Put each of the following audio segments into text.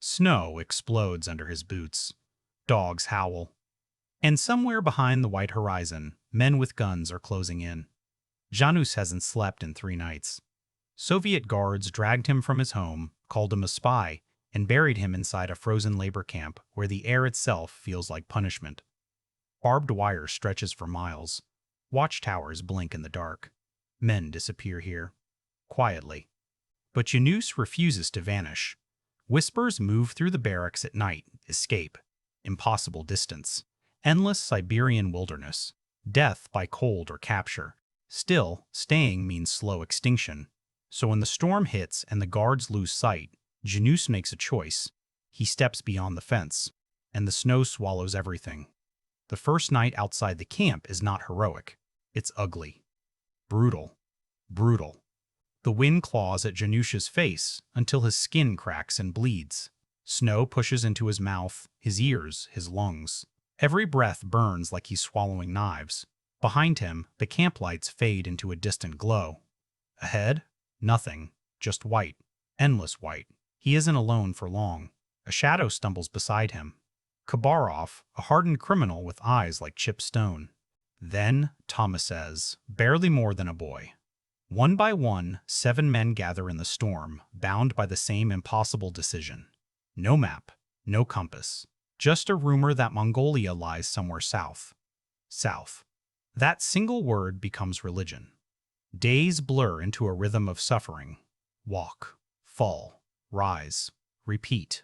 Snow explodes under his boots. Dogs howl. And somewhere behind the white horizon, men with guns are closing in. Janusz hasn't slept in 3 nights. Soviet guards dragged him from his home, called him a spy, and buried him inside a frozen labor camp where the air itself feels like punishment. Barbed wire stretches for miles. Watchtowers blink in the dark. Men disappear here. Quietly. But Janusz refuses to vanish. Whispers move through the barracks at night, escape. Impossible distance. Endless Siberian wilderness. Death by cold or capture. Still, staying means slow extinction. So when the storm hits and the guards lose sight, Janusz makes a choice. He steps beyond the fence, and the snow swallows everything. The first night outside the camp is not heroic. It's ugly. Brutal. Brutal. The wind claws at Janusz's face until his skin cracks and bleeds. Snow pushes into his mouth, his ears, his lungs. Every breath burns like he's swallowing knives. Behind him, the camp lights fade into a distant glow. Ahead, nothing, just white, endless white. He isn't alone for long. A shadow stumbles beside him. Khabarov, a hardened criminal with eyes like chipped stone. Then, Thomas says, barely more than a boy. One by one, 7 men gather in the storm, bound by the same impossible decision. No map, no compass. Just a rumor that Mongolia lies somewhere south. South. That single word becomes religion. Days blur into a rhythm of suffering. Walk, fall, rise, repeat.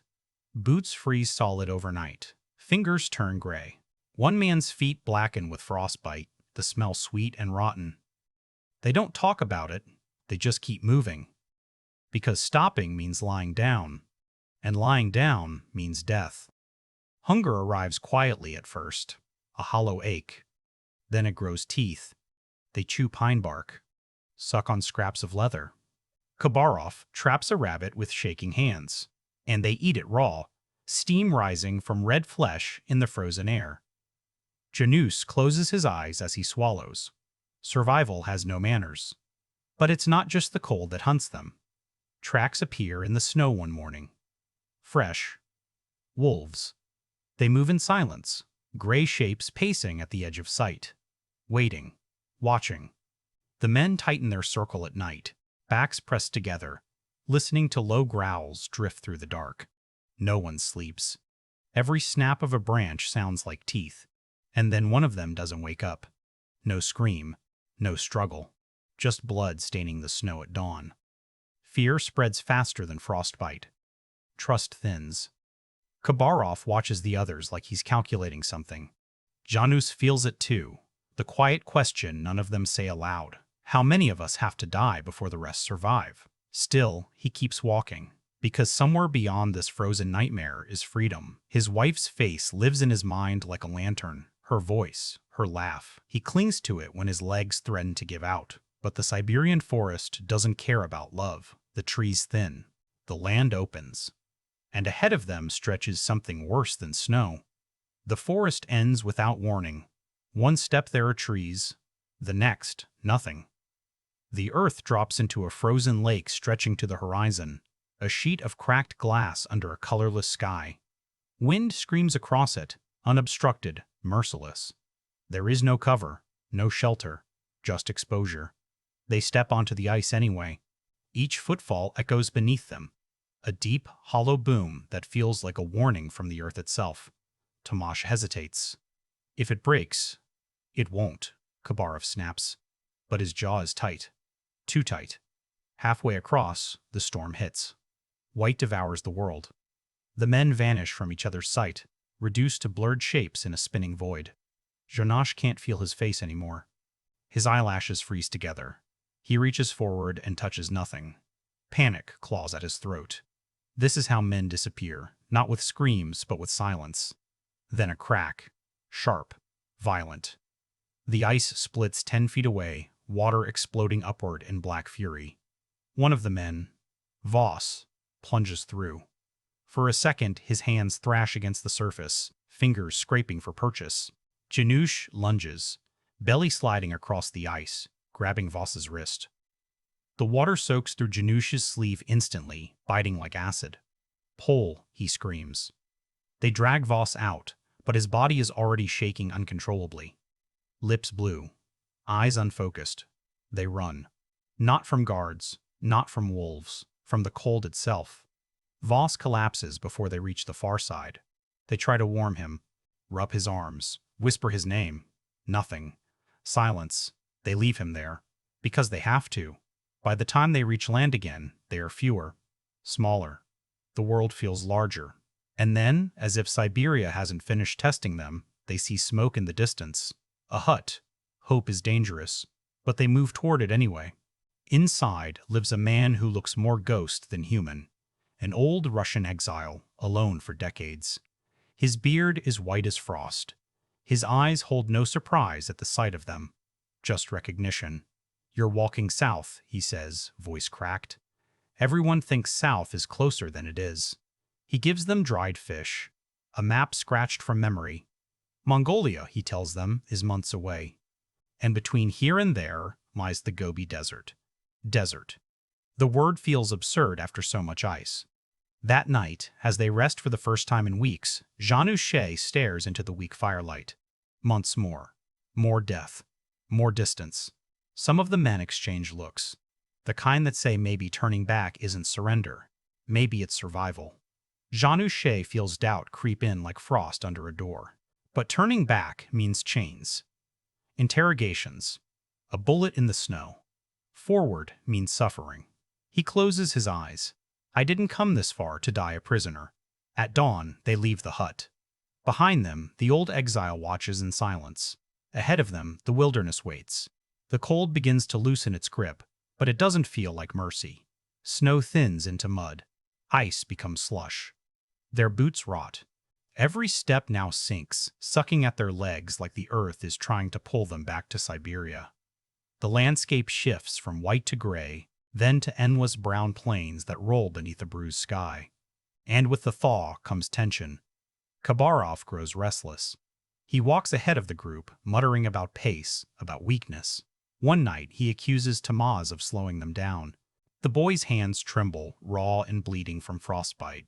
Boots freeze solid overnight. Fingers turn gray. One man's feet blacken with frostbite, the smell sweet and rotten. They don't talk about it, they just keep moving. Because stopping means lying down, and lying down means death. Hunger arrives quietly at first, a hollow ache. Then it grows teeth. They chew pine bark, suck on scraps of leather. Khabarov traps a rabbit with shaking hands, and they eat it raw, steam rising from red flesh in the frozen air. Janusz closes his eyes as he swallows. Survival has no manners. But it's not just the cold that hunts them. Tracks appear in the snow one morning. Fresh. Wolves. They move in silence, gray shapes pacing at the edge of sight. Waiting. Watching. The men tighten their circle at night, backs pressed together, listening to low growls drift through the dark. No one sleeps. Every snap of a branch sounds like teeth, and then one of them doesn't wake up. No scream. No struggle, just blood staining the snow at dawn. Fear spreads faster than frostbite. Trust thins. Khabarov watches the others like he's calculating something. Janusz feels it too, the quiet question none of them say aloud. How many of us have to die before the rest survive? Still, he keeps walking, because somewhere beyond this frozen nightmare is freedom. His wife's face lives in his mind like a lantern, her voice, her laugh. He clings to it when his legs threaten to give out. But the Siberian forest doesn't care about love. The trees thin. The land opens. And ahead of them stretches something worse than snow. The forest ends without warning. One step there are trees. The next, nothing. The earth drops into a frozen lake stretching to the horizon. A sheet of cracked glass under a colorless sky. Wind screams across it, unobstructed, merciless. There is no cover, no shelter, just exposure. They step onto the ice anyway. Each footfall echoes beneath them, a deep, hollow boom that feels like a warning from the earth itself. Tomasz hesitates. If it breaks, it won't, Khabarov snaps. But his jaw is tight. Too tight. Halfway across, the storm hits. White devours the world. The men vanish from each other's sight, reduced to blurred shapes in a spinning void. Janusz can't feel his face anymore. His eyelashes freeze together. He reaches forward and touches nothing. Panic claws at his throat. This is how men disappear, not with screams, but with silence. Then a crack. Sharp. Violent. The ice splits 10 feet away, water exploding upward in black fury. One of the men, Voss, plunges through. For a second, his hands thrash against the surface, fingers scraping for purchase. Janusz lunges, belly sliding across the ice, grabbing Voss's wrist. The water soaks through Janusz's sleeve instantly, biting like acid. "Pull," he screams. They drag Voss out, but his body is already shaking uncontrollably. Lips blue, eyes unfocused. They run. Not from guards, not from wolves, from the cold itself. Voss collapses before they reach the far side. They try to warm him, rub his arms, whisper his name. Nothing. Silence. They leave him there. Because they have to. By the time they reach land again, they are fewer. Smaller. The world feels larger. And then, as if Siberia hasn't finished testing them, they see smoke in the distance. A hut. Hope is dangerous. But they move toward it anyway. Inside lives a man who looks more ghost than human. An old Russian exile, alone for decades. His beard is white as frost. His eyes hold no surprise at the sight of them. Just recognition. "You're walking south," he says, voice cracked. Everyone thinks south is closer than it is. He gives them dried fish, a map scratched from memory. Mongolia, he tells them, is months away. And between here and there lies the Gobi Desert. Desert. The word feels absurd after so much ice. That night, as they rest for the first time in weeks, Janusz stares into the weak firelight. Months more. More death. More distance. Some of the men exchange looks. The kind that say maybe turning back isn't surrender. Maybe it's survival. Janusz feels doubt creep in like frost under a door. But turning back means chains. Interrogations. A bullet in the snow. Forward means suffering. He closes his eyes. I didn't come this far to die a prisoner. At dawn, they leave the hut. Behind them, the old exile watches in silence. Ahead of them, the wilderness waits. The cold begins to loosen its grip, but it doesn't feel like mercy. Snow thins into mud. Ice becomes slush. Their boots rot. Every step now sinks, sucking at their legs like the earth is trying to pull them back to Siberia. The landscape shifts from white to gray, then to endless brown plains that roll beneath a bruised sky. And with the thaw comes tension. Khabarov grows restless. He walks ahead of the group, muttering about pace, about weakness. One night, he accuses Tamaz of slowing them down. The boy's hands tremble, raw and bleeding from frostbite.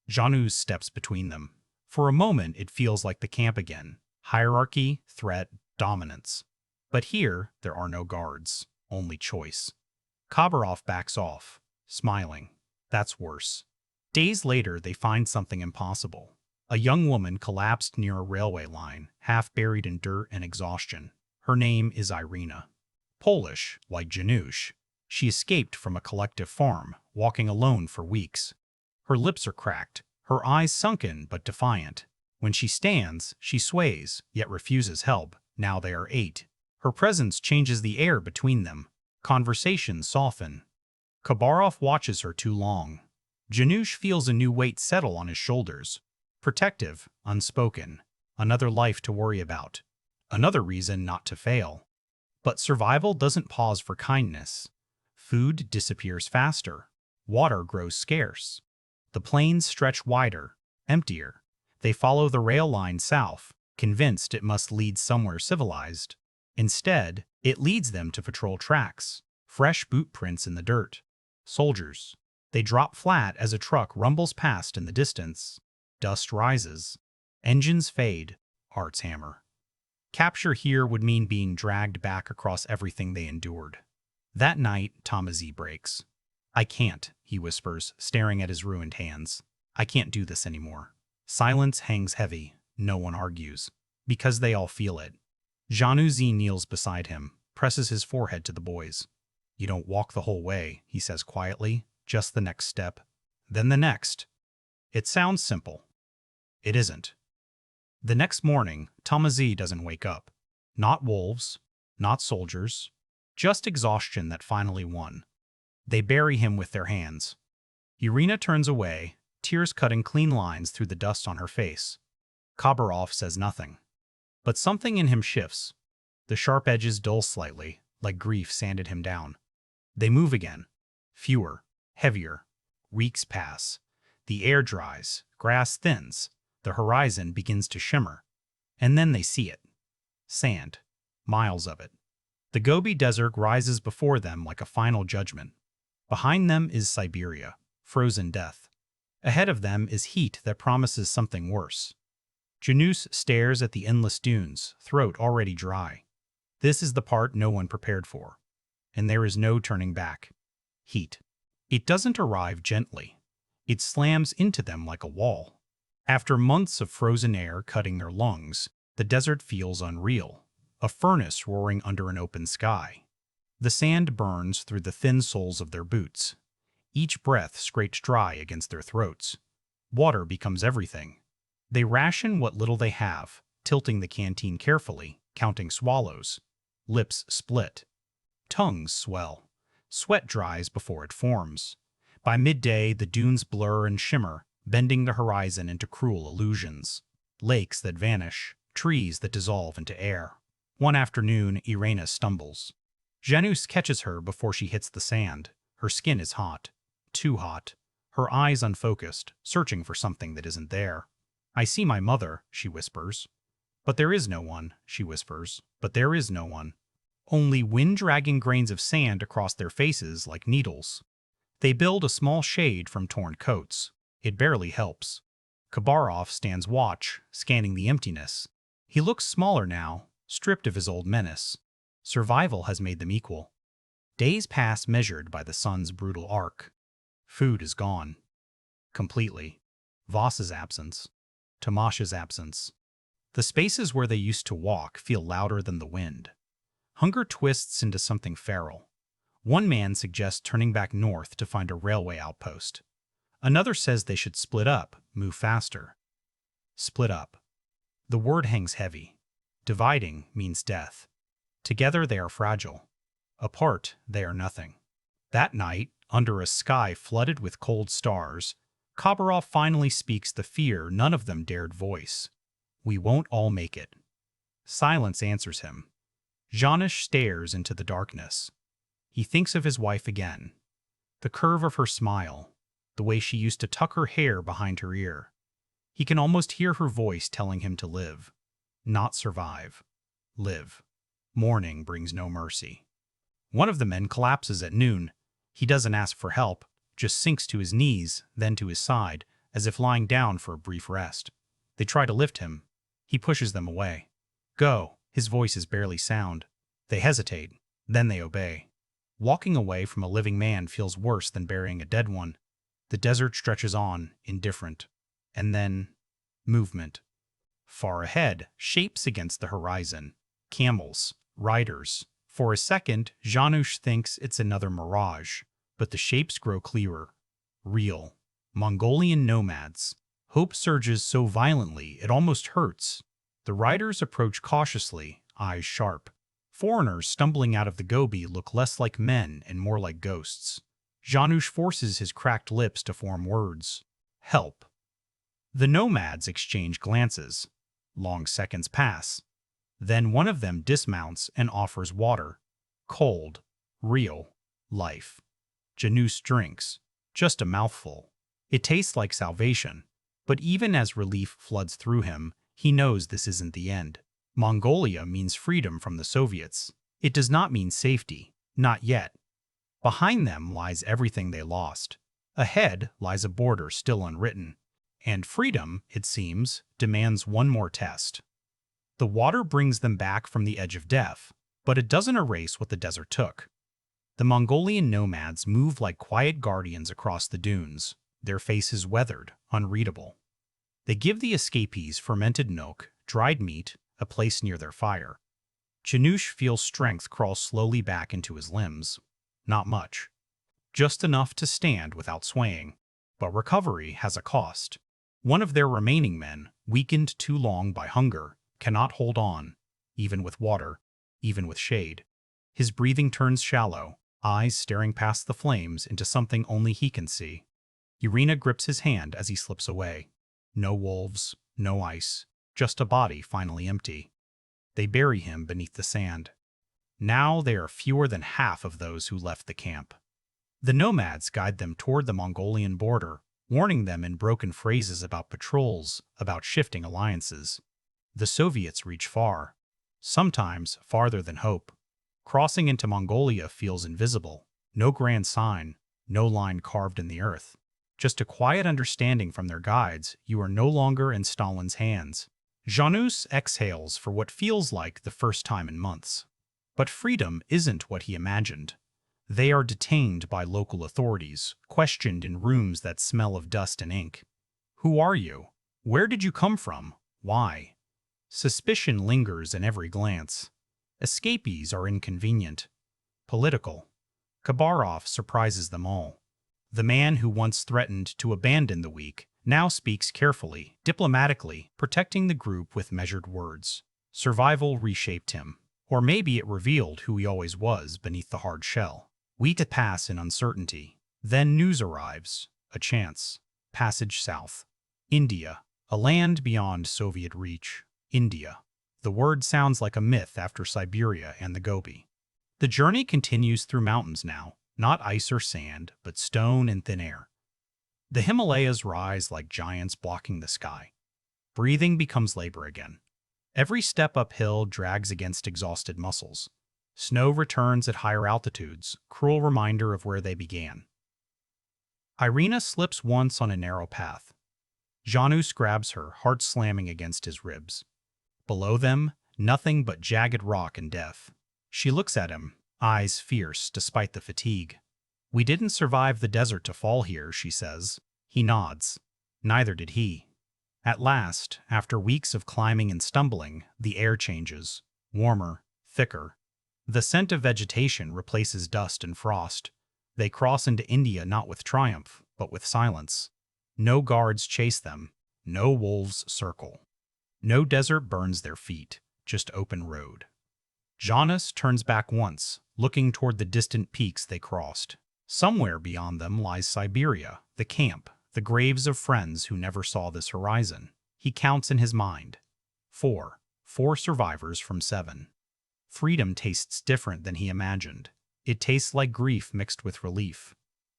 Janusz steps between them. For a moment, it feels like the camp again. Hierarchy, threat, dominance. But here, there are no guards, only choice. Khabarov backs off, smiling. That's worse. Days later, they find something impossible. A young woman collapsed near a railway line, half buried in dirt and exhaustion. Her name is Irina. Polish, like Janusz. She escaped from a collective farm, walking alone for weeks. Her lips are cracked, her eyes sunken but defiant. When she stands, she sways, yet refuses help. Now they are 8. Her presence changes the air between them. Conversations soften. Khabarov watches her too long. Janusz feels a new weight settle on his shoulders. Protective, unspoken. Another life to worry about. Another reason not to fail. But survival doesn't pause for kindness. Food disappears faster. Water grows scarce. The plains stretch wider, emptier. They follow the rail line south, convinced it must lead somewhere civilized. Instead, it leads them to patrol tracks, fresh boot prints in the dirt. Soldiers. They drop flat as a truck rumbles past in the distance. Dust rises. Engines fade. Hearts hammer. Capture here would mean being dragged back across everything they endured. That night, Tamazi breaks. I can't, he whispers, staring at his ruined hands. I can't do this anymore. Silence hangs heavy. No one argues. Because they all feel it. Janusz kneels beside him, presses his forehead to the boy's. You don't walk the whole way, he says quietly, just the next step, then the next. It sounds simple. It isn't. The next morning, Tamazi doesn't wake up. Not wolves, not soldiers, just exhaustion that finally won. They bury him with their hands. Irina turns away, tears cutting clean lines through the dust on her face. Khabarov says nothing. But something in him shifts. The sharp edges dull slightly, like grief sanded him down. They move again. Fewer, heavier. Weeks pass. The air dries, grass thins, the horizon begins to shimmer. And then they see it. Sand. Miles of it. The Gobi Desert rises before them like a final judgment. Behind them is Siberia, frozen death. Ahead of them is heat that promises something worse. Janusz stares at the endless dunes, throat already dry. This is the part no one prepared for. And there is no turning back. Heat. It doesn't arrive gently. It slams into them like a wall. After months of frozen air cutting their lungs, the desert feels unreal, a furnace roaring under an open sky. The sand burns through the thin soles of their boots. Each breath scrapes dry against their throats. Water becomes everything. They ration what little they have, tilting the canteen carefully, counting swallows. Lips split. Tongues swell. Sweat dries before it forms. By midday, the dunes blur and shimmer, bending the horizon into cruel illusions. Lakes that vanish, trees that dissolve into air. One afternoon, Irina stumbles. Janusz catches her before she hits the sand. Her skin is hot. Too hot. Her eyes unfocused, searching for something that isn't there. I see my mother, she whispers. But there is no one, she whispers. But there is no one. Only wind-dragging grains of sand across their faces like needles. They build a small shade from torn coats. It barely helps. Khabarov stands watch, scanning the emptiness. He looks smaller now, stripped of his old menace. Survival has made them equal. Days pass measured by the sun's brutal arc. Food is gone. Completely. Voss's absence. Tamash's absence. The spaces where they used to walk feel louder than the wind. Hunger twists into something feral. One man suggests turning back north to find a railway outpost. Another says they should split up, move faster. Split up. The word hangs heavy. Dividing means death. Together they are fragile. Apart they are nothing. That night, under a sky flooded with cold stars, Khabarov finally speaks the fear none of them dared voice. We won't all make it. Silence answers him. Janusz stares into the darkness. He thinks of his wife again. The curve of her smile, the way she used to tuck her hair behind her ear. He can almost hear her voice telling him to live. Not survive. Live. Morning brings no mercy. One of the men collapses at noon. He doesn't ask for help, just sinks to his knees, then to his side, as if lying down for a brief rest. They try to lift him. He pushes them away. Go. His voice is barely sound. They hesitate. Then they obey. Walking away from a living man feels worse than burying a dead one. The desert stretches on, indifferent. And then, movement. Far ahead, shapes against the horizon. Camels. Riders. For a second, Janusz thinks it's another mirage. But the shapes grow clearer. Real. Mongolian nomads. Hope surges so violently it almost hurts. The riders approach cautiously, eyes sharp. Foreigners stumbling out of the Gobi look less like men and more like ghosts. Janusz forces his cracked lips to form words. Help. The nomads exchange glances. Long seconds pass. Then one of them dismounts and offers water. Cold. Real. Life. Janusz drinks. Just a mouthful. It tastes like salvation. But even as relief floods through him, he knows this isn't the end. Mongolia means freedom from the Soviets. It does not mean safety. Not yet. Behind them lies everything they lost. Ahead lies a border still unwritten. And freedom, it seems, demands one more test. The water brings them back from the edge of death, but it doesn't erase what the desert took. The Mongolian nomads move like quiet guardians across the dunes, their faces weathered, unreadable. They give the escapees fermented milk, dried meat, a place near their fire. Janusz feels strength crawl slowly back into his limbs. Not much. Just enough to stand without swaying. But recovery has a cost. One of their remaining men, weakened too long by hunger, cannot hold on, even with water, even with shade. His breathing turns shallow, eyes staring past the flames into something only he can see. Irina grips his hand as he slips away. No wolves, no ice, just a body finally empty. They bury him beneath the sand. Now they are fewer than half of those who left the camp. The nomads guide them toward the Mongolian border, warning them in broken phrases about patrols, about shifting alliances. The Soviets reach far, sometimes farther than hope. Crossing into Mongolia feels invisible. No grand sign, no line carved in the earth. Just a quiet understanding from their guides you are no longer in Stalin's hands. Janusz exhales for what feels like the first time in months. But freedom isn't what he imagined. They are detained by local authorities, questioned in rooms that smell of dust and ink. Who are you? Where did you come from? Why? Suspicion lingers in every glance. Escapees are inconvenient. Political. Khabarov surprises them all. The man who once threatened to abandon the weak now speaks carefully, diplomatically, protecting the group with measured words. Survival reshaped him. Or maybe it revealed who he always was beneath the hard shell. We to pass in uncertainty. Then news arrives. A chance. Passage south. India. A land beyond Soviet reach. India. The word sounds like a myth after Siberia and the Gobi. The journey continues through mountains now, not ice or sand, but stone and thin air. The Himalayas rise like giants blocking the sky. Breathing becomes labor again. Every step uphill drags against exhausted muscles. Snow returns at higher altitudes, cruel reminder of where they began. Irina slips once on a narrow path. Janusz grabs her, heart slamming against his ribs. Below them, nothing but jagged rock and death. She looks at him, eyes fierce despite the fatigue. We didn't survive the desert to fall here, she says. He nods. Neither did he. At last, after weeks of climbing and stumbling, the air changes. Warmer, thicker. The scent of vegetation replaces dust and frost. They cross into India not with triumph, but with silence. No guards chase them. No wolves circle. No desert burns their feet, just open road. Janusz turns back once, looking toward the distant peaks they crossed. Somewhere beyond them lies Siberia, the camp, the graves of friends who never saw this horizon. He counts in his mind. 4 survivors from 7. Freedom tastes different than he imagined. It tastes like grief mixed with relief.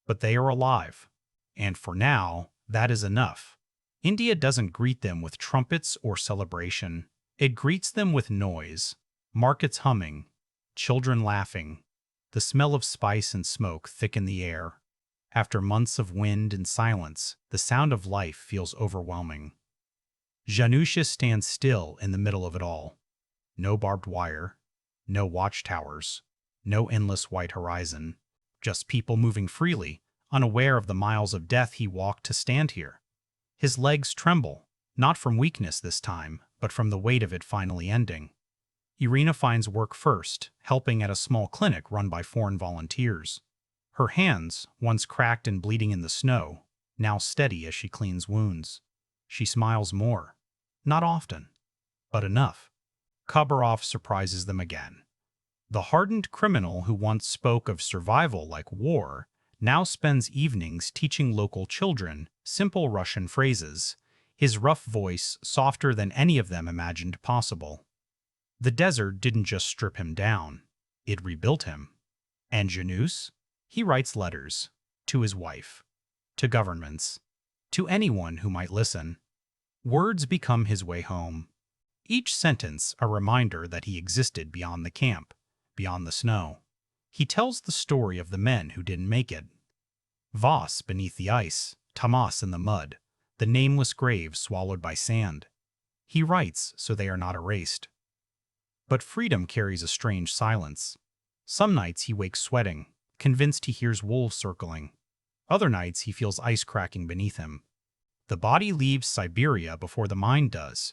But they are alive. And for now, that is enough. India doesn't greet them with trumpets or celebration. It greets them with noise. Markets humming. Children laughing. The smell of spice and smoke thicken the air. After months of wind and silence, the sound of life feels overwhelming. Janusz stands still in the middle of it all. No barbed wire. No watchtowers. No endless white horizon. Just people moving freely, unaware of the miles of death he walked to stand here. His legs tremble, not from weakness this time, but from the weight of it finally ending. Irina finds work first, helping at a small clinic run by foreign volunteers. Her hands, once cracked and bleeding in the snow, now steady as she cleans wounds. She smiles more. Not often, but enough. Khabarov surprises them again. The hardened criminal who once spoke of survival like war now spends evenings teaching local children simple Russian phrases, his rough voice softer than any of them imagined possible. The desert didn't just strip him down, it rebuilt him. And Janusz? He writes letters. To his wife. To governments. To anyone who might listen. Words become his way home. Each sentence a reminder that he existed beyond the camp, beyond the snow. He tells the story of the men who didn't make it. Voss beneath the ice, Tamas in the mud, the nameless graves swallowed by sand. He writes so they are not erased. But freedom carries a strange silence. Some nights he wakes sweating, convinced he hears wolves circling. Other nights he feels ice cracking beneath him. The body leaves Siberia before the mind does.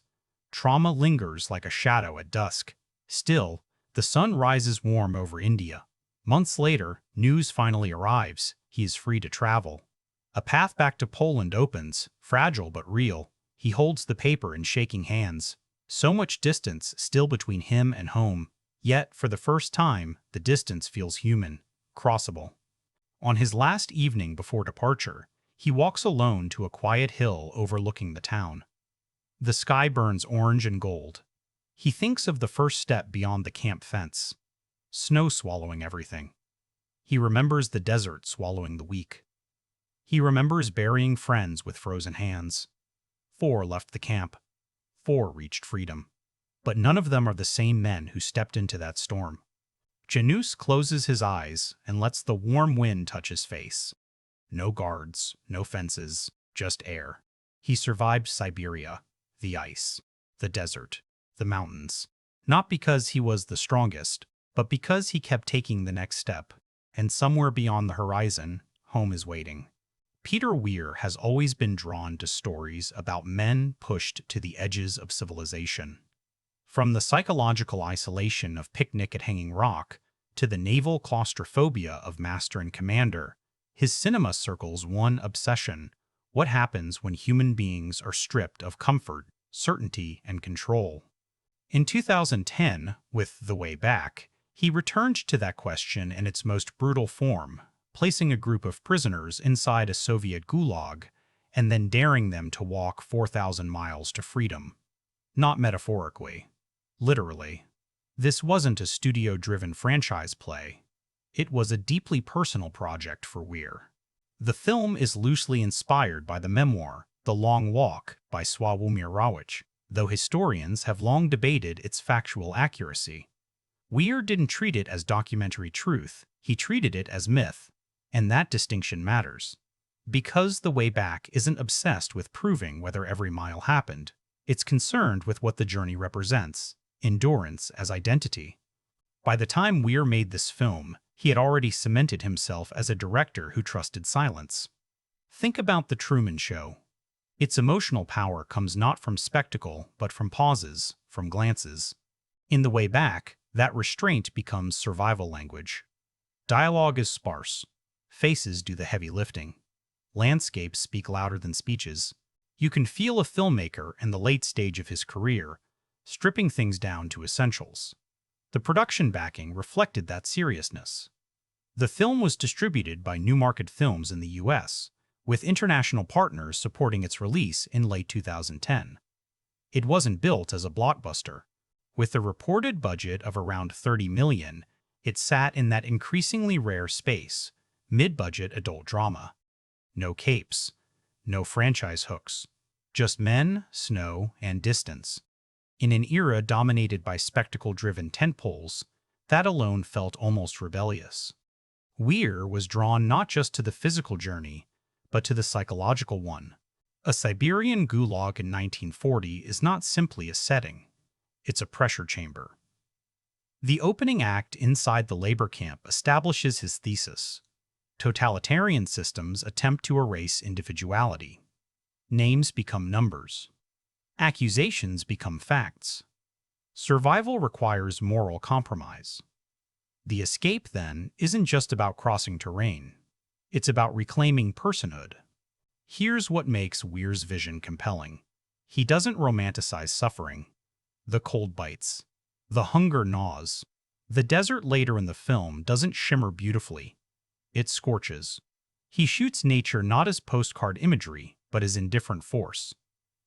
Trauma lingers like a shadow at dusk. Still, the sun rises warm over India. Months later, news finally arrives. He is free to travel. A path back to Poland opens, fragile but real. He holds the paper in shaking hands. So much distance still between him and home. Yet, for the first time, the distance feels human, crossable. On his last evening before departure, he walks alone to a quiet hill overlooking the town. The sky burns orange and gold. He thinks of the first step beyond the camp fence. Snow swallowing everything. He remembers the desert swallowing the weak. He remembers burying friends with frozen hands. 4 left the camp. 4 reached freedom. But none of them are the same men who stepped into that storm. Janusz closes his eyes and lets the warm wind touch his face. No guards, no fences, just air. He survived Siberia, the ice, the desert, the mountains. Not because he was the strongest, but because he kept taking the next step. And somewhere beyond the horizon, home is waiting. Peter Weir has always been drawn to stories about men pushed to the edges of civilization. From the psychological isolation of Picnic at Hanging Rock to the naval claustrophobia of Master and Commander, his cinema circles one obsession: what happens when human beings are stripped of comfort, certainty, and control. In 2010, with The Way Back, he returned to that question in its most brutal form, placing a group of prisoners inside a Soviet Gulag and then daring them to walk 4,000 miles to freedom. Not metaphorically. Literally. This wasn't a studio-driven franchise play. It was a deeply personal project for Weir. The film is loosely inspired by the memoir The Long Walk by Sławomir Rawicz, though historians have long debated its factual accuracy. Weir didn't treat it as documentary truth, he treated it as myth, and that distinction matters. Because The Way Back isn't obsessed with proving whether every mile happened, it's concerned with what the journey represents: endurance as identity. By the time Weir made this film, he had already cemented himself as a director who trusted silence. Think about The Truman Show. Its emotional power comes not from spectacle, but from pauses, from glances. In The Way Back, that restraint becomes survival language. Dialogue is sparse. Faces do the heavy lifting. Landscapes speak louder than speeches. You can feel a filmmaker in the late stage of his career, stripping things down to essentials. The production backing reflected that seriousness. The film was distributed by Newmarket Films in the US, with international partners supporting its release in late 2010. It wasn't built as a blockbuster. With a reported budget of around $30 million, it sat in that increasingly rare space, mid-budget adult drama. No capes, no franchise hooks, just men, snow, and distance. In an era dominated by spectacle-driven tentpoles, that alone felt almost rebellious. Weir was drawn not just to the physical journey, but to the psychological one. A Siberian Gulag in 1940 is not simply a setting. It's a pressure chamber. The opening act inside the labor camp establishes his thesis. Totalitarian systems attempt to erase individuality. Names become numbers. Accusations become facts. Survival requires moral compromise. The escape, then, isn't just about crossing terrain. It's about reclaiming personhood. Here's what makes Weir's vision compelling. He doesn't romanticize suffering. The cold bites. The hunger gnaws. The desert later in the film doesn't shimmer beautifully. It scorches. He shoots nature not as postcard imagery, but as indifferent force.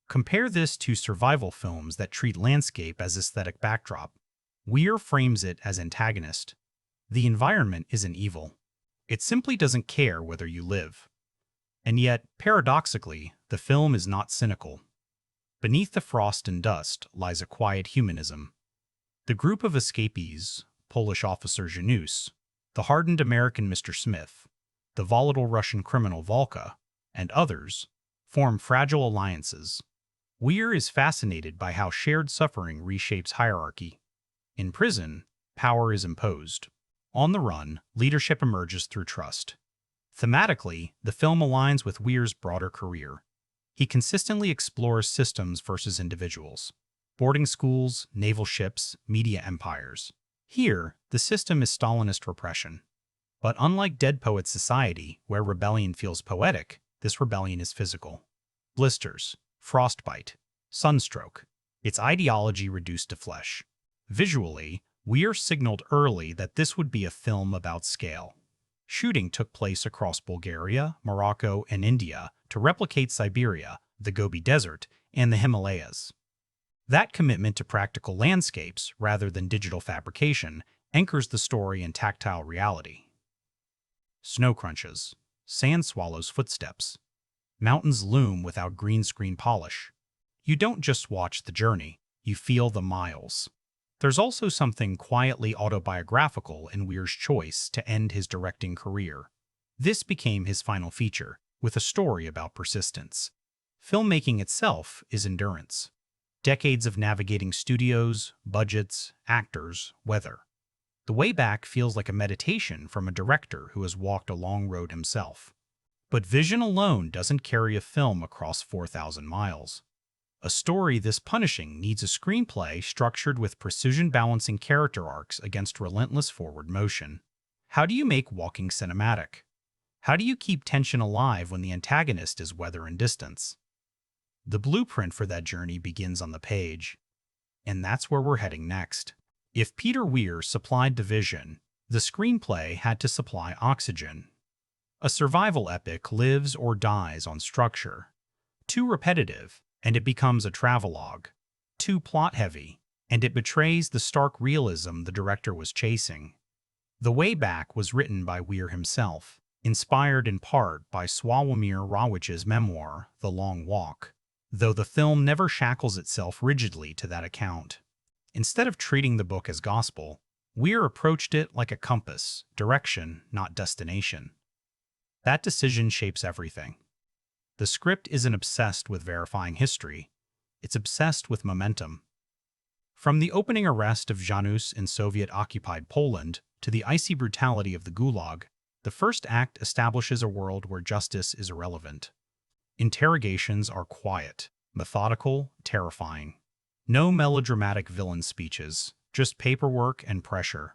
Compare this to survival films that treat landscape as aesthetic backdrop. Weir frames it as antagonist. The environment isn't evil. It simply doesn't care whether you live. And yet, paradoxically, the film is not cynical. Beneath the frost and dust lies a quiet humanism. The group of escapees, Polish officer Janusz, the hardened American Mr. Smith, the volatile Russian criminal Volka, and others, form fragile alliances. Weir is fascinated by how shared suffering reshapes hierarchy. In prison, power is imposed. On the run, leadership emerges through trust. Thematically, the film aligns with Weir's broader career. He consistently explores systems versus individuals. Boarding schools, naval ships, media empires. Here, the system is Stalinist repression. But unlike Dead Poets Society, where rebellion feels poetic, this rebellion is physical. Blisters, frostbite, sunstroke. Its ideology reduced to flesh. Visually, Weir signaled early that this would be a film about scale. Shooting took place across Bulgaria, Morocco, and India to replicate Siberia, the Gobi Desert, and the Himalayas. That commitment to practical landscapes, rather than digital fabrication, anchors the story in tactile reality. Snow crunches, sand swallows footsteps. Mountains loom without green screen polish. You don't just watch the journey, you feel the miles. There's also something quietly autobiographical in Weir's choice to end his directing career. This became his final feature, with a story about persistence. Filmmaking itself is endurance. Decades of navigating studios, budgets, actors, weather. The Way Back feels like a meditation from a director who has walked a long road himself. But vision alone doesn't carry a film across 4,000 miles. A story this punishing needs a screenplay structured with precision balancing character arcs against relentless forward motion. How do you make walking cinematic? How do you keep tension alive when the antagonist is weather and distance? The blueprint for that journey begins on the page. And that's where we're heading next. If Peter Weir supplied the vision, the screenplay had to supply oxygen. A survival epic lives or dies on structure. Too repetitive, and it becomes a travelogue. Too plot-heavy, and it betrays the stark realism the director was chasing. The Way Back was written by Weir himself, inspired in part by Sławomir Rawicz's memoir, The Long Walk, though the film never shackles itself rigidly to that account. Instead of treating the book as gospel, Weir approached it like a compass, direction, not destination. That decision shapes everything. The script isn't obsessed with verifying history, it's obsessed with momentum. From the opening arrest of Janusz in Soviet-occupied Poland to the icy brutality of the Gulag, the first act establishes a world where justice is irrelevant. Interrogations are quiet, methodical, terrifying. No melodramatic villain speeches, just paperwork and pressure.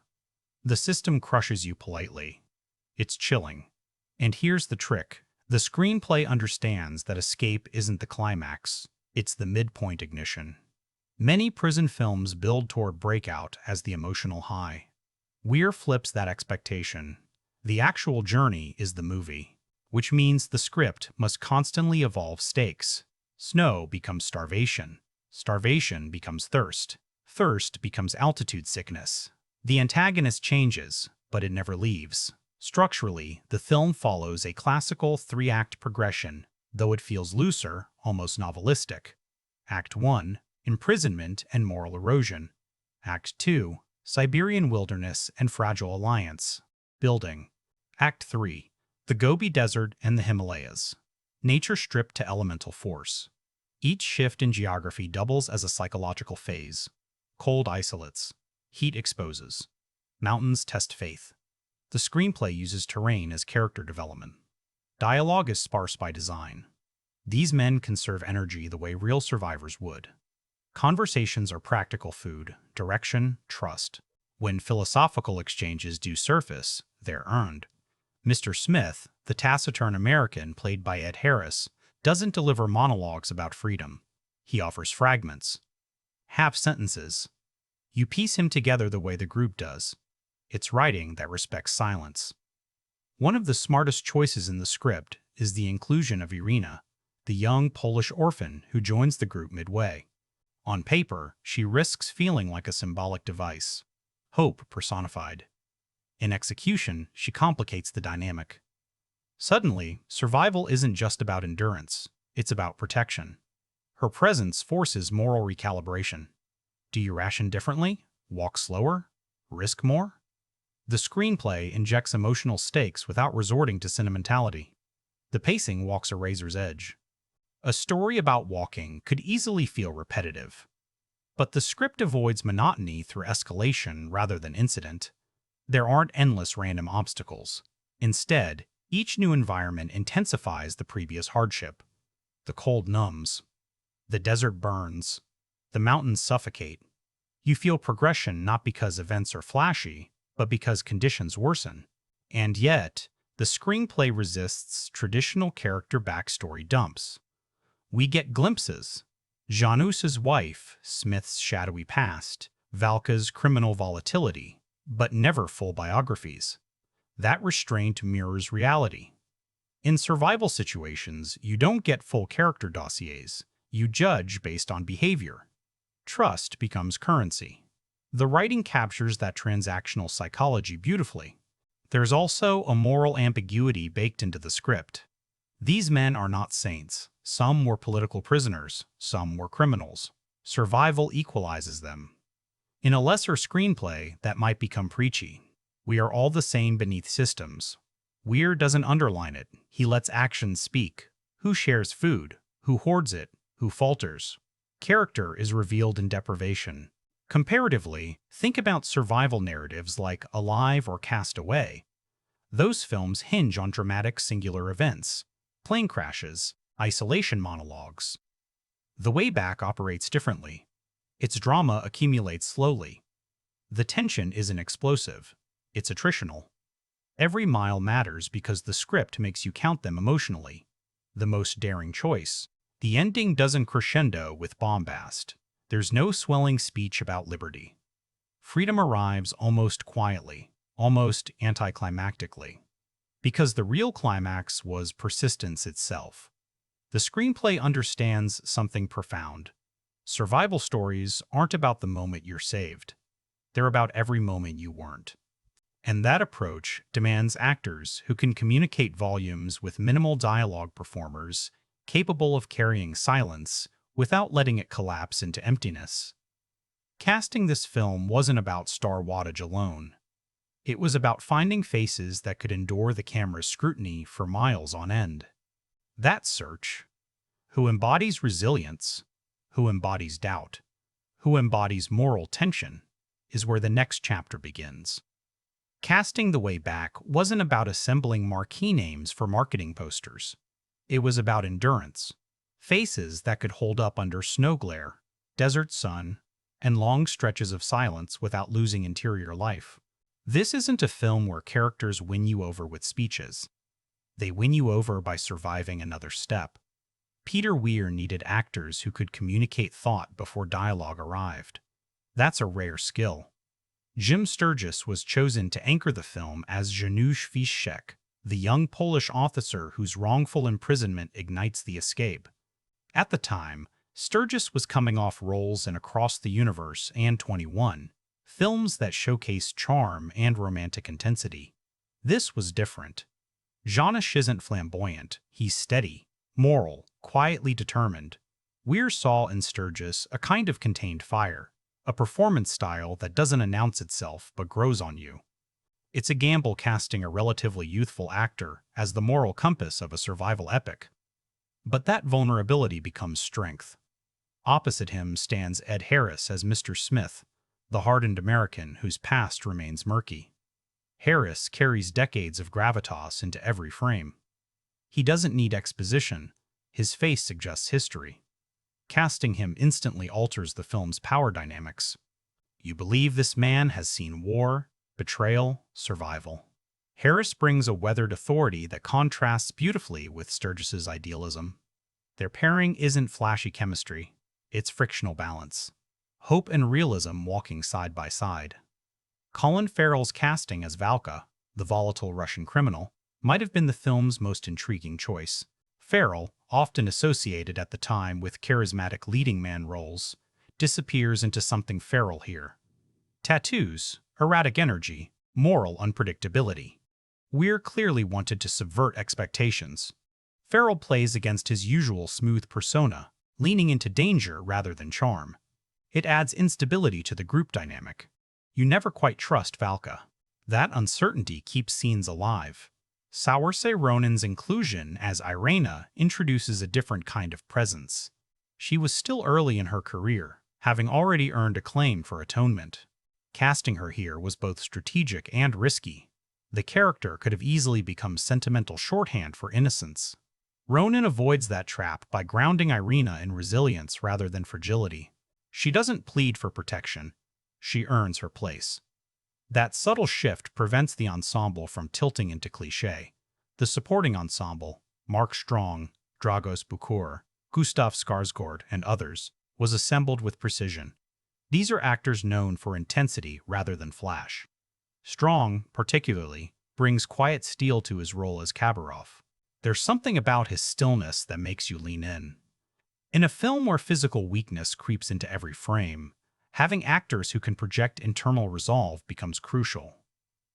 The system crushes you politely. It's chilling. And here's the trick. The screenplay understands that escape isn't the climax, it's the midpoint ignition. Many prison films build toward breakout as the emotional high. Weir flips that expectation. The actual journey is the movie, which means the script must constantly evolve stakes. Snow becomes starvation. Starvation becomes thirst. Thirst becomes altitude sickness. The antagonist changes, but it never leaves. Structurally, the film follows a classical three-act progression, though it feels looser, almost novelistic. Act 1, imprisonment and moral erosion. Act 2, Siberian wilderness and fragile alliance. Building. Act 3, the Gobi Desert and the Himalayas. Nature stripped to elemental force. Each shift in geography doubles as a psychological phase. Cold isolates. Heat exposes. Mountains test faith. The screenplay uses terrain as character development. Dialogue is sparse by design. These men conserve energy the way real survivors would. Conversations are practical food, direction, trust. When philosophical exchanges do surface, they're earned. Mr. Smith, the taciturn American played by Ed Harris, doesn't deliver monologues about freedom. He offers fragments. Half-sentences. You piece him together the way the group does. It's writing that respects silence. One of the smartest choices in the script is the inclusion of Irina, the young Polish orphan who joins the group midway. On paper, she risks feeling like a symbolic device. Hope personified. In execution, she complicates the dynamic. Suddenly, survival isn't just about endurance, it's about protection. Her presence forces moral recalibration. Do you ration differently? Walk slower? Risk more? The screenplay injects emotional stakes without resorting to sentimentality. The pacing walks a razor's edge. A story about walking could easily feel repetitive. But the script avoids monotony through escalation rather than incident. There aren't endless random obstacles. Instead, each new environment intensifies the previous hardship. The cold numbs. The desert burns. The mountains suffocate. You feel progression not because events are flashy, but because conditions worsen. And yet, the screenplay resists traditional character backstory dumps. We get glimpses. Janusz's wife, Smith's shadowy past, Valka's criminal volatility, but never full biographies. That restraint mirrors reality. In survival situations, you don't get full character dossiers. You judge based on behavior. Trust becomes currency. The writing captures that transactional psychology beautifully. There's also a moral ambiguity baked into the script. These men are not saints. Some were political prisoners, some were criminals. Survival equalizes them. In a lesser screenplay, that might become preachy. We are all the same beneath systems. Weir doesn't underline it. He lets actions speak. Who shares food? Who hoards it? Who falters? Character is revealed in deprivation. Comparatively, think about survival narratives like Alive or Cast Away. Those films hinge on dramatic singular events, plane crashes, isolation monologues. The Way Back operates differently. Its drama accumulates slowly. The tension isn't explosive. It's attritional. Every mile matters because the script makes you count them emotionally. The most daring choice. The ending doesn't crescendo with bombast. There's no swelling speech about liberty. Freedom arrives almost quietly, almost anticlimactically. Because the real climax was persistence itself. The screenplay understands something profound. Survival stories aren't about the moment you're saved. They're about every moment you weren't. And that approach demands actors who can communicate volumes with minimal dialogue, performers capable of carrying silence without letting it collapse into emptiness. Casting this film wasn't about star wattage alone. It was about finding faces that could endure the camera's scrutiny for miles on end. That search, who embodies resilience, who embodies doubt, who embodies moral tension, is where the next chapter begins. Casting The Way Back wasn't about assembling marquee names for marketing posters. It was about endurance. Faces that could hold up under snow glare, desert sun, and long stretches of silence without losing interior life. This isn't a film where characters win you over with speeches. They win you over by surviving another step. Peter Weir needed actors who could communicate thought before dialogue arrived. That's a rare skill. Jim Sturgess was chosen to anchor the film as Janusz Wieszczek, the young Polish officer whose wrongful imprisonment ignites the escape. At the time, Sturgess was coming off roles in Across the Universe and 21, films that showcased charm and romantic intensity. This was different. Janusz isn't flamboyant, he's steady, moral, quietly determined. Weir saw in Sturgess a kind of contained fire, a performance style that doesn't announce itself but grows on you. It's a gamble casting a relatively youthful actor as the moral compass of a survival epic. But that vulnerability becomes strength. Opposite him stands Ed Harris as Mr. Smith, the hardened American whose past remains murky. Harris carries decades of gravitas into every frame. He doesn't need exposition. His face suggests history. Casting him instantly alters the film's power dynamics. You believe this man has seen war, betrayal, survival. Harris brings a weathered authority that contrasts beautifully with Sturgess's idealism. Their pairing isn't flashy chemistry, it's frictional balance. Hope and realism walking side by side. Colin Farrell's casting as Valka, the volatile Russian criminal, might have been the film's most intriguing choice. Farrell, often associated at the time with charismatic leading man roles, disappears into something feral here. Tattoos, erratic energy, moral unpredictability. Weir clearly wanted to subvert expectations. Farrell plays against his usual smooth persona, leaning into danger rather than charm. It adds instability to the group dynamic. You never quite trust Valka. That uncertainty keeps scenes alive. Saoirse Ronan's inclusion as Irena introduces a different kind of presence. She was still early in her career, having already earned acclaim for Atonement. Casting her here was both strategic and risky. The character could have easily become sentimental shorthand for innocence. Ronan avoids that trap by grounding Irena in resilience rather than fragility. She doesn't plead for protection. she earns her place. That subtle shift prevents the ensemble from tilting into cliché. The supporting ensemble, Mark Strong, Dragos Bukur, Gustav Skarsgård, and others, was assembled with precision. These are actors known for intensity rather than flash. Strong, particularly, brings quiet steel to his role as Khabarov. There's something about his stillness that makes you lean in. In a film where physical weakness creeps into every frame, having actors who can project internal resolve becomes crucial.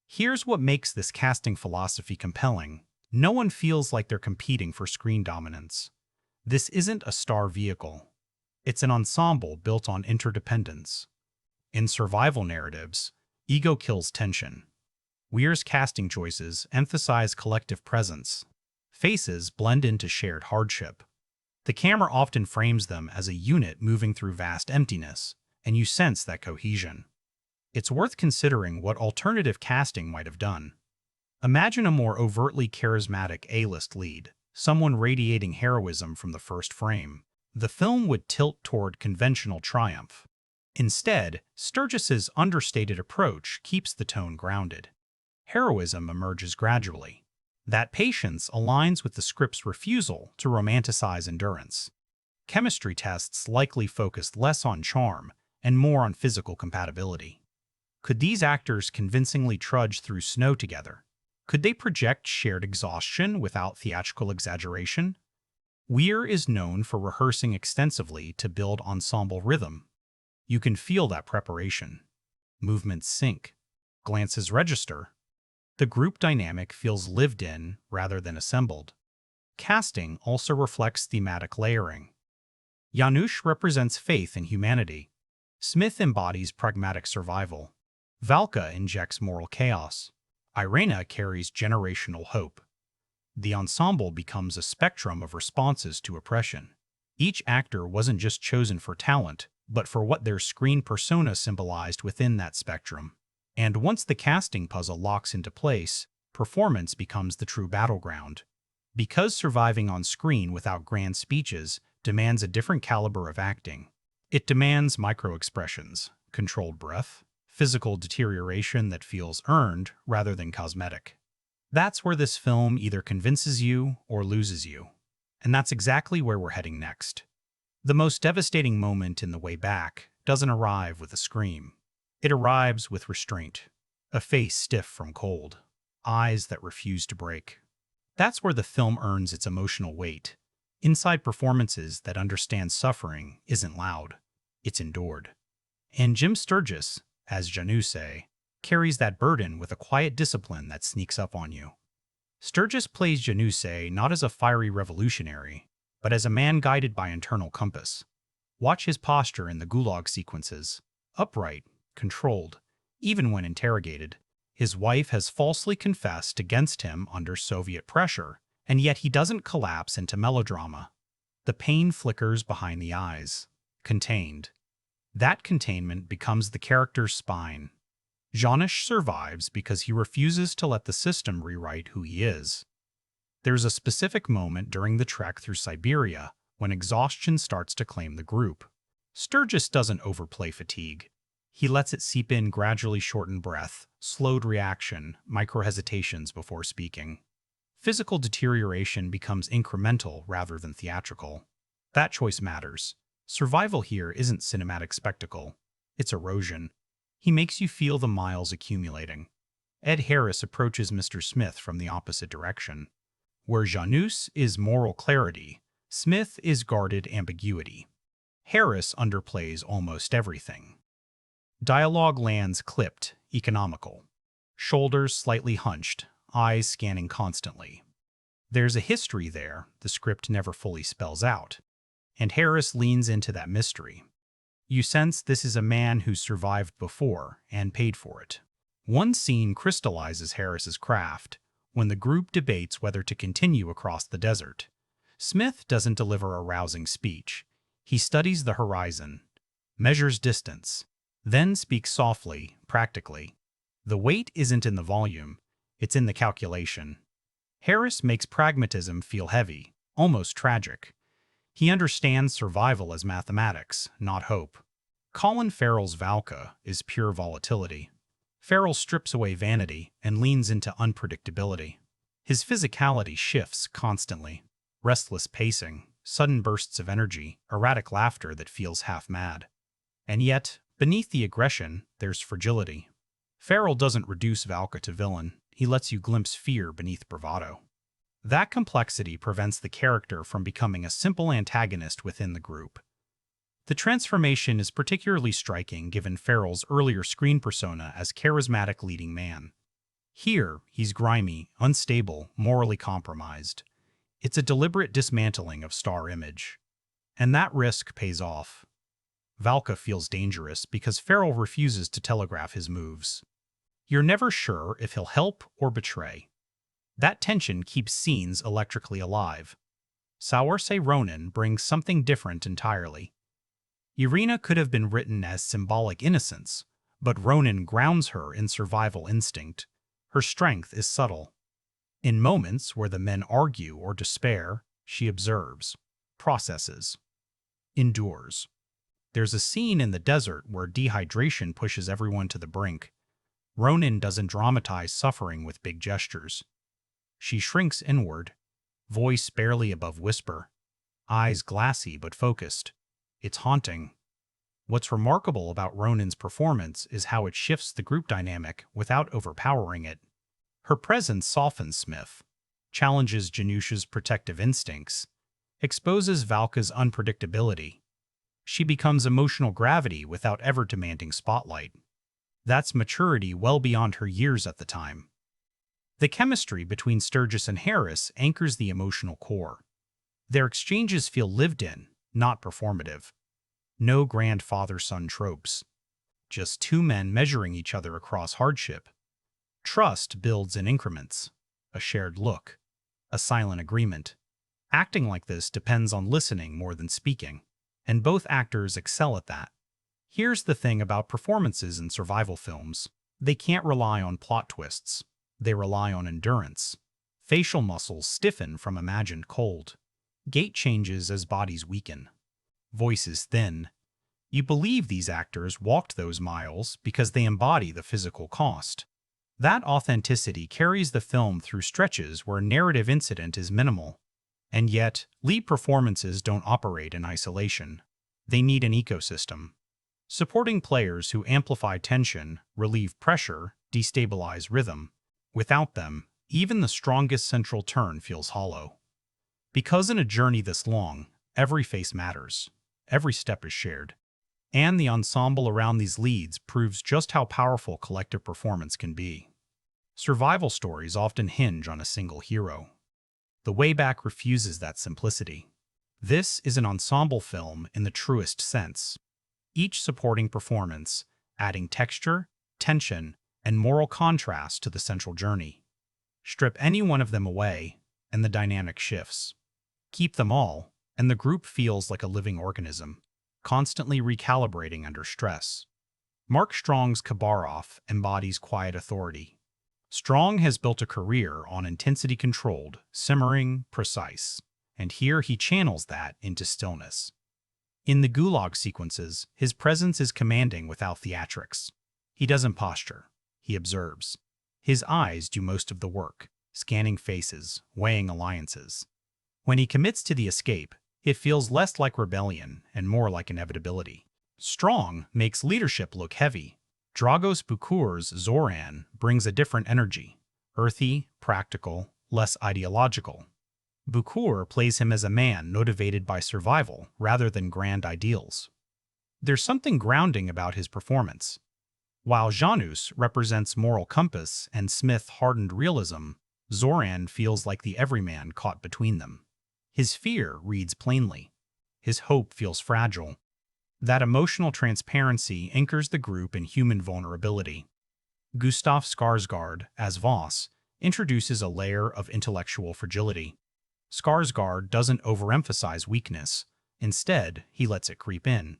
Here's what makes this casting philosophy compelling. No one feels like they're competing for screen dominance. This isn't a star vehicle. It's an ensemble built on interdependence. In survival narratives, ego kills tension. Weir's casting choices emphasize collective presence. Faces blend into shared hardship. The camera often frames them as a unit moving through vast emptiness, and you sense that cohesion. It's worth considering what alternative casting might have done. Imagine a more overtly charismatic A-list lead, someone radiating heroism from the first frame. The film would tilt toward conventional triumph. Instead, Sturgess's understated approach keeps the tone grounded. Heroism emerges gradually. That patience aligns with the script's refusal to romanticize endurance. Chemistry tests likely focused less on charm and more on physical compatibility. Could these actors convincingly trudge through snow together? Could they project shared exhaustion without theatrical exaggeration? Weir is known for rehearsing extensively to build ensemble rhythm. You can feel that preparation. Movements sync. Glances register. The group dynamic feels lived in rather than assembled. Casting also reflects thematic layering. Janusz represents faith in humanity. Smith embodies pragmatic survival. Valka injects moral chaos. Irena carries generational hope. The ensemble becomes a spectrum of responses to oppression. Each actor wasn't just chosen for talent, but for what their screen persona symbolized within that spectrum. And once the casting puzzle locks into place, performance becomes the true battleground. Because surviving on screen without grand speeches demands a different caliber of acting. It demands micro-expressions, controlled breath, physical deterioration that feels earned rather than cosmetic. That's where this film either convinces you or loses you. And that's exactly where we're heading next. The most devastating moment in The Way Back doesn't arrive with a scream. It arrives with restraint, a face stiff from cold, eyes that refuse to break. That's where the film earns its emotional weight. Inside performances that understand suffering isn't loud, it's endured. And Jim Sturgess, as Janusz, carries that burden with a quiet discipline that sneaks up on you. Sturgess plays Janusz not as a fiery revolutionary, but as a man guided by internal compass. Watch his posture in the Gulag sequences, upright, controlled, even when interrogated. His wife has falsely confessed against him under Soviet pressure, and yet he doesn't collapse into melodrama. The pain flickers behind the eyes, contained. That containment becomes the character's spine. Janusz survives because he refuses to let the system rewrite who he is. There's a specific moment during the trek through Siberia when exhaustion starts to claim the group. Sturgess doesn't overplay fatigue. He lets it seep in, gradually shortened breath, slowed reaction, micro-hesitations before speaking. Physical deterioration becomes incremental rather than theatrical. That choice matters. Survival here isn't cinematic spectacle. It's erosion. He makes you feel the miles accumulating. Ed Harris approaches Mr. Smith from the opposite direction. Where Janusz is moral clarity, Smith is guarded ambiguity. Harris underplays almost everything. Dialogue lands clipped, economical. Shoulders slightly hunched, eyes scanning constantly. There's a history there the script never fully spells out, and Harris leans into that mystery. You sense this is a man who's survived before and paid for it. One scene crystallizes Harris's craft when the group debates whether to continue across the desert. Smith doesn't deliver a rousing speech. He studies the horizon, measures distance, then speaks softly, practically. The weight isn't in the volume, it's in the calculation. Harris makes pragmatism feel heavy, almost tragic. He understands survival as mathematics, not hope. Colin Farrell's Valka is pure volatility. Farrell strips away vanity and leans into unpredictability. His physicality shifts constantly. Restless pacing, sudden bursts of energy, erratic laughter that feels half mad. And yet, beneath the aggression, there's fragility. Farrell doesn't reduce Valka to villain, he lets you glimpse fear beneath bravado. That complexity prevents the character from becoming a simple antagonist within the group. The transformation is particularly striking given Farrell's earlier screen persona as charismatic leading man. Here, he's grimy, unstable, morally compromised. It's a deliberate dismantling of star image. And that risk pays off. Valka feels dangerous because Farrell refuses to telegraph his moves. You're never sure if he'll help or betray. That tension keeps scenes electrically alive. Saoirse Ronan brings something different entirely. Irina could have been written as symbolic innocence, but Ronan grounds her in survival instinct. Her strength is subtle. In moments where the men argue or despair, she observes, processes, endures. There's a scene in the desert where dehydration pushes everyone to the brink. Ronan doesn't dramatize suffering with big gestures. She shrinks inward, voice barely above whisper, eyes glassy but focused. It's haunting. What's remarkable about Ronan's performance is how it shifts the group dynamic without overpowering it. Her presence softens Smith, challenges Janusz's protective instincts, exposes Valka's unpredictability. She becomes emotional gravity without ever demanding spotlight. That's maturity well beyond her years at the time. The chemistry between Sturgess and Harris anchors the emotional core. Their exchanges feel lived in, not performative. No grand father-son tropes. Just two men measuring each other across hardship. Trust builds in increments. A shared look. A silent agreement. Acting like this depends on listening more than speaking. And both actors excel at that. Here's the thing about performances in survival films. They can't rely on plot twists. They rely on endurance. Facial muscles stiffen from imagined cold. Gait changes as bodies weaken. Voices thin. You believe these actors walked those miles because they embody the physical cost. That authenticity carries the film through stretches where narrative incident is minimal. And yet, lead performances don't operate in isolation. They need an ecosystem. Supporting players who amplify tension, relieve pressure, destabilize rhythm. Without them, even the strongest central turn feels hollow. Because in a journey this long, every face matters. Every step is shared. And the ensemble around these leads proves just how powerful collective performance can be. Survival stories often hinge on a single hero. The Way Back refuses that simplicity. This is an ensemble film in the truest sense. Each supporting performance, adding texture, tension, and moral contrast to the central journey. Strip any one of them away, and the dynamic shifts. Keep them all, and the group feels like a living organism, constantly recalibrating under stress. Mark Strong's Khabarov embodies quiet authority. Strong has built a career on intensity-controlled, simmering, precise, and here he channels that into stillness. In the Gulag sequences, his presence is commanding without theatrics. He doesn't posture. He observes. His eyes do most of the work, scanning faces, weighing alliances. When he commits to the escape, it feels less like rebellion and more like inevitability. Strong makes leadership look heavy. Dragos Bukur's Zoran brings a different energy, earthy, practical, less ideological. Bukur plays him as a man motivated by survival rather than grand ideals. There's something grounding about his performance. While Janusz represents moral compass and Smith hardened realism, Zoran feels like the everyman caught between them. His fear reads plainly. His hope feels fragile. That emotional transparency anchors the group in human vulnerability. Gustav Skarsgård, as Voss, introduces a layer of intellectual fragility. Skarsgård doesn't overemphasize weakness. Instead, he lets it creep in.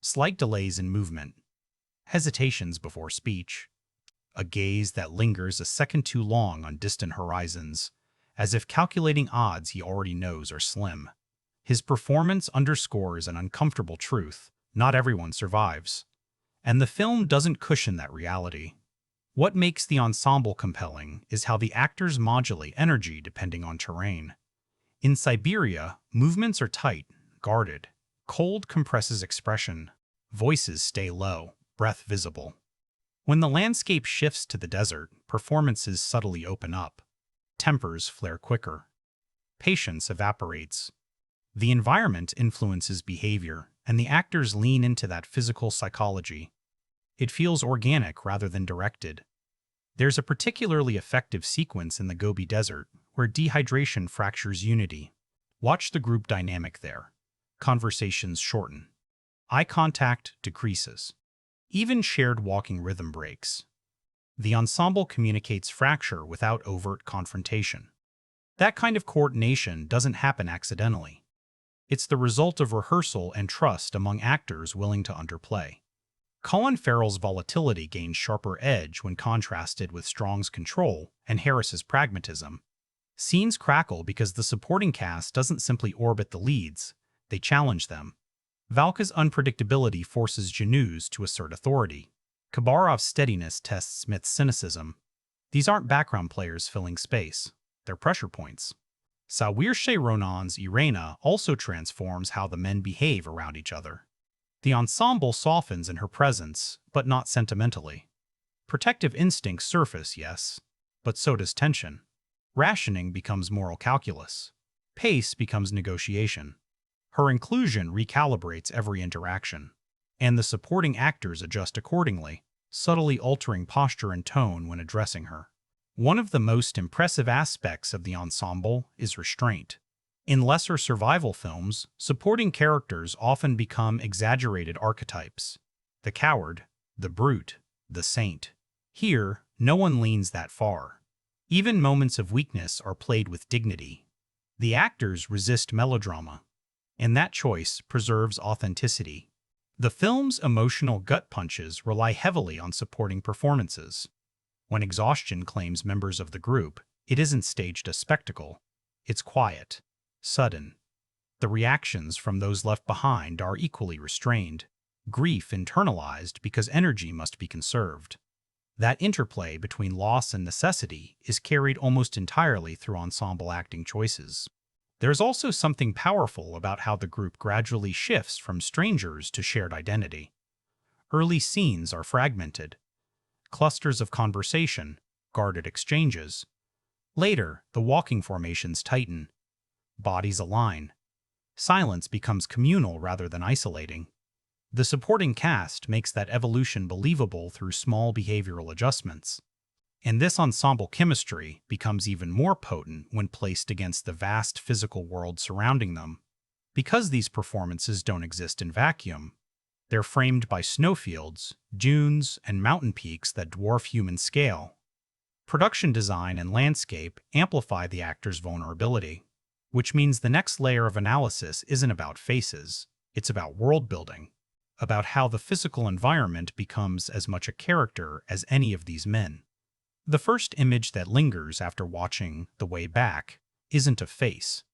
Slight delays in movement. Hesitations before speech. A gaze that lingers a second too long on distant horizons, as if calculating odds he already knows are slim. His performance underscores an uncomfortable truth. not everyone survives. And the film doesn't cushion that reality. What makes the ensemble compelling is how the actors modulate energy depending on terrain. In Siberia, movements are tight, guarded. Cold compresses expression. Voices stay low, breath visible. When the landscape shifts to the desert, performances subtly open up. Tempers flare quicker. Patience evaporates. The environment influences behavior, and the actors lean into that physical psychology. It feels organic rather than directed. There's a particularly effective sequence in the Gobi Desert where dehydration fractures unity. Watch the group dynamic there. Conversations shorten. Eye contact decreases. Even shared walking rhythm breaks. The ensemble communicates fracture without overt confrontation. That kind of coordination doesn't happen accidentally. It's the result of rehearsal and trust among actors willing to underplay. Colin Farrell's volatility gains sharper edge when contrasted with Strong's control and Harris's pragmatism. Scenes crackle because the supporting cast doesn't simply orbit the leads, they challenge them. Valka's unpredictability forces Janusz to assert authority. Khabarov's steadiness tests Smith's cynicism. These aren't background players filling space, they're pressure points. Saoirse Ronan's Irena also transforms how the men behave around each other. The ensemble softens in her presence, but not sentimentally. Protective instincts surface, yes, but so does tension. Rationing becomes moral calculus. Pace becomes negotiation. Her inclusion recalibrates every interaction, and the supporting actors adjust accordingly, subtly altering posture and tone when addressing her. One of the most impressive aspects of the ensemble is restraint. In lesser survival films, supporting characters often become exaggerated archetypes. The coward, the brute, the saint. Here, no one leans that far. Even moments of weakness are played with dignity. The actors resist melodrama, and that choice preserves authenticity. The film's emotional gut punches rely heavily on supporting performances. When exhaustion claims members of the group, it isn't staged a spectacle. It's quiet, sudden. The reactions from those left behind are equally restrained, grief internalized because energy must be conserved. That interplay between loss and necessity is carried almost entirely through ensemble acting choices. There's also something powerful about how the group gradually shifts from strangers to shared identity. Early scenes are fragmented. Clusters of conversation, guarded exchanges. Later, the walking formations tighten. Bodies align. Silence becomes communal rather than isolating. The supporting cast makes that evolution believable through small behavioral adjustments. And this ensemble chemistry becomes even more potent when placed against the vast physical world surrounding them. Because these performances don't exist in vacuum, they're framed by snowfields, dunes, and mountain peaks that dwarf human scale. Production design and landscape amplify the actor's vulnerability, which means the next layer of analysis isn't about faces, it's about world building, about how the physical environment becomes as much a character as any of these men. The first image that lingers after watching The Way Back isn't a face.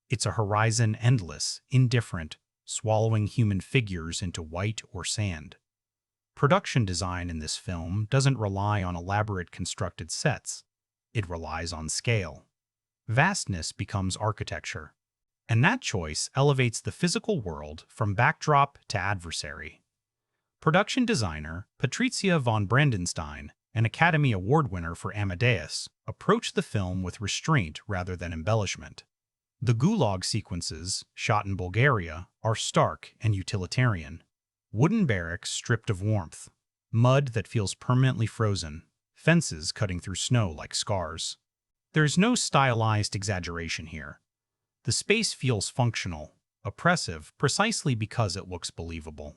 It's a horizon endless, indifferent, swallowing human figures into white or sand. Production design in this film doesn't rely on elaborate constructed sets. It relies on scale. Vastness becomes architecture, and that choice elevates the physical world from backdrop to adversary. Production designer Patricia von Brandenstein, an Academy Award winner for Amadeus, approached the film with restraint rather than embellishment. The Gulag sequences, shot in Bulgaria, are stark and utilitarian. Wooden barracks stripped of warmth, mud that feels permanently frozen, fences cutting through snow like scars. There's no stylized exaggeration here. The space feels functional, oppressive precisely because it looks believable.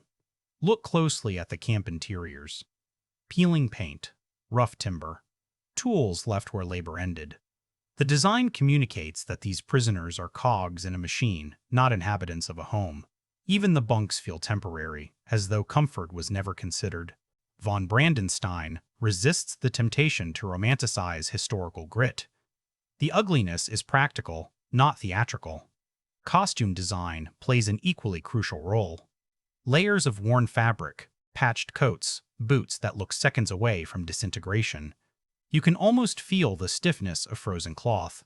Look closely at the camp interiors. Peeling paint, rough timber, tools left where labor ended. The design communicates that these prisoners are cogs in a machine, not inhabitants of a home. Even the bunks feel temporary, as though comfort was never considered. Von Brandenstein resists the temptation to romanticize historical grit. The ugliness is practical, not theatrical. Costume design plays an equally crucial role. Layers of worn fabric, patched coats, boots that look seconds away from disintegration. You can almost feel the stiffness of frozen cloth.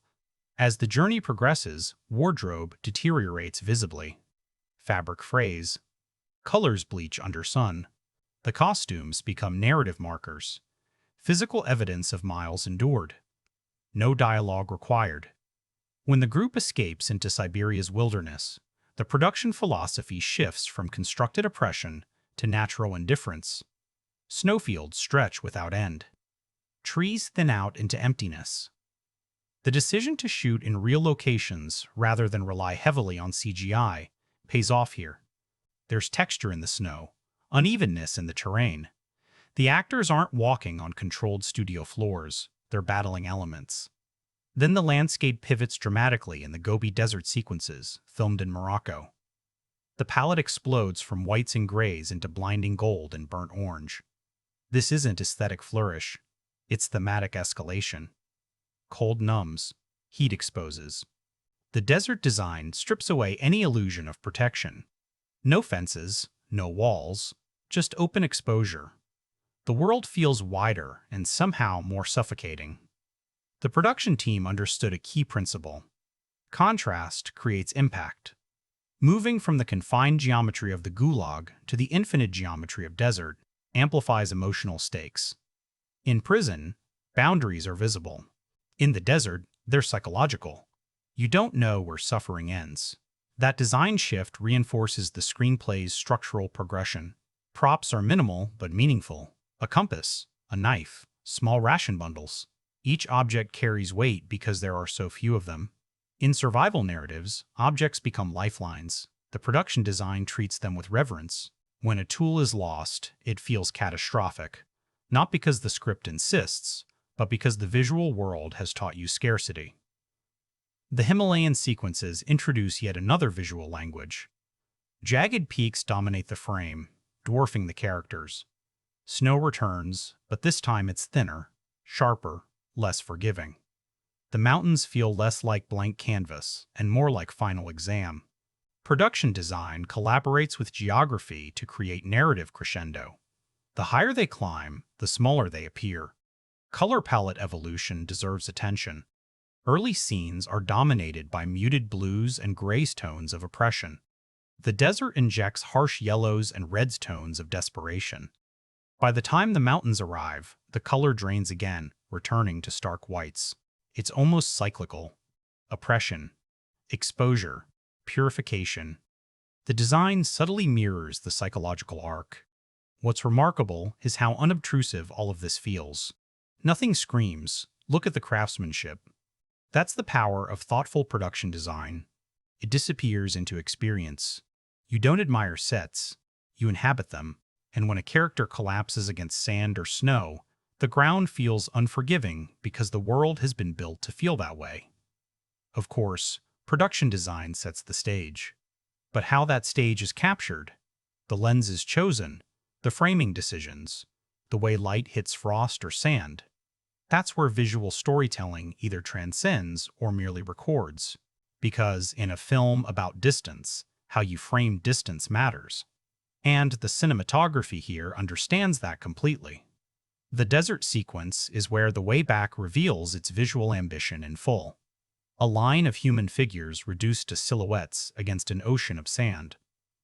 As the journey progresses, wardrobe deteriorates visibly. Fabric frays. Colors bleach under sun. The costumes become narrative markers. Physical evidence of miles endured. No dialogue required. When the group escapes into Siberia's wilderness, the production philosophy shifts from constructed oppression to natural indifference. Snowfields stretch without end. Trees thin out into emptiness. The decision to shoot in real locations rather than rely heavily on CGI pays off here. There's texture in the snow, unevenness in the terrain. The actors aren't walking on controlled studio floors, they're battling elements. Then the landscape pivots dramatically in the Gobi Desert sequences, filmed in Morocco. The palette explodes from whites and grays into blinding gold and burnt orange. This isn't aesthetic flourish, it's thematic escalation. Cold numbs, heat exposes. The desert design strips away any illusion of protection. No fences, no walls, just open exposure. The world feels wider and somehow more suffocating. The production team understood a key principle. Contrast creates impact. Moving from the confined geometry of the Gulag to the infinite geometry of desert amplifies emotional stakes. In prison, boundaries are visible. In the desert, they're psychological. You don't know where suffering ends. That design shift reinforces the screenplay's structural progression. Props are minimal but meaningful. A compass, a knife, small ration bundles. Each object carries weight because there are so few of them. In survival narratives, objects become lifelines. The production design treats them with reverence. When a tool is lost, it feels catastrophic. Not because the script insists, but because the visual world has taught you scarcity. The Himalayan sequences introduce yet another visual language. Jagged peaks dominate the frame, dwarfing the characters. Snow returns, but this time it's thinner, sharper, less forgiving. The mountains feel less like blank canvas and more like final exam. Production design collaborates with geography to create narrative crescendo. The higher they climb, the smaller they appear. Color palette evolution deserves attention. Early scenes are dominated by muted blues and grays tones of oppression. The desert injects harsh yellows and reds tones of desperation. By the time the mountains arrive, the color drains again, returning to stark whites. It's almost cyclical. Oppression, exposure, purification. The design subtly mirrors the psychological arc. What's remarkable is how unobtrusive all of this feels. Nothing screams, "Look at the craftsmanship." That's the power of thoughtful production design. It disappears into experience. You don't admire sets, you inhabit them. And when a character collapses against sand or snow, the ground feels unforgiving because the world has been built to feel that way. Of course, production design sets the stage. But how that stage is captured, the lens is chosen, the framing decisions, the way light hits frost or sand, that's where visual storytelling either transcends or merely records. Because in a film about distance, how you frame distance matters. And the cinematography here understands that completely. The desert sequence is where The Way Back reveals its visual ambition in full. A line of human figures reduced to silhouettes against an ocean of sand.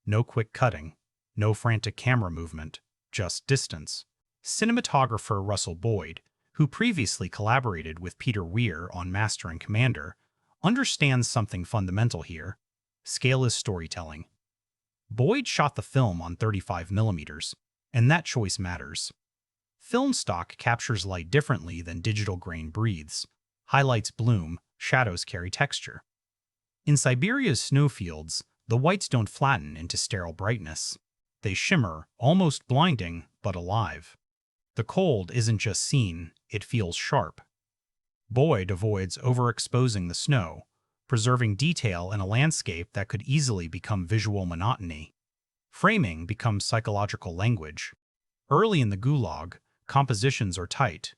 No quick cutting, no frantic camera movement, just distance. Cinematographer Russell Boyd, who previously collaborated with Peter Weir on Master and Commander, understands something fundamental here. Scale is storytelling. Boyd shot the film on 35mm, and that choice matters. Film stock captures light differently than digital grain breathes. Highlights bloom, shadows carry texture. In Siberia's snowfields, the whites don't flatten into sterile brightness. They shimmer, almost blinding, but alive. The cold isn't just seen, it feels sharp. Boyd avoids overexposing the snow, preserving detail in a landscape that could easily become visual monotony. Framing becomes psychological language. Early in the Gulag, compositions are tight.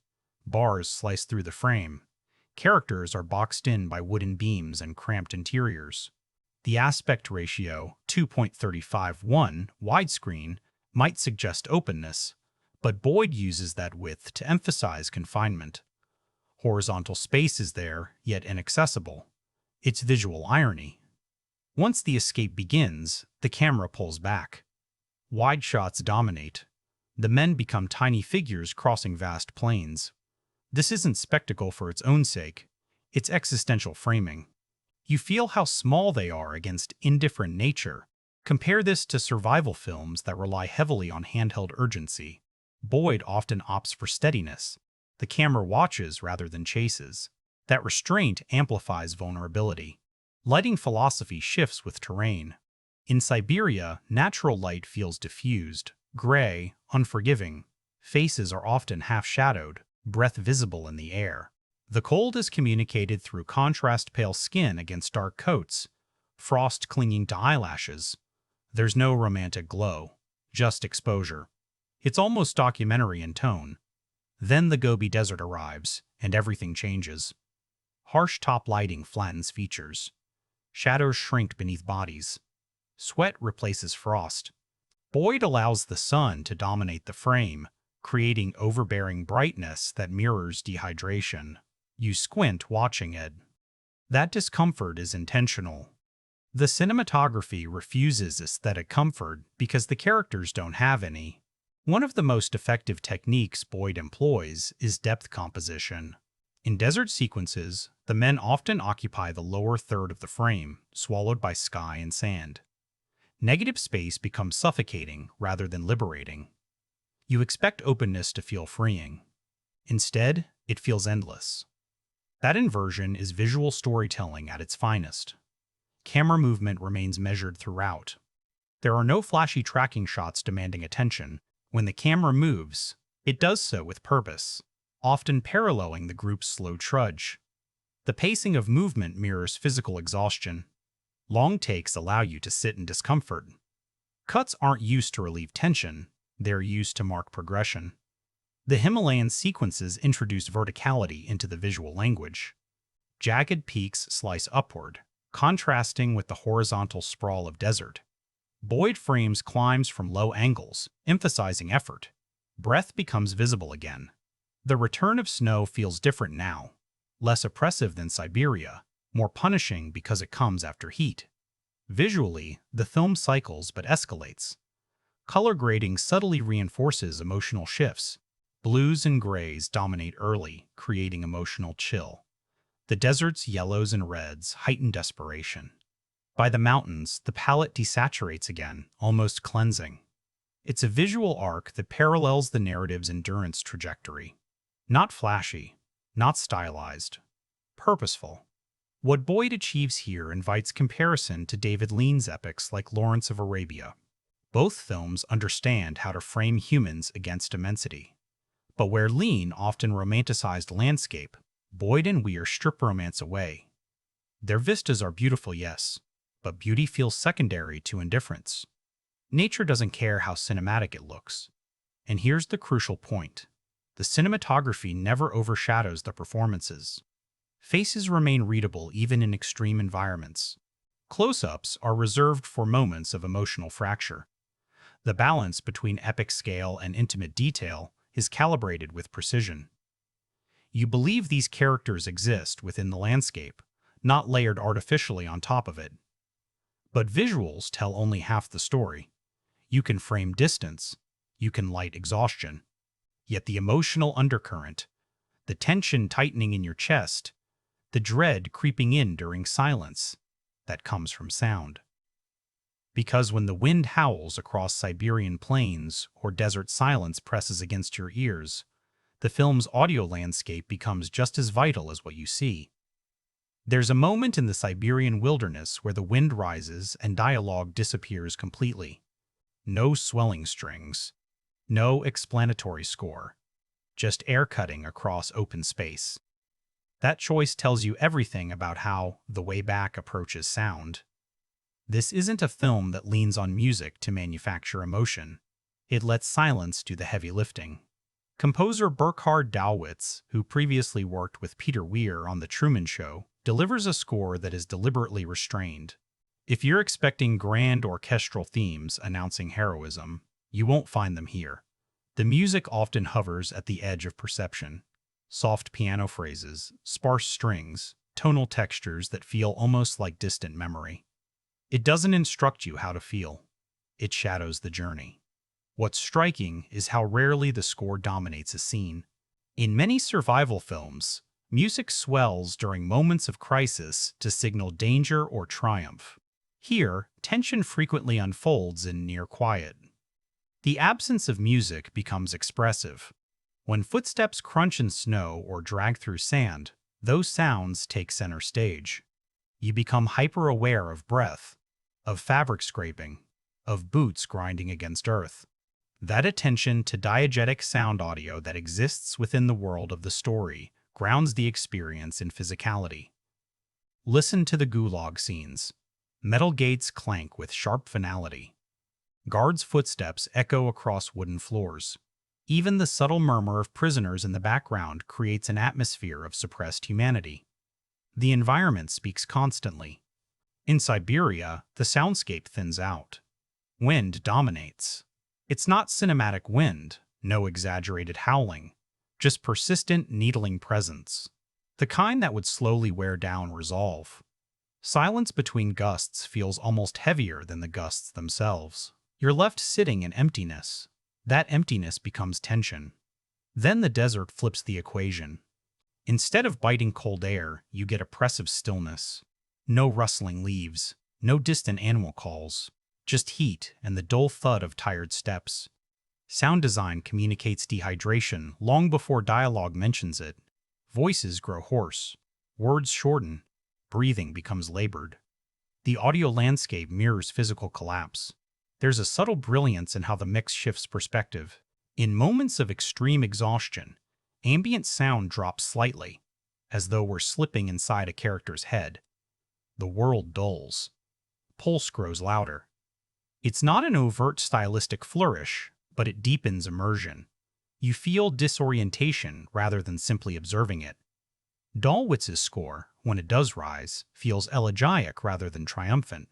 Bars slice through the frame. Characters are boxed in by wooden beams and cramped interiors. The aspect ratio, 2.35:1 widescreen, might suggest openness, but Boyd uses that width to emphasize confinement. Horizontal space is there, yet inaccessible. It's visual irony. Once the escape begins, the camera pulls back. Wide shots dominate. The men become tiny figures crossing vast plains. This isn't spectacle for its own sake. It's existential framing. You feel how small they are against indifferent nature. Compare this to survival films that rely heavily on handheld urgency. Boyd often opts for steadiness. The camera watches rather than chases. That restraint amplifies vulnerability. Lighting philosophy shifts with terrain. In Siberia, natural light feels diffused, gray, unforgiving. Faces are often half-shadowed, breath visible in the air. The cold is communicated through contrast-pale skin against dark coats, frost clinging to eyelashes. There's no romantic glow, just exposure. It's almost documentary in tone. Then the Gobi Desert arrives, and everything changes. Harsh top lighting flattens features. Shadows shrink beneath bodies. Sweat replaces frost. Boyd allows the sun to dominate the frame, creating overbearing brightness that mirrors dehydration. You squint watching it. That discomfort is intentional. The cinematography refuses aesthetic comfort because the characters don't have any. One of the most effective techniques Boyd employs is depth composition. In desert sequences, the men often occupy the lower third of the frame, swallowed by sky and sand. Negative space becomes suffocating rather than liberating. You expect openness to feel freeing. Instead, it feels endless. That inversion is visual storytelling at its finest. Camera movement remains measured throughout. There are no flashy tracking shots demanding attention. When the camera moves, it does so with purpose, often paralleling the group's slow trudge. The pacing of movement mirrors physical exhaustion. Long takes allow you to sit in discomfort. Cuts aren't used to relieve tension, they're used to mark progression. The Himalayan sequences introduce verticality into the visual language. Jagged peaks slice upward, contrasting with the horizontal sprawl of desert. Boyd frames climbs from low angles, emphasizing effort. Breath becomes visible again. The return of snow feels different now, less oppressive than Siberia, more punishing because it comes after heat. Visually, the film cycles but escalates. Color grading subtly reinforces emotional shifts. Blues and grays dominate early, creating emotional chill. The desert's yellows and reds heighten desperation. By the mountains, the palette desaturates again, almost cleansing. It's a visual arc that parallels the narrative's endurance trajectory. Not flashy, not stylized, purposeful. What Boyd achieves here invites comparison to David Lean's epics like Lawrence of Arabia. Both films understand how to frame humans against immensity. But where Lean often romanticized landscape, Boyd and Weir strip romance away. Their vistas are beautiful, yes, but beauty feels secondary to indifference. Nature doesn't care how cinematic it looks. And here's the crucial point. The cinematography never overshadows the performances. Faces remain readable even in extreme environments. Close-ups are reserved for moments of emotional fracture. The balance between epic scale and intimate detail is calibrated with precision. You believe these characters exist within the landscape, not layered artificially on top of it. But visuals tell only half the story. You can frame distance, you can light exhaustion. Yet the emotional undercurrent, the tension tightening in your chest, the dread creeping in during silence, that comes from sound. Because when the wind howls across Siberian plains or desert silence presses against your ears, the film's audio landscape becomes just as vital as what you see. There's a moment in the Siberian wilderness where the wind rises and dialogue disappears completely. No swelling strings, no explanatory score, just air cutting across open space. That choice tells you everything about how The Way Back approaches sound. This isn't a film that leans on music to manufacture emotion. It lets silence do the heavy lifting. Composer Burkhard Dowitz, who previously worked with Peter Weir on The Truman Show, delivers a score that is deliberately restrained. If you're expecting grand orchestral themes announcing heroism, you won't find them here. The music often hovers at the edge of perception. Soft piano phrases, sparse strings, tonal textures that feel almost like distant memory. It doesn't instruct you how to feel. It shadows the journey. What's striking is how rarely the score dominates a scene. In many survival films, music swells during moments of crisis to signal danger or triumph. Here, tension frequently unfolds in near quiet. The absence of music becomes expressive. When footsteps crunch in snow or drag through sand, those sounds take center stage. You become hyper-aware of breath, of fabric scraping, of boots grinding against earth. That attention to diegetic sound audio that exists within the world of the story grounds the experience in physicality. Listen to the Gulag scenes. Metal gates clank with sharp finality. Guards' footsteps echo across wooden floors. Even the subtle murmur of prisoners in the background creates an atmosphere of suppressed humanity. The environment speaks constantly. In Siberia, the soundscape thins out. Wind dominates. It's not cinematic wind, no exaggerated howling, just persistent, needling presence. The kind that would slowly wear down resolve. Silence between gusts feels almost heavier than the gusts themselves. You're left sitting in emptiness. That emptiness becomes tension. Then the desert flips the equation. Instead of biting cold air, you get oppressive stillness. No rustling leaves, no distant animal calls, just heat and the dull thud of tired steps. Sound design communicates dehydration long before dialogue mentions it. Voices grow hoarse, words shorten, breathing becomes labored. The audio landscape mirrors physical collapse. There's a subtle brilliance in how the mix shifts perspective. In moments of extreme exhaustion, ambient sound drops slightly, as though we're slipping inside a character's head. The world dulls. Pulse grows louder. It's not an overt stylistic flourish, but it deepens immersion. You feel disorientation rather than simply observing it. Dalwitz's score, when it does rise, feels elegiac rather than triumphant.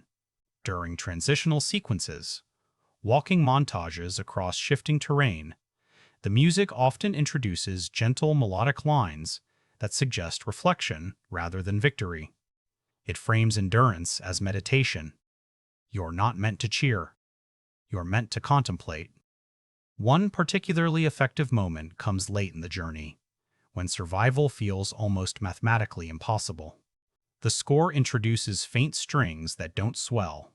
During transitional sequences, walking montages across shifting terrain, the music often introduces gentle melodic lines that suggest reflection rather than victory. It frames endurance as meditation. You're not meant to cheer. You're meant to contemplate. One particularly effective moment comes late in the journey, when survival feels almost mathematically impossible. The score introduces faint strings that don't swell.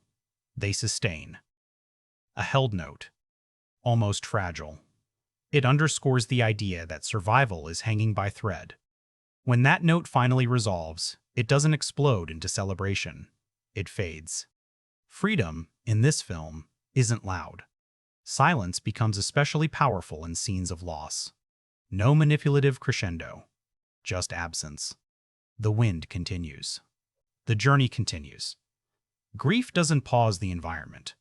They sustain. A held note, almost fragile. It underscores the idea that survival is hanging by thread. When that note finally resolves, it doesn't explode into celebration. It fades. Freedom, in this film, isn't loud. Silence becomes especially powerful in scenes of loss. No manipulative crescendo, just absence. The wind continues. The journey continues. Grief doesn't pause the environment.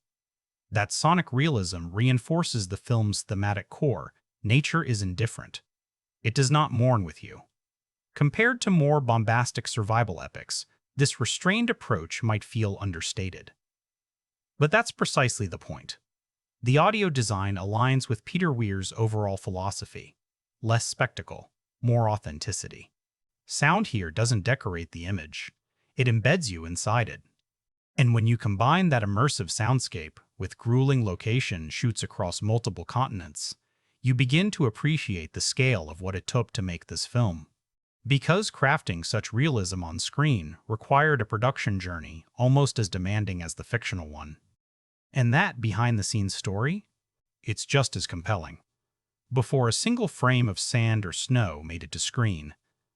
That sonic realism reinforces the film's thematic core. Nature is indifferent. It does not mourn with you. Compared to more bombastic survival epics, this restrained approach might feel understated. But that's precisely the point. The audio design aligns with Peter Weir's overall philosophy. Less spectacle, more authenticity. Sound here doesn't decorate the image. It embeds you inside it. And when you combine that immersive soundscape with grueling location shoots across multiple continents, you begin to appreciate the scale of what it took to make this film. Because crafting such realism on screen required a production journey almost as demanding as the fictional one. And that behind-the-scenes story? It's just as compelling. Before a single frame of sand or snow made it to screen,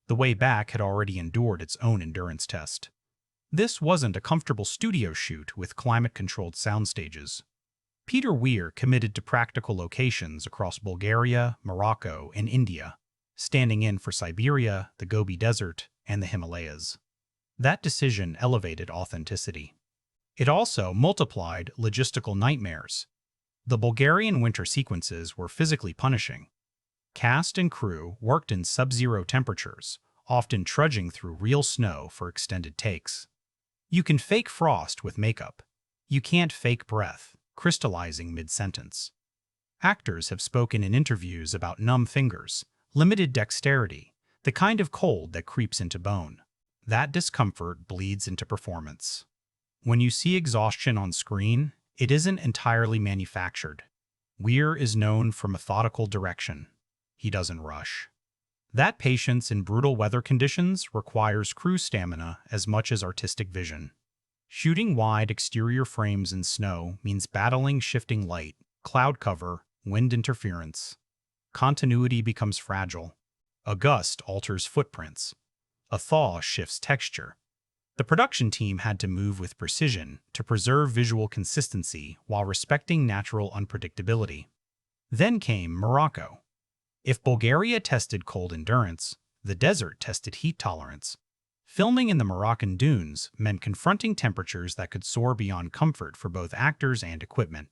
the way back had already endured its own endurance test. This wasn't a comfortable studio shoot with climate-controlled sound stages. Peter Weir committed to practical locations across Bulgaria, Morocco, and India, standing in for Siberia, the Gobi Desert, and the Himalayas. That decision elevated authenticity. It also multiplied logistical nightmares. The Bulgarian winter sequences were physically punishing. Cast and crew worked in sub-zero temperatures, often trudging through real snow for extended takes. You can fake frost with makeup. You can't fake breath, crystallizing mid-sentence. Actors have spoken in interviews about numb fingers, limited dexterity, the kind of cold that creeps into bone. That discomfort bleeds into performance. When you see exhaustion on screen, it isn't entirely manufactured. Weir is known for methodical direction. He doesn't rush. That patience in brutal weather conditions requires crew stamina as much as artistic vision. Shooting wide exterior frames in snow means battling shifting light, cloud cover, wind interference. Continuity becomes fragile. A gust alters footprints. A thaw shifts texture. The production team had to move with precision to preserve visual consistency while respecting natural unpredictability. Then came Morocco. If Bulgaria tested cold endurance, the desert tested heat tolerance. Filming in the Moroccan dunes meant confronting temperatures that could soar beyond comfort for both actors and equipment.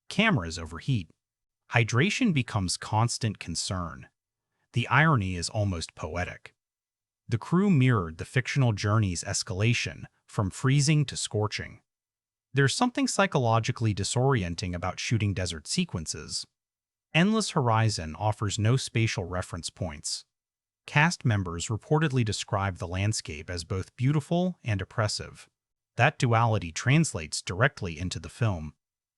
Cameras overheat. Hydration becomes constant concern. The irony is almost poetic. The crew mirrored the fictional journey's escalation from freezing to scorching. There's something psychologically disorienting about shooting desert sequences. Endless Horizon offers no spatial reference points. Cast members reportedly describe the landscape as both beautiful and oppressive. That duality translates directly into the film.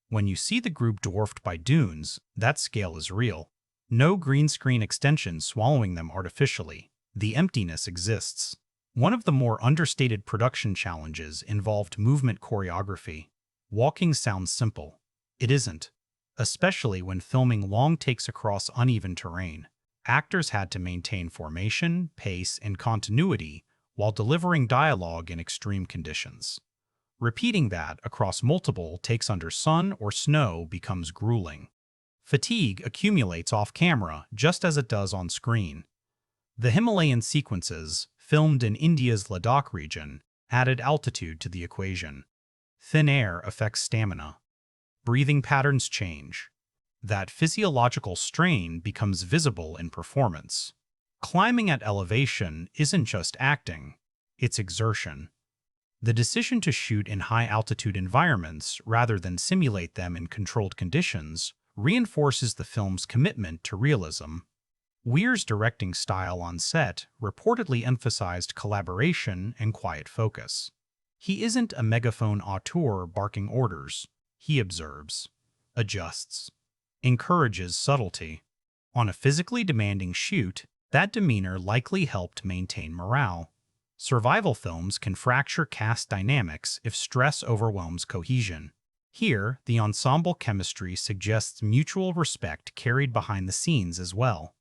When you see the group dwarfed by dunes, that scale is real. No green screen extension swallowing them artificially. The emptiness exists. One of the more understated production challenges involved movement choreography. Walking sounds simple. It isn't. Especially when filming long takes across uneven terrain. Actors had to maintain formation, pace, and continuity while delivering dialogue in extreme conditions. Repeating that across multiple takes under sun or snow becomes grueling. Fatigue accumulates off-camera just as it does on screen. The Himalayan sequences, filmed in India's Ladakh region, added altitude to the equation. Thin air affects stamina. Breathing patterns change. That physiological strain becomes visible in performance. Climbing at elevation isn't just acting, it's exertion. The decision to shoot in high-altitude environments rather than simulate them in controlled conditions reinforces the film's commitment to realism. Weir's directing style on set reportedly emphasized collaboration and quiet focus. He isn't a megaphone auteur barking orders. He observes, adjusts, encourages subtlety. On a physically demanding shoot, that demeanor likely helped maintain morale. Survival films can fracture cast dynamics if stress overwhelms cohesion. Here, the ensemble chemistry suggests mutual respect carried behind the scenes as well.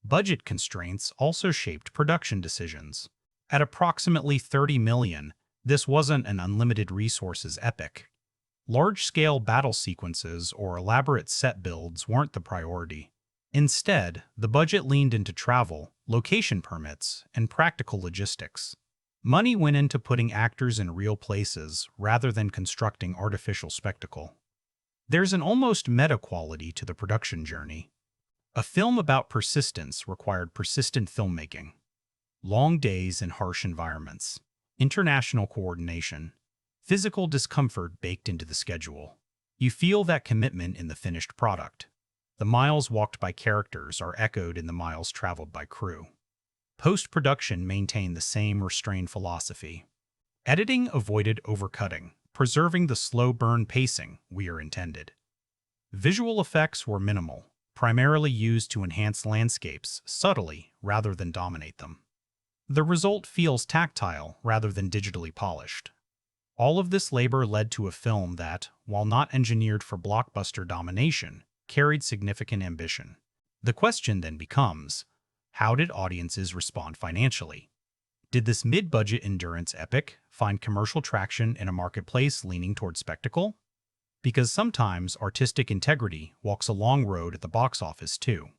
Budget constraints also shaped production decisions. At approximately $30 million, this wasn't an unlimited resources epic. Large-scale battle sequences or elaborate set builds weren't the priority. Instead, the budget leaned into travel, location permits, and practical logistics. Money went into putting actors in real places rather than constructing artificial spectacle. There's an almost meta quality to the production journey. A film about persistence required persistent filmmaking. Long days in harsh environments, international coordination, physical discomfort baked into the schedule. You feel that commitment in the finished product. The miles walked by characters are echoed in the miles traveled by crew. Post-production maintained the same restrained philosophy. Editing avoided overcutting, preserving the slow burn pacing Weir intended. Visual effects were minimal, primarily used to enhance landscapes subtly rather than dominate them. The result feels tactile rather than digitally polished. All of this labor led to a film that, while not engineered for blockbuster domination, carried significant ambition. The question then becomes, how did audiences respond financially? Did this mid-budget endurance epic find commercial traction in a marketplace leaning toward spectacle? Because sometimes artistic integrity walks a long road at the box office too.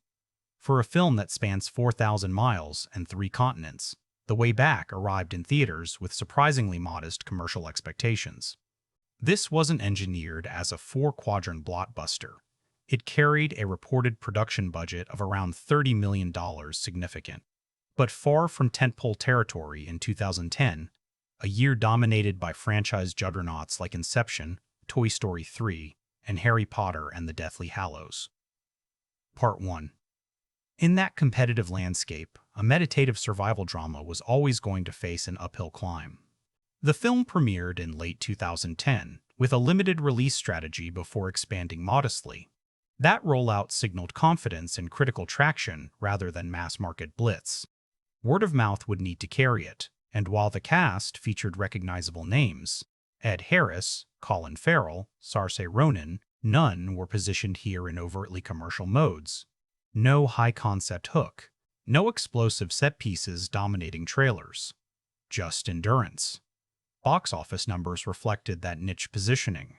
For a film that spans 4,000 miles and 3 continents, The Way Back arrived in theaters with surprisingly modest commercial expectations. This wasn't engineered as a 4-quadrant blockbuster. It carried a reported production budget of around $30 million significant. But far from tentpole territory in 2010, a year dominated by franchise juggernauts like Inception, Toy Story 3, and Harry Potter and the Deathly Hallows. Part 1. In that competitive landscape, a meditative survival drama was always going to face an uphill climb. The film premiered in late 2010, with a limited release strategy before expanding modestly. That rollout signaled confidence in critical traction rather than mass-market blitz. Word of mouth would need to carry it, and while the cast featured recognizable names, Ed Harris, Colin Farrell, Saoirse Ronan, none were positioned here in overtly commercial modes. No high-concept hook, no explosive set pieces dominating trailers. Just endurance. Box office numbers reflected that niche positioning.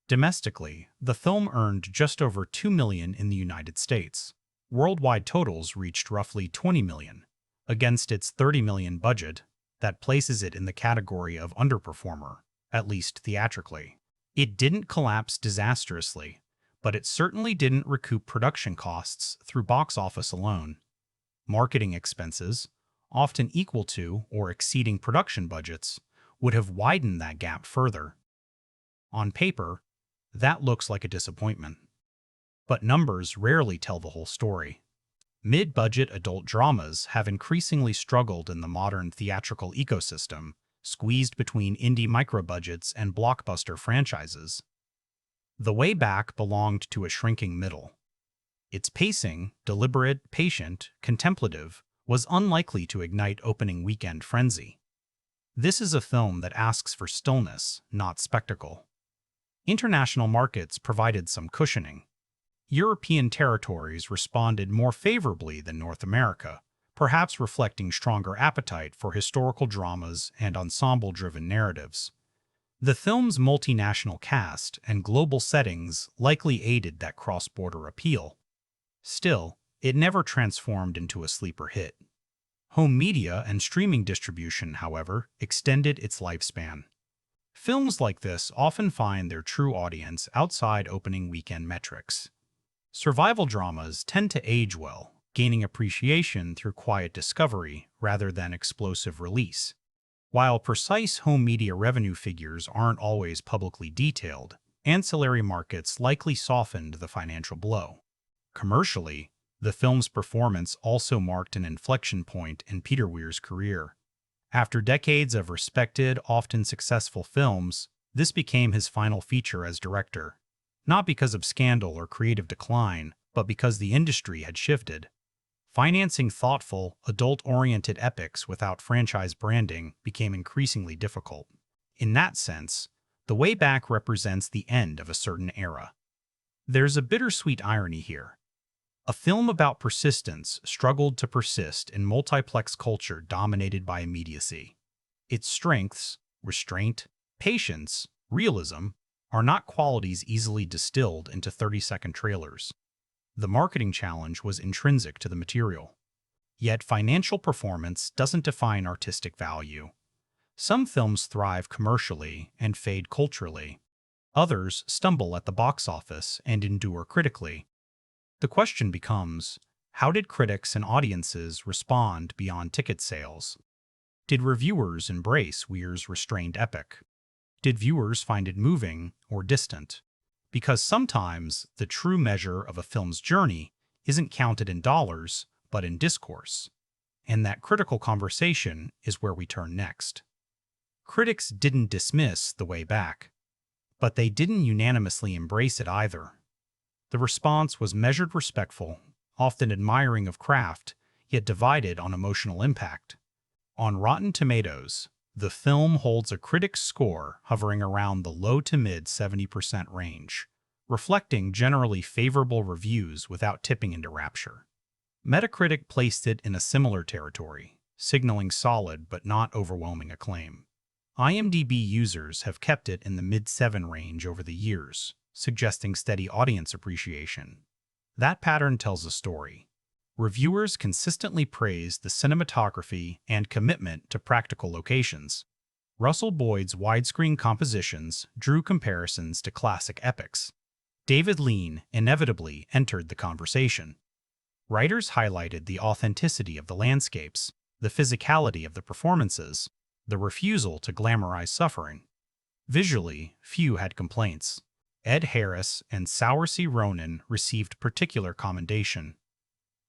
Domestically, the film earned just over $2 million in the United States. Worldwide totals reached roughly $20 million. Against its $30 million budget, that places it in the category of underperformer, at least theatrically. It didn't collapse disastrously, but it certainly didn't recoup production costs through box office alone. Marketing expenses, often equal to or exceeding production budgets, would have widened that gap further. On paper, that looks like a disappointment. But numbers rarely tell the whole story. Mid-budget adult dramas have increasingly struggled in the modern theatrical ecosystem, squeezed between indie micro-budgets and blockbuster franchises. The Way Back belonged to a shrinking middle. Its pacing, deliberate, patient, contemplative, was unlikely to ignite opening weekend frenzy. This is a film that asks for stillness, not spectacle. International markets provided some cushioning. European territories responded more favorably than North America, perhaps reflecting stronger appetite for historical dramas and ensemble-driven narratives. The film's multinational cast and global settings likely aided that cross-border appeal. Still, it never transformed into a sleeper hit. Home media and streaming distribution, however, extended its lifespan. Films like this often find their true audience outside opening weekend metrics. Survival dramas tend to age well, gaining appreciation through quiet discovery rather than explosive release. While precise home media revenue figures aren't always publicly detailed, ancillary markets likely softened the financial blow. Commercially, the film's performance also marked an inflection point in Peter Weir's career. After decades of respected, often successful films, this became his final feature as director. Not because of scandal or creative decline, but because the industry had shifted. Financing thoughtful, adult-oriented epics without franchise branding became increasingly difficult. In that sense, The Way Back represents the end of a certain era. There's a bittersweet irony here. A film about persistence struggled to persist in multiplex culture dominated by immediacy. Its strengths, restraint, patience, realism, are not qualities easily distilled into 30-second trailers. The marketing challenge was intrinsic to the material. Yet financial performance doesn't define artistic value. Some films thrive commercially and fade culturally. Others stumble at the box office and endure critically. The question becomes, how did critics and audiences respond beyond ticket sales? Did reviewers embrace Weir's restrained epic? Did viewers find it moving or distant? Because sometimes the true measure of a film's journey isn't counted in dollars, but in discourse. And that critical conversation is where we turn next. Critics didn't dismiss The Way Back, but they didn't unanimously embrace it either. The response was measured, respectful, often admiring of craft, yet divided on emotional impact. On Rotten Tomatoes, the film holds a critic's score hovering around the low to mid 70% range, reflecting generally favorable reviews without tipping into rapture. Metacritic placed it in a similar territory, signaling solid but not overwhelming acclaim. IMDb users have kept it in the mid-7 range over the years, suggesting steady audience appreciation. That pattern tells a story. Reviewers consistently praised the cinematography and commitment to practical locations. Russell Boyd's widescreen compositions drew comparisons to classic epics. David Lean inevitably entered the conversation. Writers highlighted the authenticity of the landscapes, the physicality of the performances, the refusal to glamorize suffering. Visually, few had complaints. Ed Harris and Saoirse Ronan received particular commendation.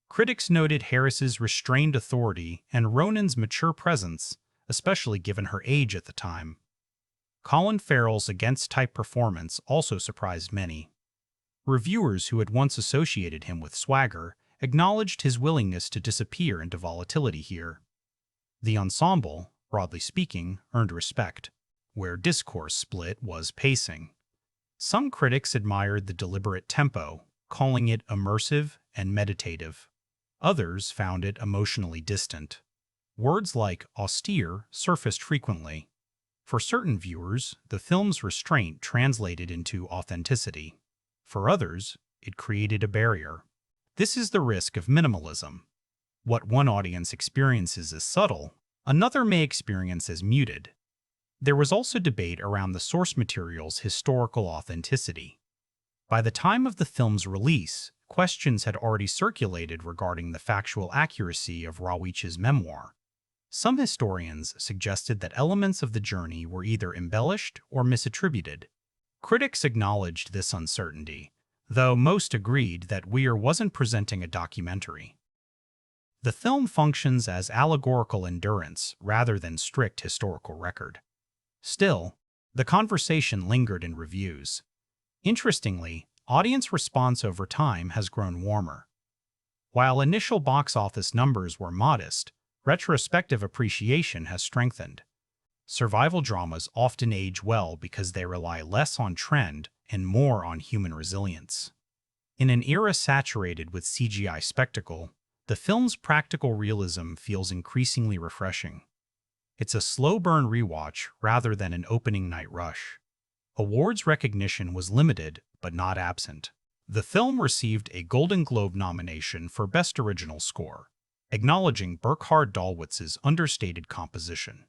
Critics noted Harris's restrained authority and Ronan's mature presence, especially given her age at the time. Colin Farrell's against-type performance also surprised many. Reviewers who had once associated him with swagger acknowledged his willingness to disappear into volatility here. The ensemble, broadly speaking, earned respect. Where discourse split was pacing. Some critics admired the deliberate tempo, calling it immersive and meditative. Others found it emotionally distant. Words like austere surfaced frequently. For certain viewers, the film's restraint translated into authenticity. For others, it created a barrier. This is the risk of minimalism. What one audience experiences as subtle, another may experience as muted. There was also debate around the source material's historical authenticity. By the time of the film's release, questions had already circulated regarding the factual accuracy of Rawich's memoir. Some historians suggested that elements of the journey were either embellished or misattributed. Critics acknowledged this uncertainty, though most agreed that Weir wasn't presenting a documentary. The film functions as allegorical endurance rather than strict historical record. Still, the conversation lingered in reviews. Interestingly, audience response over time has grown warmer. While initial box office numbers were modest, retrospective appreciation has strengthened. Survival dramas often age well because they rely less on trend and more on human resilience. In an era saturated with CGI spectacle, the film's practical realism feels increasingly refreshing. It's a slow-burn rewatch rather than an opening night rush. Awards recognition was limited, but not absent. The film received a Golden Globe nomination for Best Original Score, acknowledging Burkhard Dalwitz's understated composition.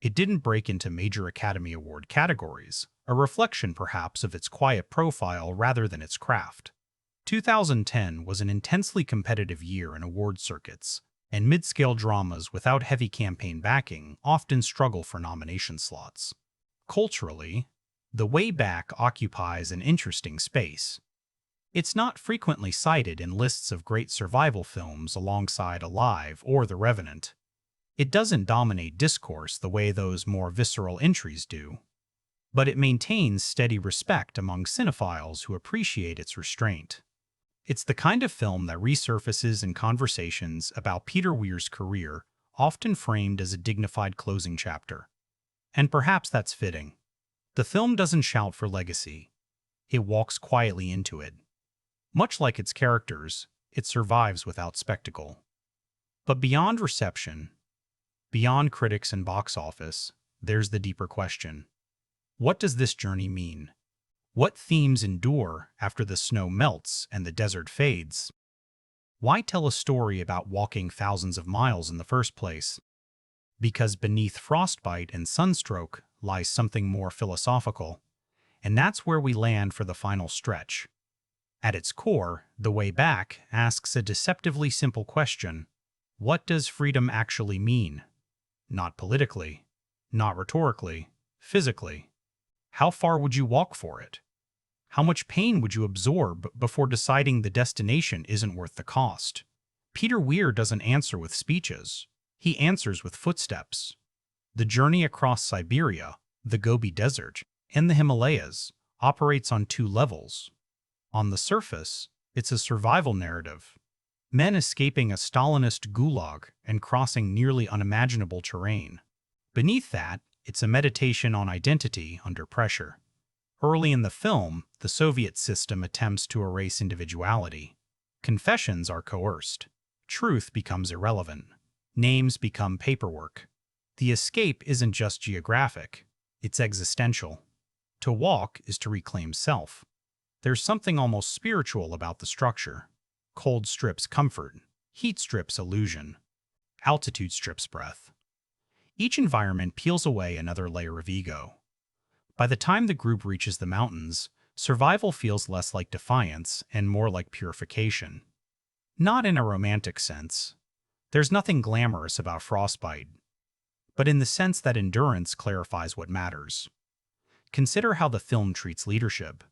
It didn't break into major Academy Award categories, a reflection perhaps of its quiet profile rather than its craft. 2010 was an intensely competitive year in award circuits, and mid-scale dramas without heavy campaign backing often struggle for nomination slots. Culturally, The Way Back occupies an interesting space. It's not frequently cited in lists of great survival films alongside Alive or The Revenant. It doesn't dominate discourse the way those more visceral entries do, but it maintains steady respect among cinephiles who appreciate its restraint. It's the kind of film that resurfaces in conversations about Peter Weir's career, often framed as a dignified closing chapter. And perhaps that's fitting. The film doesn't shout for legacy. It walks quietly into it. Much like its characters, it survives without spectacle. But beyond reception, beyond critics and box office, there's the deeper question. What does this journey mean? What themes endure after the snow melts and the desert fades? Why tell a story about walking thousands of miles in the first place? Because beneath frostbite and sunstroke lies something more philosophical, and that's where we land for the final stretch. At its core, The Way Back asks a deceptively simple question. What does freedom actually mean? Not politically, not rhetorically, physically. How far would you walk for it? How much pain would you absorb before deciding the destination isn't worth the cost? Peter Weir doesn't answer with speeches. He answers with footsteps. The journey across Siberia, the Gobi Desert, and the Himalayas operates on two levels. On the surface, it's a survival narrative. Men escaping a Stalinist gulag and crossing nearly unimaginable terrain. Beneath that, it's a meditation on identity under pressure. Early in the film, the Soviet system attempts to erase individuality. Confessions are coerced. Truth becomes irrelevant. Names become paperwork. The escape isn't just geographic, it's existential. To walk is to reclaim self. There's something almost spiritual about the structure. Cold strips comfort, heat strips illusion, altitude strips breath. Each environment peels away another layer of ego. By the time the group reaches the mountains, survival feels less like defiance and more like purification. Not in a romantic sense. There's nothing glamorous about frostbite. but in the sense that endurance clarifies what matters. Consider how the film treats leadership.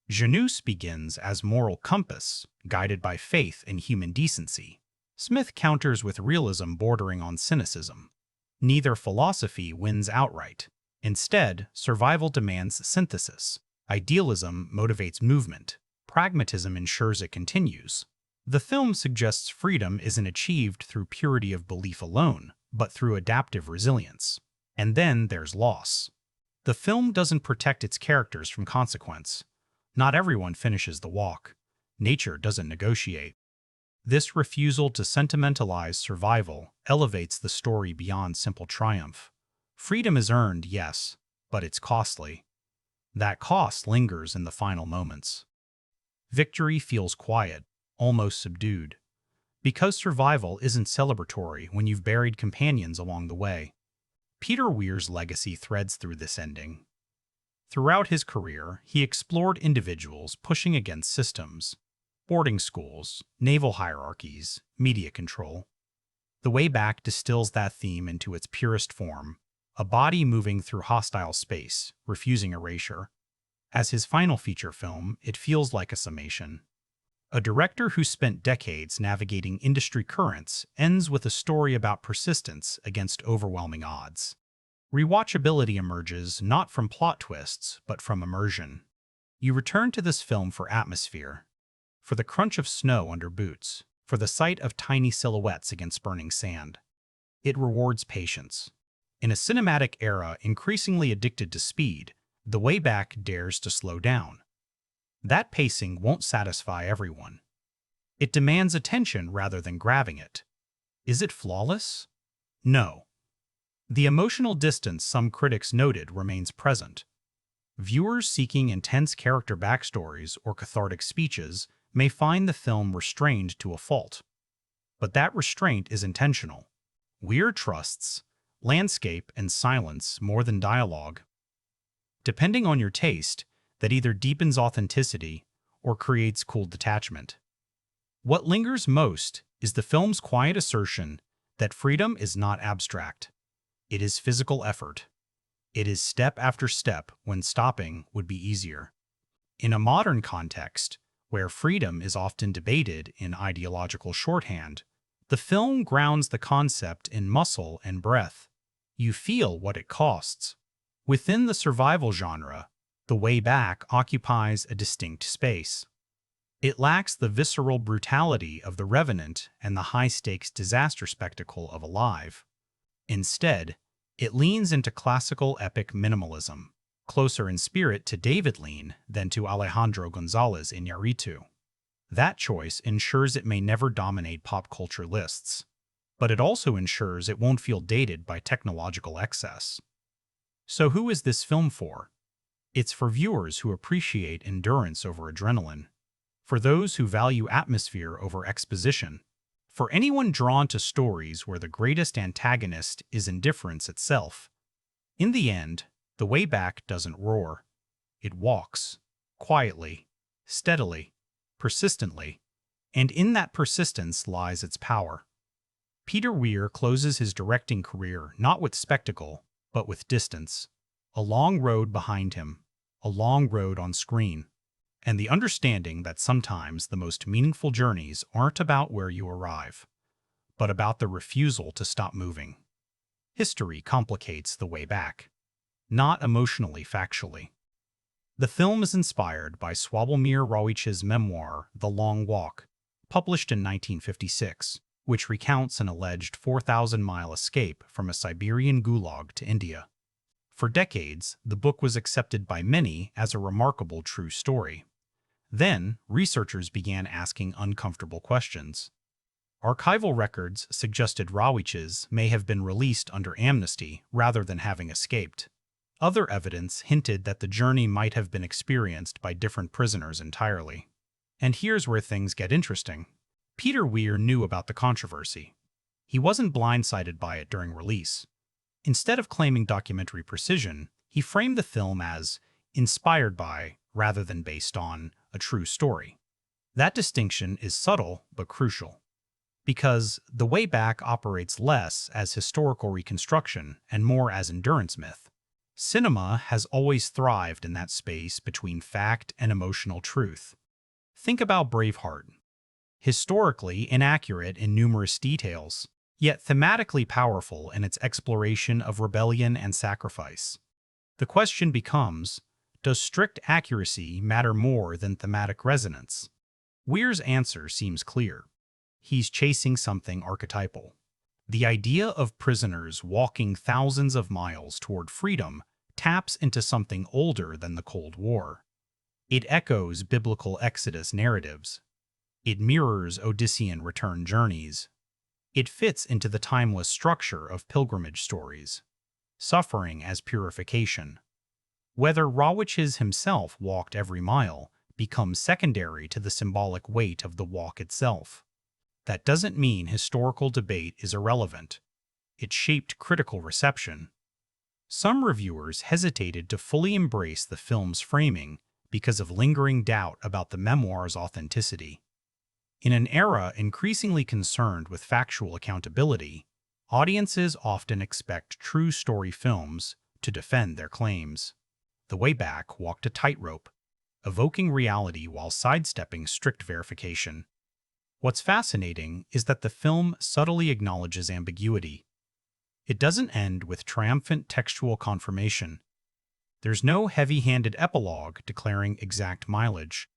Janusz begins as moral compass, guided by faith and human decency. Smith counters with realism bordering on cynicism. Neither philosophy wins outright. Instead, survival demands synthesis. Idealism motivates movement. Pragmatism ensures it continues. The film suggests freedom isn't achieved through purity of belief alone, but through adaptive resilience. And then there's loss. The film doesn't protect its characters from consequence. Not everyone finishes the walk. Nature doesn't negotiate. This refusal to sentimentalize survival elevates the story beyond simple triumph. Freedom is earned, yes, but it's costly. That cost lingers in the final moments. Victory feels quiet, almost subdued, because survival isn't celebratory when you've buried companions along the way. Peter Weir's legacy threads through this ending. Throughout his career, he explored individuals pushing against systems, boarding schools, naval hierarchies, media control. The Way Back distills that theme into its purest form, a body moving through hostile space, refusing erasure. As his final feature film, it feels like a summation. A director who spent decades navigating industry currents ends with a story about persistence against overwhelming odds. Rewatchability emerges not from plot twists, but from immersion. You return to this film for atmosphere, for the crunch of snow under boots, for the sight of tiny silhouettes against burning sand. It rewards patience. In a cinematic era increasingly addicted to speed, The Way Back dares to slow down. That pacing won't satisfy everyone. It demands attention rather than grabbing it. Is it flawless? No. The emotional distance some critics noted remains present. Viewers seeking intense character backstories or cathartic speeches may find the film restrained to a fault. But that restraint is intentional. Weir trusts landscape and silence more than dialogue. Depending on your taste, that either deepens authenticity or creates cool detachment. What lingers most is the film's quiet assertion that freedom is not abstract. It is physical effort. It is step after step when stopping would be easier. In a modern context, where freedom is often debated in ideological shorthand, the film grounds the concept in muscle and breath. You feel what it costs. Within the survival genre, The Way Back occupies a distinct space. It lacks the visceral brutality of The Revenant and the high-stakes disaster spectacle of Alive. Instead, it leans into classical epic minimalism, closer in spirit to David Lean than to Alejandro Gonzalez Iñárritu. That choice ensures it may never dominate pop culture lists, but it also ensures it won't feel dated by technological excess. So who is this film for? It's for viewers who appreciate endurance over adrenaline, for those who value atmosphere over exposition, for anyone drawn to stories where the greatest antagonist is indifference itself. In the end, The Way Back doesn't roar. It walks, quietly, steadily, persistently, and in that persistence lies its power. Peter Weir closes his directing career not with spectacle, but with distance. A long road behind him, a long road on screen, and the understanding that sometimes the most meaningful journeys aren't about where you arrive, but about the refusal to stop moving. History complicates The Way Back, not emotionally factually. The film is inspired by Sławomir Rawicz's memoir, The Long Walk, published in 1956, which recounts an alleged 4,000-mile escape from a Siberian Gulag to India. For decades, the book was accepted by many as a remarkable true story. Then, researchers began asking uncomfortable questions. Archival records suggested Rawicz's may have been released under amnesty rather than having escaped. Other evidence hinted that the journey might have been experienced by different prisoners entirely. And here's where things get interesting. Peter Weir knew about the controversy. He wasn't blindsided by it during release. Instead of claiming documentary precision, he framed the film as inspired by, rather than based on, a true story. That distinction is subtle but crucial. because The Way Back operates less as historical reconstruction and more as endurance myth. Cinema has always thrived in that space between fact and emotional truth. Think about Braveheart. Historically inaccurate in numerous details, yet thematically powerful in its exploration of rebellion and sacrifice. The question becomes, does strict accuracy matter more than thematic resonance? Weir's answer seems clear. He's chasing something archetypal. The idea of prisoners walking thousands of miles toward freedom taps into something older than the Cold War. It echoes biblical Exodus narratives. It mirrors Odyssean return journeys. It fits into the timeless structure of pilgrimage stories. Suffering as purification. Whether Rawitches himself walked every mile becomes secondary to the symbolic weight of the walk itself. That doesn't mean historical debate is irrelevant. It shaped critical reception. Some reviewers hesitated to fully embrace the film's framing because of lingering doubt about the memoir's authenticity. In an era increasingly concerned with factual accountability, audiences often expect true story films to defend their claims. The Way Back walked a tightrope, evoking reality while sidestepping strict verification. What's fascinating is that the film subtly acknowledges ambiguity. It doesn't end with triumphant textual confirmation. There's no heavy-handed epilogue declaring exact mileage.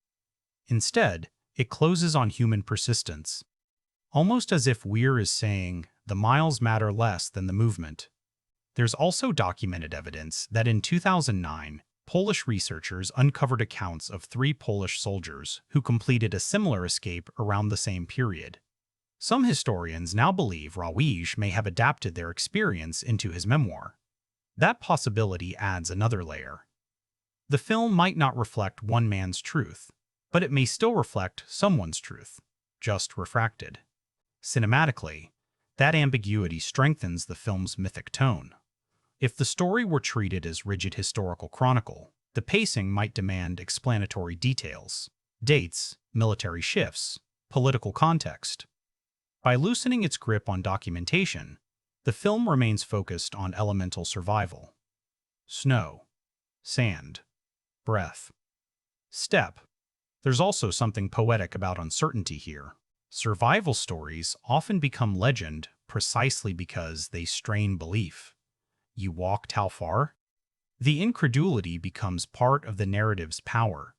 Instead, it closes on human persistence, almost as if Weir is saying the miles matter less than the movement. There's also documented evidence that in 2009, Polish researchers uncovered accounts of 3 Polish soldiers who completed a similar escape around the same period. Some historians now believe Rawicz may have adapted their experience into his memoir. That possibility adds another layer. The film might not reflect one man's truth, but it may still reflect someone's truth, just refracted. Cinematically, that ambiguity strengthens the film's mythic tone. If the story were treated as rigid historical chronicle, the pacing might demand explanatory details, dates, military shifts, political context. By loosening its grip on documentation, the film remains focused on elemental survival. Snow, sand, breath, steppe. There's also something poetic about uncertainty here. Survival stories often become legend precisely because they strain belief. You walked how far? The incredulity becomes part of the narrative's power.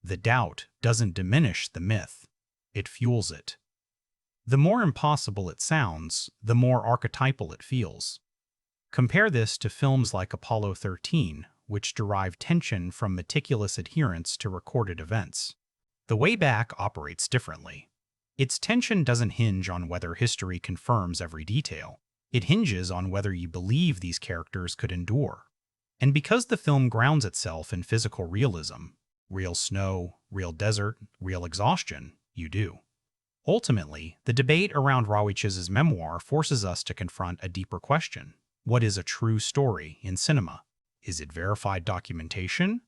The doubt doesn't diminish the myth, it fuels it. The more impossible it sounds, the more archetypal it feels. Compare this to films like Apollo 13, which derive tension from meticulous adherence to recorded events. The Way Back operates differently. Its tension doesn't hinge on whether history confirms every detail. It hinges on whether you believe these characters could endure. And because the film grounds itself in physical realism, real snow, real desert, real exhaustion, you do. Ultimately, the debate around Rawicz's memoir forces us to confront a deeper question. What is a true story in cinema? Is it verified documentation?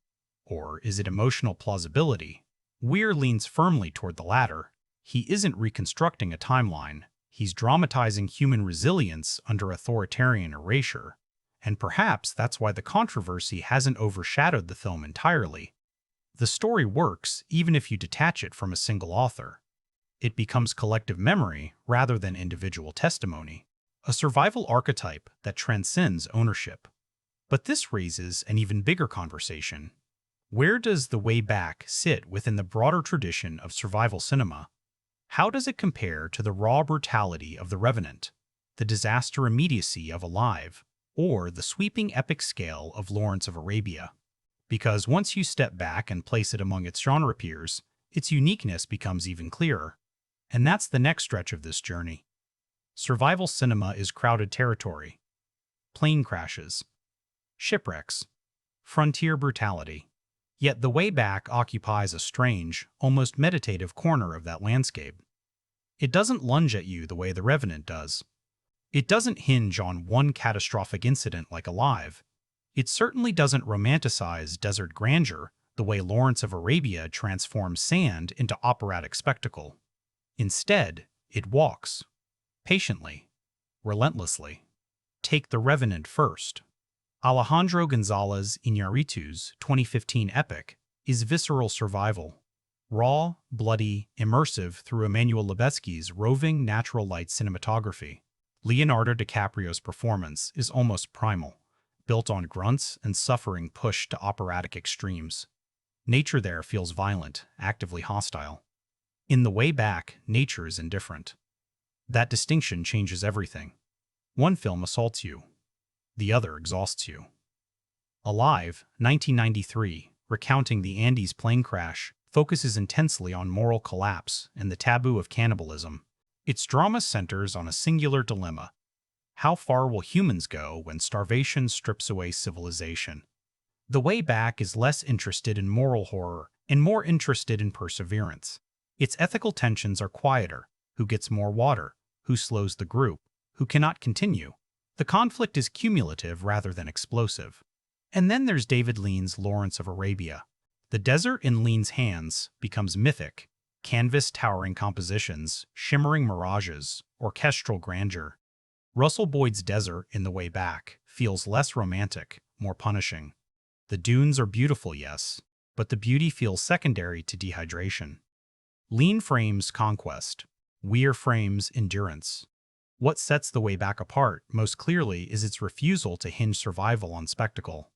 Or is it emotional plausibility? Weir leans firmly toward the latter. He isn't reconstructing a timeline. He's dramatizing human resilience under authoritarian erasure. And perhaps that's why the controversy hasn't overshadowed the film entirely. The story works even if you detach it from a single author. It becomes collective memory rather than individual testimony, a survival archetype that transcends ownership. But this raises an even bigger conversation. Where does The Way Back sit within the broader tradition of survival cinema? How does it compare to the raw brutality of The Revenant, the disaster immediacy of Alive, or the sweeping epic scale of Lawrence of Arabia? Because once you step back and place it among its genre peers, its uniqueness becomes even clearer. And that's the next stretch of this journey. Survival cinema is crowded territory. Plane crashes, shipwrecks, frontier brutality. Yet The Way Back occupies a strange, almost meditative corner of that landscape. It doesn't lunge at you the way The Revenant does. It doesn't hinge on one catastrophic incident like Alive. It certainly doesn't romanticize desert grandeur the way Lawrence of Arabia transforms sand into operatic spectacle. Instead, It walks. Patiently. Relentlessly. Take The Revenant first. Alejandro González Iñárritu's 2015 epic is visceral survival. Raw, bloody, immersive through Emmanuel Lubezki's roving natural light cinematography. Leonardo DiCaprio's performance is almost primal, built on grunts and suffering pushed to operatic extremes. Nature there feels violent, actively hostile. In The Way Back, nature is indifferent. That distinction changes everything. One film assaults you. The other exhausts you. Alive, 1993, recounting the Andes plane crash, focuses intensely on moral collapse and the taboo of cannibalism. Its drama centers on a singular dilemma. How far will humans go when starvation strips away civilization? The Way Back is less interested in moral horror and more interested in perseverance. Its ethical tensions are quieter. Who gets more water? Who slows the group? Who cannot continue? The conflict is cumulative rather than explosive. And then there's David Lean's Lawrence of Arabia. The desert in Lean's hands becomes mythic. Canvas towering compositions, shimmering mirages, orchestral grandeur. Russell Boyd's desert in The Way Back feels less romantic, more punishing. The dunes are beautiful, yes, but the beauty feels secondary to dehydration. Lean frames conquest. Weir frames endurance. What sets The Way Back apart most clearly is its refusal to hinge survival on spectacle.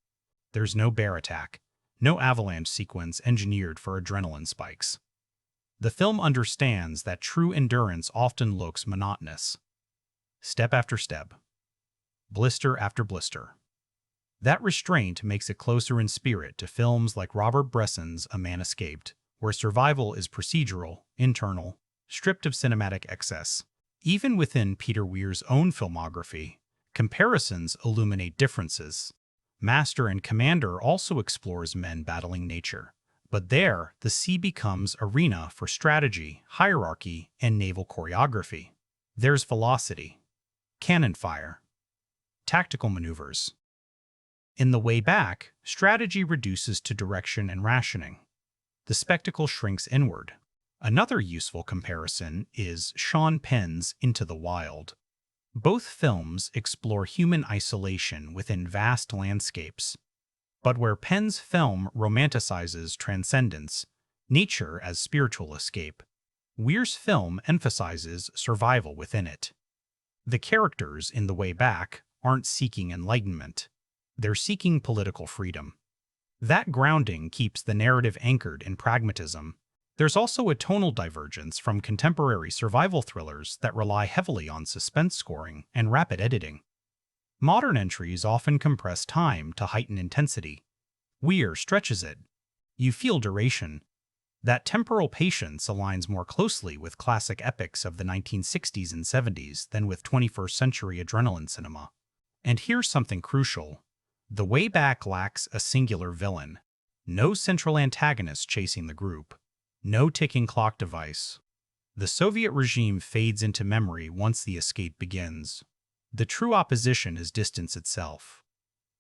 There's no bear attack, no avalanche sequence engineered for adrenaline spikes. The film understands that true endurance often looks monotonous. Step after step. Blister after blister. That restraint makes it closer in spirit to films like Robert Bresson's A Man Escaped, where survival is procedural, internal, stripped of cinematic excess. Even within Peter Weir's own filmography, comparisons illuminate differences. Master and Commander also explores men battling nature. But there, the sea becomes arena for strategy, hierarchy, and naval choreography. There's velocity, cannon fire, tactical maneuvers. In The Way Back, strategy reduces to direction and rationing. The spectacle shrinks inward. Another useful comparison is Sean Penn's Into the Wild. Both films explore human isolation within vast landscapes. But where Penn's film romanticizes transcendence, nature as spiritual escape, Weir's film emphasizes survival within it. The characters in The Way Back aren't seeking enlightenment. They're seeking political freedom. That grounding keeps the narrative anchored in pragmatism. There's also a tonal divergence from contemporary survival thrillers that rely heavily on suspense scoring and rapid editing. Modern entries often compress time to heighten intensity. Weir stretches it. You feel duration. That temporal patience aligns more closely with classic epics of the 1960s and 70s than with 21st century adrenaline cinema. And here's something crucial. The Way Back lacks a singular villain. No central antagonist chasing the group. No ticking clock device. The Soviet regime fades into memory once the escape begins. The true opposition is distance itself.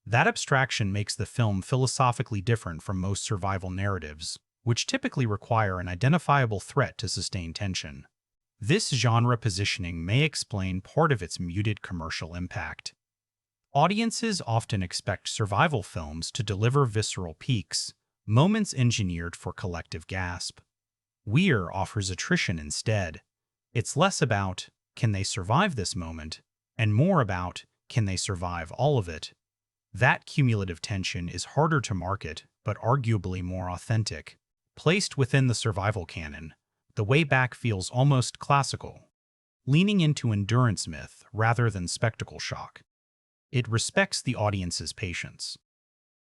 That abstraction makes the film philosophically different from most survival narratives, which typically require an identifiable threat to sustain tension. This genre positioning may explain part of its muted commercial impact. Audiences often expect survival films to deliver visceral peaks, moments engineered for collective gasp. Weir offers attrition instead. It's less about, can they survive this moment, and more about, can they survive all of it? That cumulative tension is harder to market, but arguably more authentic. Placed within the survival canon, The Way Back feels almost classical, leaning into endurance myth rather than spectacle shock. It respects the audience's patience.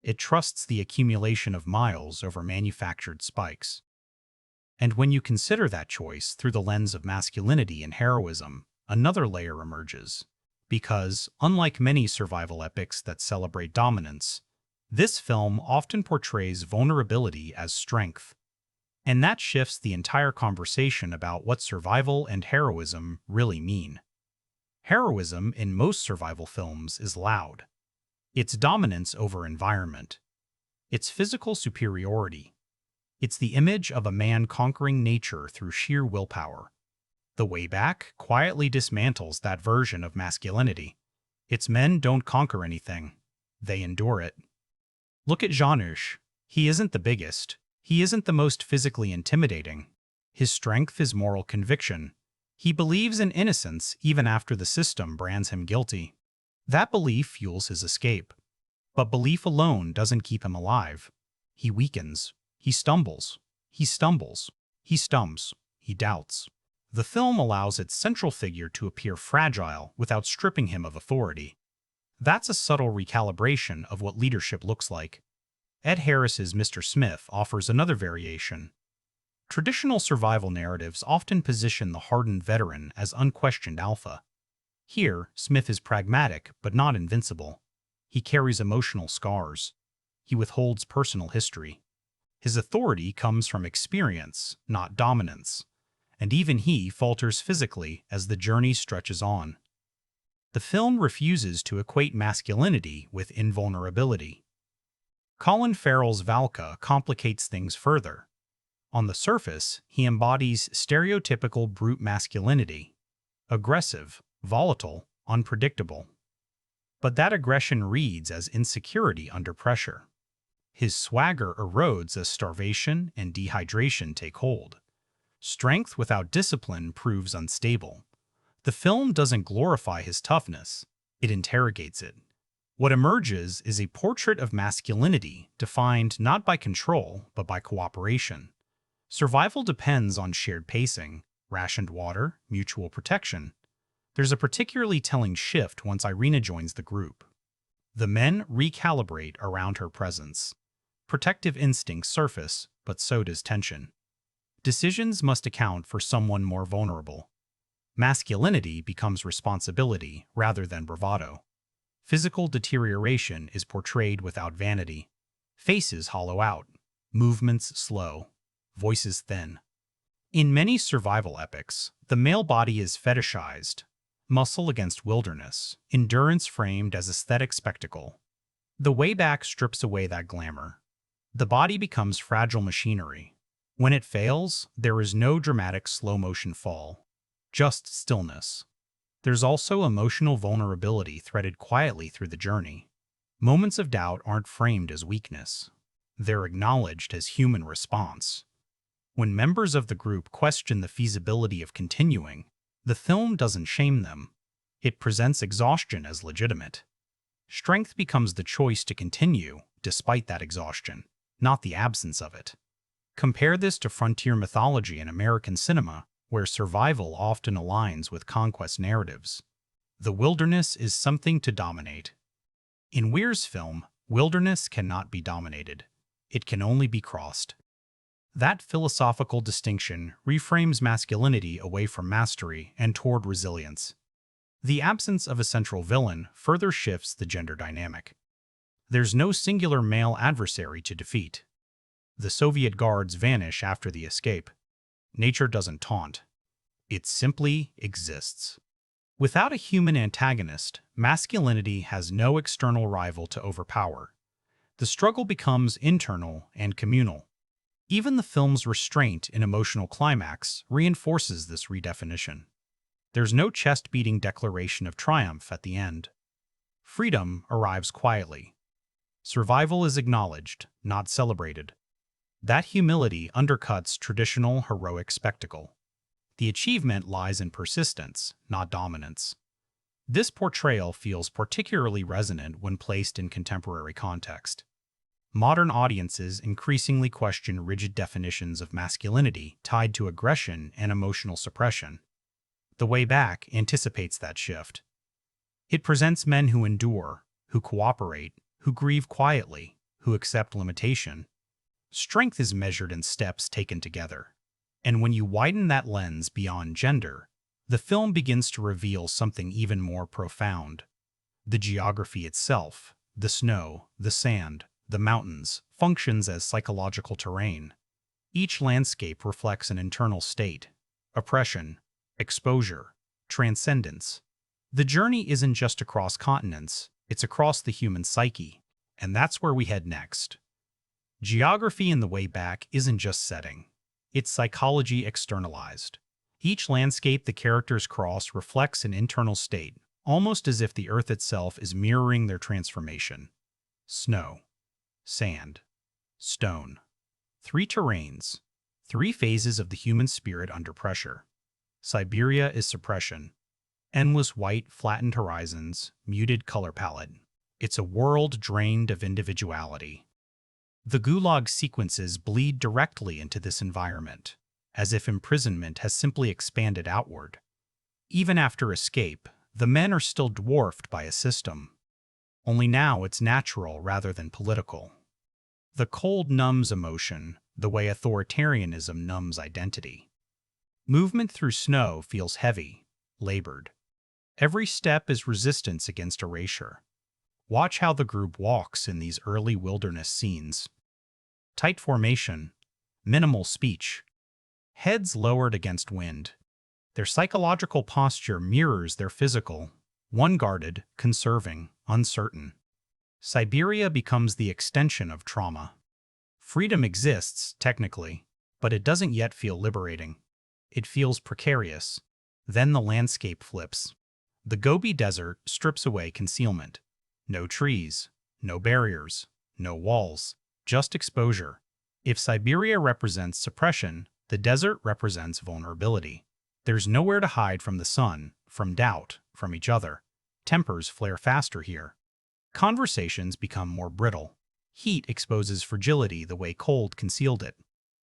It trusts the accumulation of miles over manufactured spikes. And when you consider that choice through the lens of masculinity and heroism, another layer emerges. Because, unlike many survival epics that celebrate dominance, this film often portrays vulnerability as strength. And that shifts the entire conversation about what survival and heroism really mean. Heroism in most survival films is loud. It's dominance over environment. It's physical superiority. It's the image of a man conquering nature through sheer willpower. The Way Back quietly dismantles that version of masculinity. Its men don't conquer anything. They endure it. Look at Janusz. He isn't the biggest. He isn't the most physically intimidating. His strength is moral conviction. He believes in innocence even after the system brands him guilty. That belief fuels his escape. But belief alone doesn't keep him alive. He weakens. He stumbles. He stumbles. He stumps. He doubts. The film allows its central figure to appear fragile without stripping him of authority. That's a subtle recalibration of what leadership looks like. Ed Harris's Mr. Smith offers another variation. Traditional survival narratives often position the hardened veteran as unquestioned alpha. Here, Smith is pragmatic but not invincible. He carries emotional scars. He withholds personal history. His authority comes from experience, not dominance. And even he falters physically as the journey stretches on. The film refuses to equate masculinity with invulnerability. Colin Farrell's Valka complicates things further. On the surface, he embodies stereotypical brute masculinity. Aggressive, volatile, unpredictable. But that aggression reads as insecurity under pressure. His swagger erodes as starvation and dehydration take hold. Strength without discipline proves unstable. The film doesn't glorify his toughness, it interrogates it. What emerges is a portrait of masculinity defined not by control, but by cooperation. Survival depends on shared pacing, rationed water, mutual protection. There's a particularly telling shift once Irina joins the group. The men recalibrate around her presence. Protective instincts surface, but so does tension. Decisions must account for someone more vulnerable. Masculinity becomes responsibility rather than bravado. Physical deterioration is portrayed without vanity. Faces hollow out, movements slow, voices thin. In many survival epics, the male body is fetishized, muscle against wilderness, endurance framed as aesthetic spectacle. The Way Back strips away that glamour. The body becomes fragile machinery. When it fails, there is no dramatic slow-motion fall, just stillness. There's also emotional vulnerability threaded quietly through the journey. Moments of doubt aren't framed as weakness. They're acknowledged as human response. When members of the group question the feasibility of continuing, the film doesn't shame them. It presents exhaustion as legitimate. Strength becomes the choice to continue despite that exhaustion, not the absence of it. Compare this to frontier mythology in American cinema, where survival often aligns with conquest narratives. The wilderness is something to dominate. In Weir's film, wilderness cannot be dominated. It can only be crossed. That philosophical distinction reframes masculinity away from mastery and toward resilience. The absence of a central villain further shifts the gender dynamic. There's no singular male adversary to defeat. The Soviet guards vanish after the escape. Nature doesn't taunt. It simply exists. Without a human antagonist, masculinity has no external rival to overpower. The struggle becomes internal and communal. Even the film's restraint in emotional climax reinforces this redefinition. There's no chest-beating declaration of triumph at the end. Freedom arrives quietly. Survival is acknowledged, not celebrated. That humility undercuts traditional heroic spectacle. The achievement lies in persistence, not dominance. This portrayal feels particularly resonant when placed in contemporary context. Modern audiences increasingly question rigid definitions of masculinity tied to aggression and emotional suppression. The Way Back anticipates that shift. It presents men who endure, who cooperate, who grieve quietly, who accept limitation. Strength is measured in steps taken together. And when you widen that lens beyond gender, the film begins to reveal something even more profound. The geography itself, the snow, the sand, the mountains, functions as psychological terrain. Each landscape reflects an internal state: oppression, exposure, transcendence. The journey isn't just across continents, it's across the human psyche. And that's where we head next. Geography in The Way Back isn't just setting. It's psychology externalized. Each landscape the characters cross reflects an internal state, almost as if the Earth itself is mirroring their transformation. Snow, sand, stone. 3 terrains, 3 phases of the human spirit under pressure. Siberia is suppression. Endless white, flattened horizons, muted color palette. It's a world drained of individuality. The Gulag sequences bleed directly into this environment, as if imprisonment has simply expanded outward. Even after escape, the men are still dwarfed by a system. Only now it's natural rather than political. The cold numbs emotion, the way authoritarianism numbs identity. Movement through snow feels heavy, labored. Every step is resistance against erasure. Watch how the group walks in these early wilderness scenes. Tight formation, minimal speech, heads lowered against wind. Their psychological posture mirrors their physical, one guarded, conserving, uncertain. Siberia becomes the extension of trauma. Freedom exists, technically, but it doesn't yet feel liberating. It feels precarious. Then the landscape flips. The Gobi Desert strips away concealment. No trees, no barriers, no walls, just exposure. If Siberia represents suppression, the desert represents vulnerability. There's nowhere to hide from the sun, from doubt, from each other. Tempers flare faster here. Conversations become more brittle. Heat exposes fragility the way cold concealed it.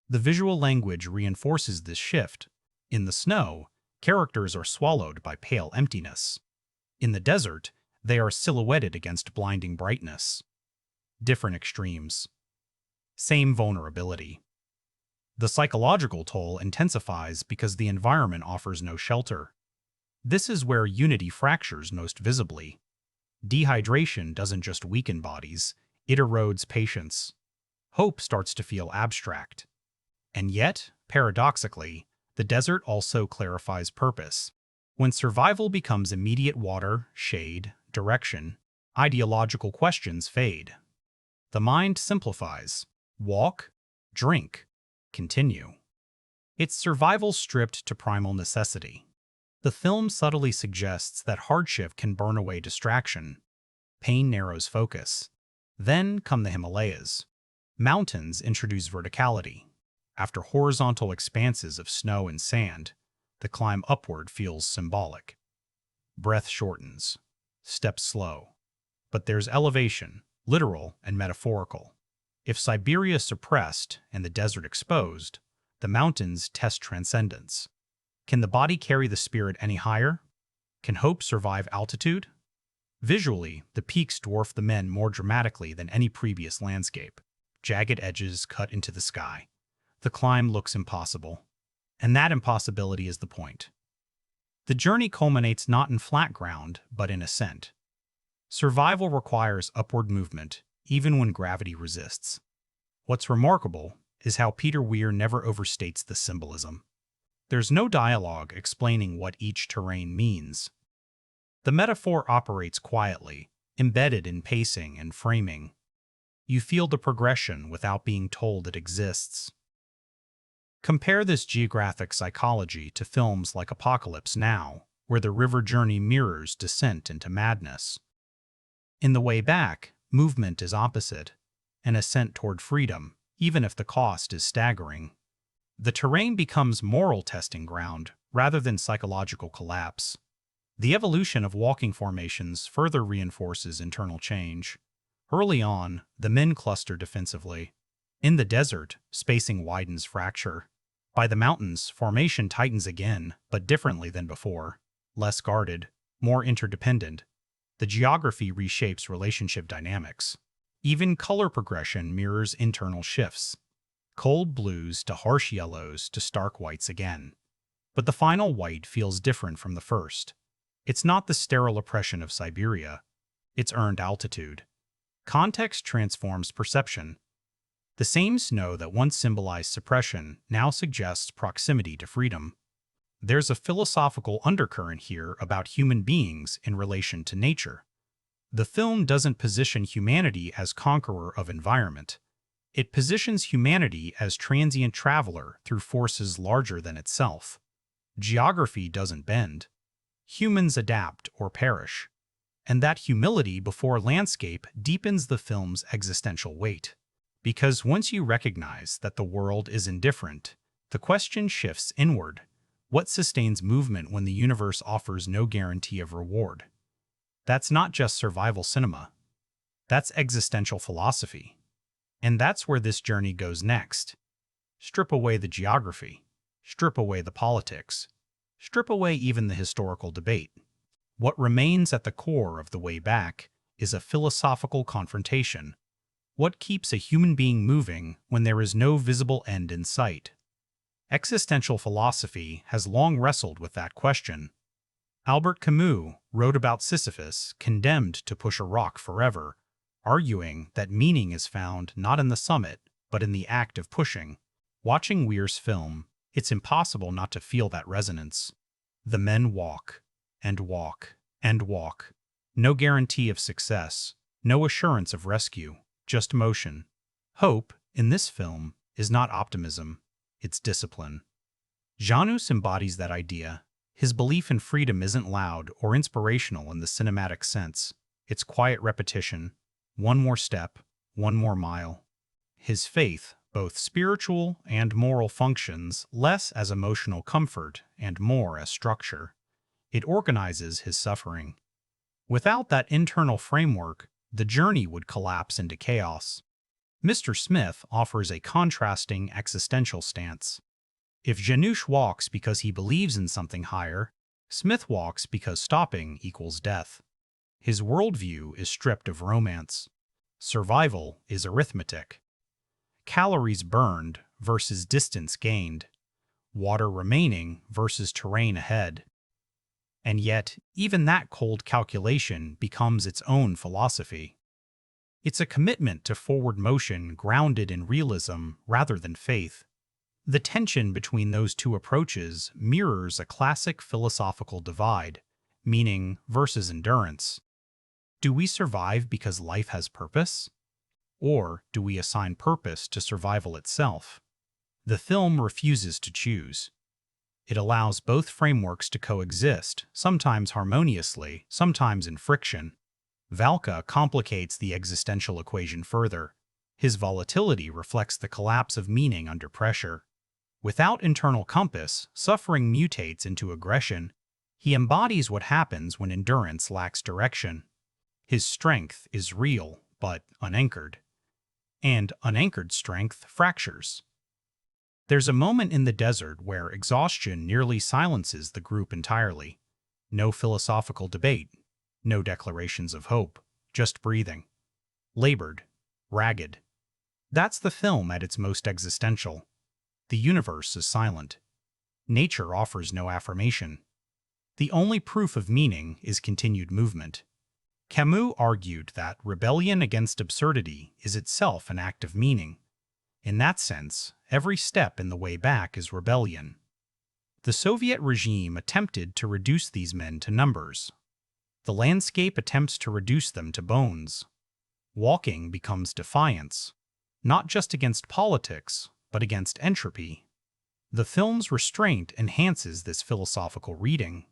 The visual language reinforces this shift. In the snow, characters are swallowed by pale emptiness. In the desert, they are silhouetted against blinding brightness. Different extremes. Same vulnerability. The psychological toll intensifies because the environment offers no shelter. This is where unity fractures most visibly. Dehydration doesn't just weaken bodies, it erodes patience. Hope starts to feel abstract. And yet, paradoxically, the desert also clarifies purpose. When survival becomes immediate water, shade, direction, ideological questions fade. The mind simplifies. Walk, drink, continue. It's survival stripped to primal necessity. The film subtly suggests that hardship can burn away distraction. Pain narrows focus. Then come the Himalayas. Mountains introduce verticality. After horizontal expanses of snow and sand, the climb upward feels symbolic. Breath shortens. Steps slow. But there's elevation, literal and metaphorical. If Siberia suppressed and the desert exposed, the mountains test transcendence. Can the body carry the spirit any higher? Can hope survive altitude? Visually, the peaks dwarf the men more dramatically than any previous landscape. Jagged edges cut into the sky. The climb looks impossible. And that impossibility is the point. The journey culminates not in flat ground, but in ascent. Survival requires upward movement, even when gravity resists. What's remarkable is how Peter Weir never overstates the symbolism. There's no dialogue explaining what each terrain means. The metaphor operates quietly, embedded in pacing and framing. You feel the progression without being told it exists. Compare this geographic psychology to films like Apocalypse Now, where the river journey mirrors descent into madness. In The Way Back, movement is opposite, an ascent toward freedom, even if the cost is staggering. The terrain becomes moral testing ground rather than psychological collapse. The evolution of walking formations further reinforces internal change. Early on, the men cluster defensively. In the desert, spacing widens fracture. By the mountains, formation tightens again, but differently than before. Less guarded, more interdependent. The geography reshapes relationship dynamics. Even color progression mirrors internal shifts. Cold blues to harsh yellows to stark whites again. But the final white feels different from the first. It's not the sterile oppression of Siberia. It's earned altitude. Context transforms perception. The same snow that once symbolized suppression now suggests proximity to freedom. There's a philosophical undercurrent here about human beings in relation to nature. The film doesn't position humanity as conqueror of environment. It positions humanity as transient traveler through forces larger than itself. Geography doesn't bend. Humans adapt or perish. And that humility before landscape deepens the film's existential weight. Because once you recognize that the world is indifferent, the question shifts inward. What sustains movement when the universe offers no guarantee of reward? That's not just survival cinema. That's existential philosophy. And that's where this journey goes next. Strip away the geography. Strip away the politics. Strip away even the historical debate. What remains at the core of The Way Back is a philosophical confrontation. What keeps a human being moving when there is no visible end in sight? Existential philosophy has long wrestled with that question. Albert Camus wrote about Sisyphus condemned to push a rock forever, arguing that meaning is found not in the summit, but in the act of pushing. Watching Weir's film, it's impossible not to feel that resonance. The men walk, and walk, and walk. No guarantee of success, no assurance of rescue, just motion. Hope, in this film, is not optimism, it's discipline. Janusz embodies that idea. His belief in freedom isn't loud or inspirational in the cinematic sense. It's quiet repetition. One more step, one more mile. His faith, both spiritual and moral, functions less as emotional comfort and more as structure. It organizes his suffering. Without that internal framework, the journey would collapse into chaos. Mr. Smith offers a contrasting existential stance. If Janusz walks because he believes in something higher, Smith walks because stopping equals death. His worldview is stripped of romance. Survival is arithmetic. Calories burned versus distance gained. Water remaining versus terrain ahead. And yet, even that cold calculation becomes its own philosophy. It's a commitment to forward motion grounded in realism rather than faith. The tension between those two approaches mirrors a classic philosophical divide, meaning versus endurance. Do we survive because life has purpose? Or do we assign purpose to survival itself? The film refuses to choose. It allows both frameworks to coexist, sometimes harmoniously, sometimes in friction. Valka complicates the existential equation further. His volatility reflects the collapse of meaning under pressure. Without internal compass, suffering mutates into aggression. He embodies what happens when endurance lacks direction. His strength is real, but unanchored. And unanchored strength fractures. There's a moment in the desert where exhaustion nearly silences the group entirely. No philosophical debate, no declarations of hope, just breathing. Labored, ragged. That's the film at its most existential. The universe is silent. Nature offers no affirmation. The only proof of meaning is continued movement. Camus argued that rebellion against absurdity is itself an act of meaning. In that sense, every step in the way back is rebellion. The Soviet regime attempted to reduce these men to numbers. The landscape attempts to reduce them to bones. Walking becomes defiance, not just against politics, but against entropy. The film's restraint enhances this philosophical reading.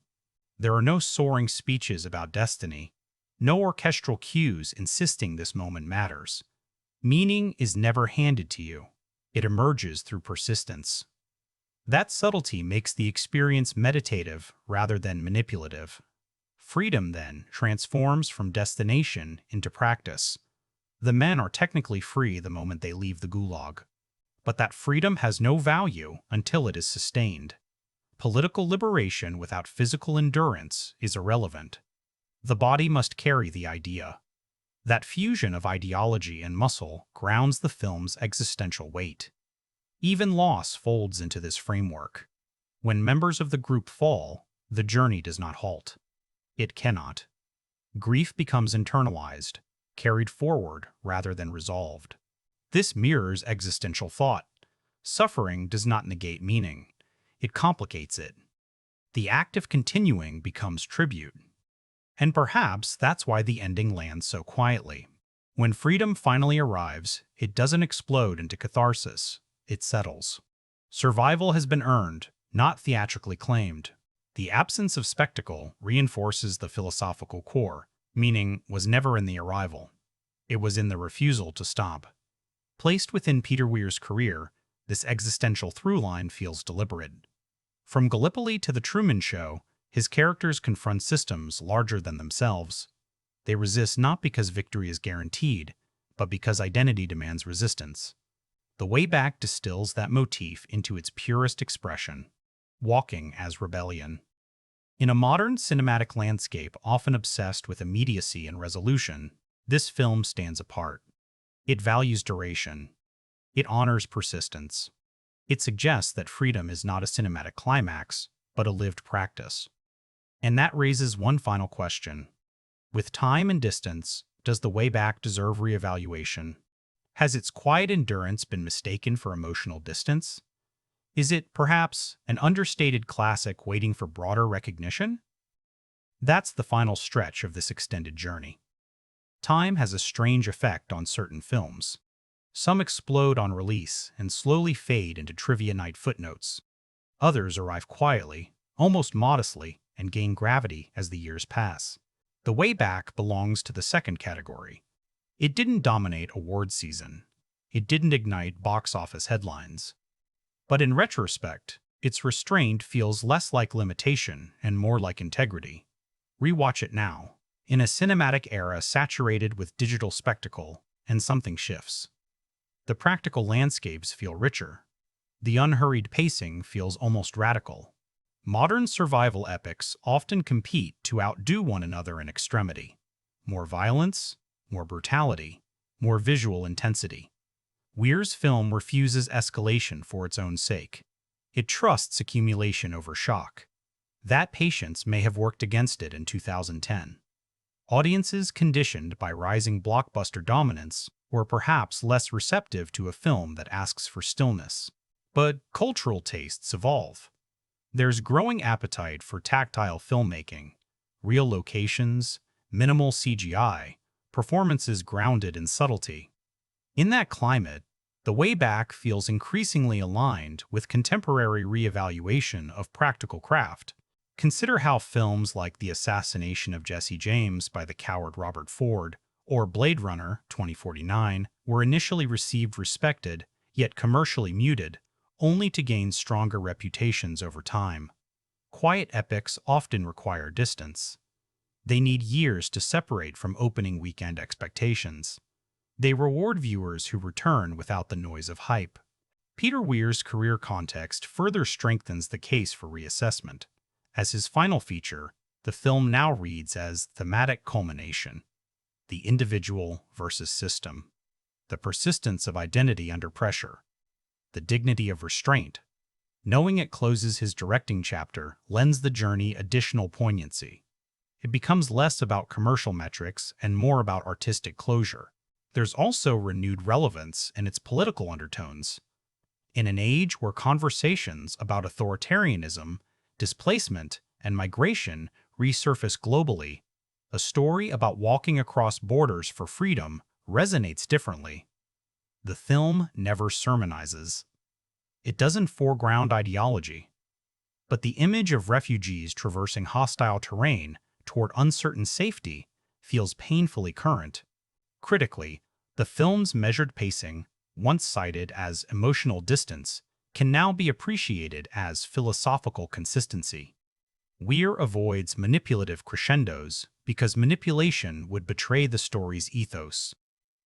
There are no soaring speeches about destiny, no orchestral cues insisting this moment matters. Meaning is never handed to you. It emerges through persistence. That subtlety makes the experience meditative rather than manipulative. Freedom, then, transforms from destination into practice. The men are technically free the moment they leave the Gulag. But that freedom has no value until it is sustained. Political liberation without physical endurance is irrelevant. The body must carry the idea. That fusion of ideology and muscle grounds the film's existential weight. Even loss folds into this framework. When members of the group fall, the journey does not halt. It cannot. Grief becomes internalized, carried forward rather than resolved. This mirrors existential thought. Suffering does not negate meaning. It complicates it. The act of continuing becomes tribute. And perhaps that's why the ending lands so quietly. When freedom finally arrives, it doesn't explode into catharsis. It settles. Survival has been earned, not theatrically claimed. The absence of spectacle reinforces the philosophical core. Meaning was never in the arrival. It was in the refusal to stop. Placed within Peter Weir's career, this existential through-line feels deliberate. From Gallipoli to The Truman Show, his characters confront systems larger than themselves. They resist not because victory is guaranteed, but because identity demands resistance. The Way Back distills that motif into its purest expression, walking as rebellion. In a modern cinematic landscape often obsessed with immediacy and resolution, this film stands apart. It values duration. It honors persistence. It suggests that freedom is not a cinematic climax, but a lived practice. And that raises one final question. With time and distance, does The Way Back deserve reevaluation? Has its quiet endurance been mistaken for emotional distance? Is it, perhaps, an understated classic waiting for broader recognition? That's the final stretch of this extended journey. Time has a strange effect on certain films. Some explode on release and slowly fade into trivia night footnotes. Others arrive quietly, almost modestly, and gain gravity as the years pass. The Way Back belongs to the second category. It didn't dominate award season. It didn't ignite box office headlines. But in retrospect, its restraint feels less like limitation and more like integrity. Rewatch it now, in a cinematic era saturated with digital spectacle, and something shifts. The practical landscapes feel richer. The unhurried pacing feels almost radical. Modern survival epics often compete to outdo one another in extremity. More violence, more brutality, more visual intensity. Weir's film refuses escalation for its own sake. It trusts accumulation over shock. That patience may have worked against it in 2010. Audiences conditioned by rising blockbuster dominance were perhaps less receptive to a film that asks for stillness. But cultural tastes evolve. There's growing appetite for tactile filmmaking, real locations, minimal CGI, performances grounded in subtlety. In that climate, The Way Back feels increasingly aligned with contemporary reevaluation of practical craft. Consider how films like The Assassination of Jesse James by the coward Robert Ford or Blade Runner 2049 were initially received respected, yet commercially muted, only to gain stronger reputations over time. Quiet epics often require distance. They need years to separate from opening weekend expectations. They reward viewers who return without the noise of hype. Peter Weir's career context further strengthens the case for reassessment. As his final feature, the film now reads as thematic culmination. The individual versus system. The persistence of identity under pressure. The dignity of restraint. Knowing it closes his directing chapter lends the journey additional poignancy. It becomes less about commercial metrics and more about artistic closure. There's also renewed relevance in its political undertones. In an age where conversations about authoritarianism, displacement, and migration resurface globally, a story about walking across borders for freedom resonates differently. The film never sermonizes. It doesn't foreground ideology. But the image of refugees traversing hostile terrain toward uncertain safety feels painfully current. Critically, the film's measured pacing, once cited as emotional distance, can now be appreciated as philosophical consistency. Weir avoids manipulative crescendos because manipulation would betray the story's ethos.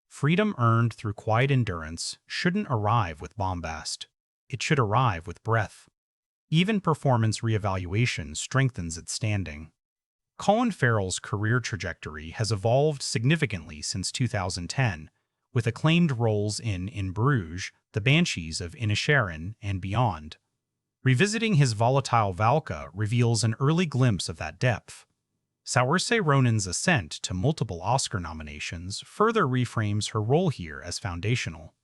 Freedom earned through quiet endurance shouldn't arrive with bombast. It should arrive with breath. Even performance reevaluation strengthens its standing. Colin Farrell's career trajectory has evolved significantly since 2010, with acclaimed roles in Bruges, The Banshees of Inisherin, and beyond. Revisiting his volatile Valka reveals an early glimpse of that depth. Saoirse Ronan's ascent to multiple Oscar nominations further reframes her role here as foundational.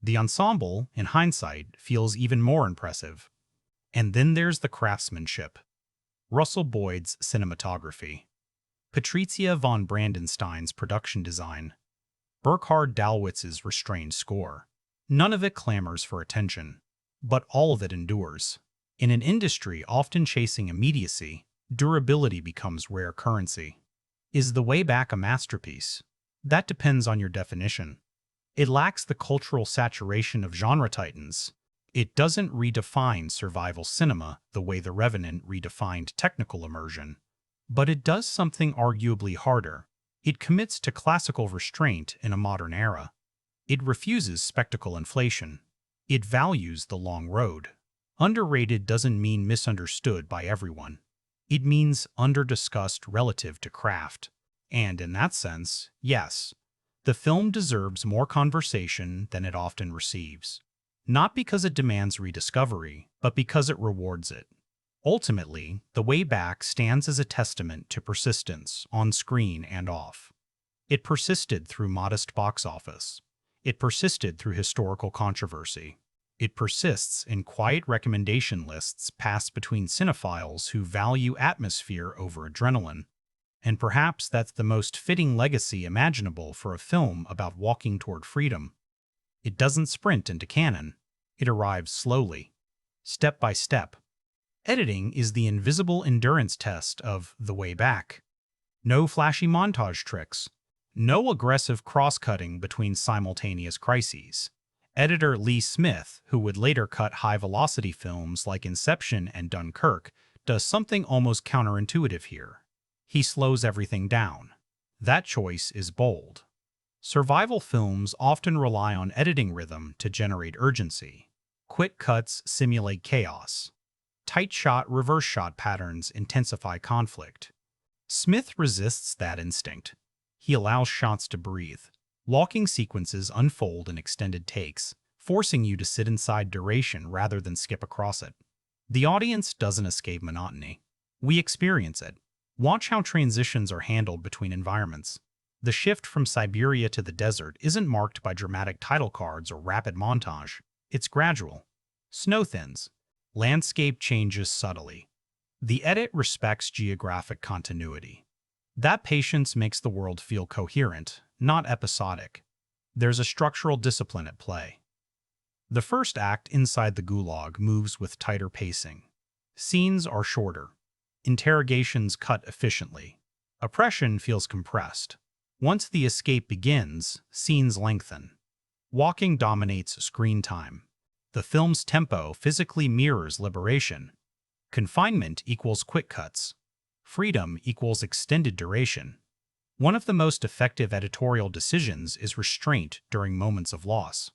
The ensemble, in hindsight, feels even more impressive. And then there's the craftsmanship. Russell Boyd's cinematography. Patrizia von Brandenstein's production design. Burkhard Dalwitz's restrained score. None of it clamors for attention, but all of it endures. In an industry often chasing immediacy, durability becomes rare currency. Is The Way Back a masterpiece? That depends on your definition. It lacks the cultural saturation of genre titans. It doesn't redefine survival cinema the way The Revenant redefined technical immersion. But it does something arguably harder. It commits to classical restraint in a modern era. It refuses spectacle inflation. It values the long road. Underrated doesn't mean misunderstood by everyone. It means under-discussed relative to craft. And in that sense, yes, the film deserves more conversation than it often receives. Not because it demands rediscovery, but because it rewards it. Ultimately, The Way Back stands as a testament to persistence, on screen and off. It persisted through modest box office. It persisted through historical controversy. It persists in quiet recommendation lists passed between cinephiles who value atmosphere over adrenaline. And perhaps that's the most fitting legacy imaginable for a film about walking toward freedom. It doesn't sprint into canon. It arrives slowly, step by step. Editing is the invisible endurance test of The Way Back. No flashy montage tricks. No aggressive cross-cutting between simultaneous crises. Editor Lee Smith, who would later cut high-velocity films like Inception and Dunkirk, does something almost counterintuitive here. He slows everything down. That choice is bold. Survival films often rely on editing rhythm to generate urgency. Quick cuts simulate chaos. Tight shot, reverse shot patterns intensify conflict. Smith resists that instinct. He allows shots to breathe. Walking sequences unfold in extended takes, forcing you to sit inside duration rather than skip across it. The audience doesn't escape monotony. We experience it. Watch how transitions are handled between environments. The shift from Siberia to the desert isn't marked by dramatic title cards or rapid montage. It's gradual. Snow thins. Landscape changes subtly. The edit respects geographic continuity. That patience makes the world feel coherent, not episodic. There's a structural discipline at play. The first act inside the Gulag moves with tighter pacing. Scenes are shorter. Interrogations cut efficiently. Oppression feels compressed. Once the escape begins, scenes lengthen. Walking dominates screen time. The film's tempo physically mirrors liberation. Confinement equals quick cuts. Freedom equals extended duration. One of the most effective editorial decisions is restraint during moments of loss.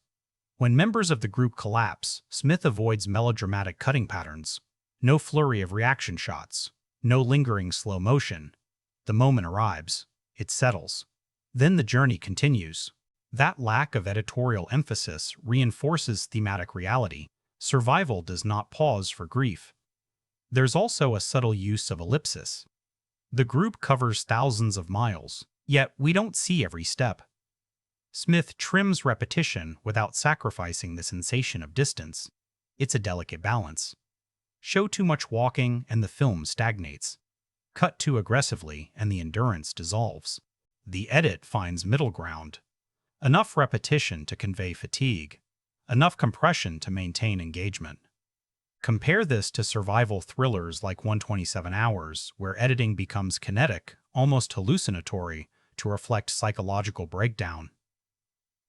When members of the group collapse, Smith avoids melodramatic cutting patterns. No flurry of reaction shots. No lingering slow motion. The moment arrives. It settles. Then the journey continues. That lack of editorial emphasis reinforces thematic reality. Survival does not pause for grief. There's also a subtle use of ellipsis. The group covers thousands of miles, yet we don't see every step. Smith trims repetition without sacrificing the sensation of distance. It's a delicate balance. Show too much walking and the film stagnates. Cut too aggressively and the endurance dissolves. The edit finds middle ground. Enough repetition to convey fatigue. Enough compression to maintain engagement. Compare this to survival thrillers like 127 Hours, where editing becomes kinetic, almost hallucinatory, to reflect psychological breakdown.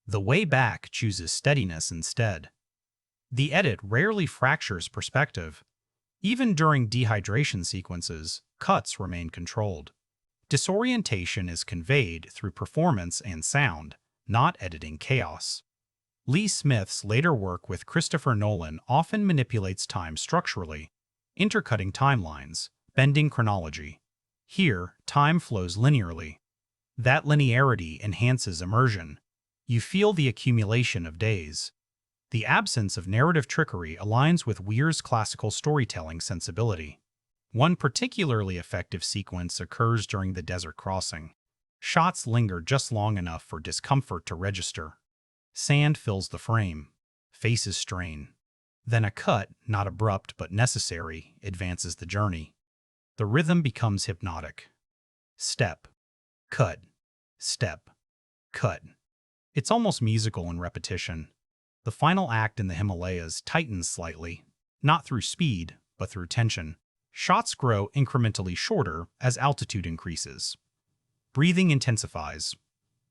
The Way Back chooses steadiness instead. The edit rarely fractures perspective. Even during dehydration sequences, cuts remain controlled. Disorientation is conveyed through performance and sound, not editing chaos. Lee Smith's later work with Christopher Nolan often manipulates time structurally, intercutting timelines, bending chronology. Here, time flows linearly. That linearity enhances immersion. You feel the accumulation of days. The absence of narrative trickery aligns with Weir's classical storytelling sensibility. One particularly effective sequence occurs during the desert crossing. Shots linger just long enough for discomfort to register. Sand fills the frame. Faces strain. Then a cut, not abrupt but necessary, advances the journey. The rhythm becomes hypnotic. Step. Cut. Step. Cut. It's almost musical in repetition. The final act in the Himalayas tightens slightly, not through speed, but through tension. Shots grow incrementally shorter as altitude increases. Breathing intensifies.